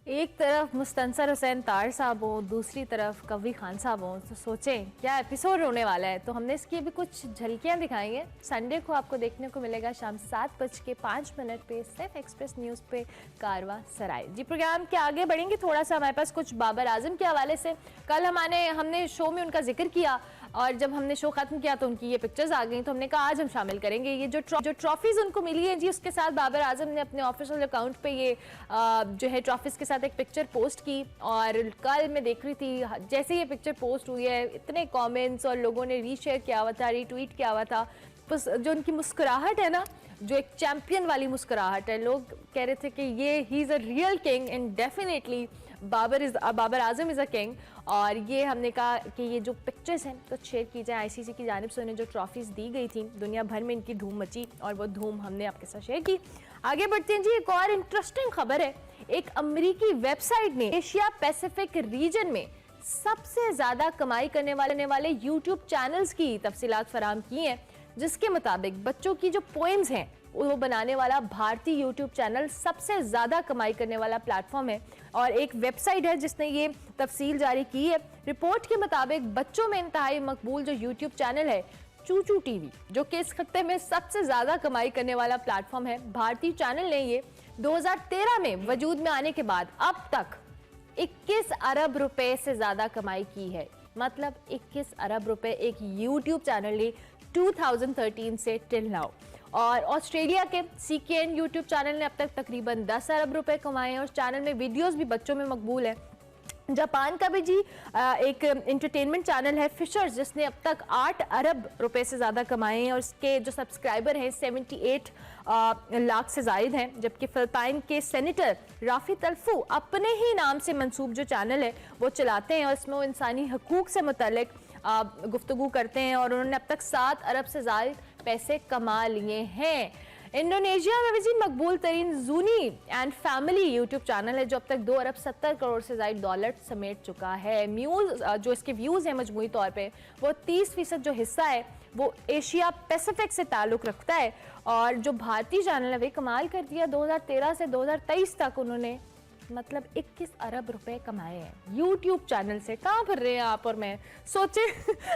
एक तरफ मुस्तंसर हुसैन तार साहब हो, दूसरी तरफ कवी खान साहब हो, तो सोचें क्या एपिसोड होने वाला है। तो हमने इसकी भी कुछ झलकियां दिखाई हैं। संडे को आपको देखने को मिलेगा शाम 7:05 पे सिर्फ एक्सप्रेस न्यूज़ पे कारवा सराय। जी प्रोग्राम के आगे बढ़ेंगे, थोड़ा सा हमारे पास कुछ बाबर आजम के हवाले से। कल हमने शो में उनका जिक्र किया और जब हमने शो खत्म किया तो उनकी ये पिक्चर्स आ गई, तो हमने कहा आज हम शामिल करेंगे। ये जो ट्रॉफीज उनको मिली है जी, उसके साथ बाबर आजम ने अपने ऑफिशियल अकाउंट पे ये जो है ट्रॉफीज के साथ एक पिक्चर पोस्ट की। और कल मैं देख रही थी जैसे ये पिक्चर पोस्ट हुई है, इतने कमेंट्स और लोगों ने रीशेयर किया हुआ था, रीट्वीट किया हुआ था। बस जो उनकी मुस्कुराहट है ना, जो एक चैंपियन वाली मुस्कुराहट है, लोग कह रहे थे कि ये he is a real king and definitely Babar Azam is a king. और ये हमने कहा कि ये जो पिक्चर्स हैं तो शेयर की जाए। आईसीसी की जानिब से उन्हें जो ट्रॉफीज़ दी गई थी, दुनिया भर में इनकी धूम मची और वो धूम हमने आपके साथ शेयर की। आगे बढ़ते हैं जी, एक और इंटरेस्टिंग खबर है। एक अमेरिकी वेबसाइट ने एशिया पैसिफिक रीजन में सबसे ज़्यादा कमाई करने वाले यूट्यूब चैनल्स की तफसीलात फराहम की हैं, जिसके मुताबिक बच्चों की जो पोएम्स हैं वो बनाने वाला भारतीय यूट्यूब चैनल सबसे ज़्यादा कमाई करने वाला प्लेटफॉर्म है। और एक वेबसाइट है जिसने ये तफसील जारी की है। रिपोर्ट के मुताबिक बच्चों में इंतहाई मकबूल जो यूट्यूब चैनल है चूचू टीवी, जो कि इस खत्ते में सबसे ज़्यादा कमाई करने वाला प्लेटफॉर्म है। भारतीय चैनल ने ये 2013 में वजूद में आने के बाद अब तक 21 अरब रुपए से ज़्यादा कमाई की है। मतलब 21 अरब रुपए एक यूट्यूब चैनल ने 2013 से टिल नाउ। और ऑस्ट्रेलिया के CKN यूट्यूब चैनल ने अब तक तकरीबन 10 अरब रुपए कमाए हैं और चैनल में वीडियोस भी बच्चों में मकबूल है। जापान का भी जी एक एंटरटेनमेंट चैनल है फिशर्स, जिसने अब तक 8 अरब रुपए से ज़्यादा कमाए हैं और इसके जो सब्सक्राइबर हैं 78 लाख से ज़ायद हैं। जबकि फिलिपाइन के सेनेटर राफी तल्फू अपने ही नाम से मंसूब जो चैनल है वो चलाते हैं और इसमें वो इंसानी हकूक़ से मुतल्लिक गुफ्तगू करते हैं और उन्होंने अब तक 7 अरब से ज़ायद पैसे कमा लिए हैं। इंडोनेशिया में भी मकबूल तरीन जूनी एंड फैमिली यूट्यूब चैनल है, जो अब तक 2 अरब 70 करोड़ से ज़ायद डॉलर समेट चुका है। म्यूज़ जो इसके व्यूज़ हैं मजमूई तौर पे वो 30% जो हिस्सा है वो एशिया पैसिफिक से ताल्लुक़ रखता है। और जो भारतीय चैनल है वे कमाल कर दिया, 2013 से 2023 तक उन्होंने मतलब 21 अरब रुपए कमाए हैं यूट्यूब चैनल से। कहाँ फिर रहे हैं आप और मैं, सोचे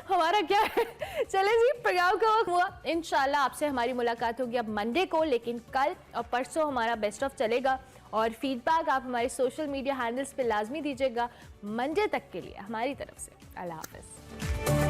हमारा क्या है। चले जी, प्रोग्राम का वक्त हुआ। इंशाल्लाह आपसे हमारी मुलाकात होगी अब मंडे को, लेकिन कल और परसों हमारा बेस्ट ऑफ चलेगा और फीडबैक आप हमारे सोशल मीडिया हैंडल्स पे लाजमी दीजिएगा। मंडे तक के लिए हमारी तरफ से अल्लाह हाफ़िज़।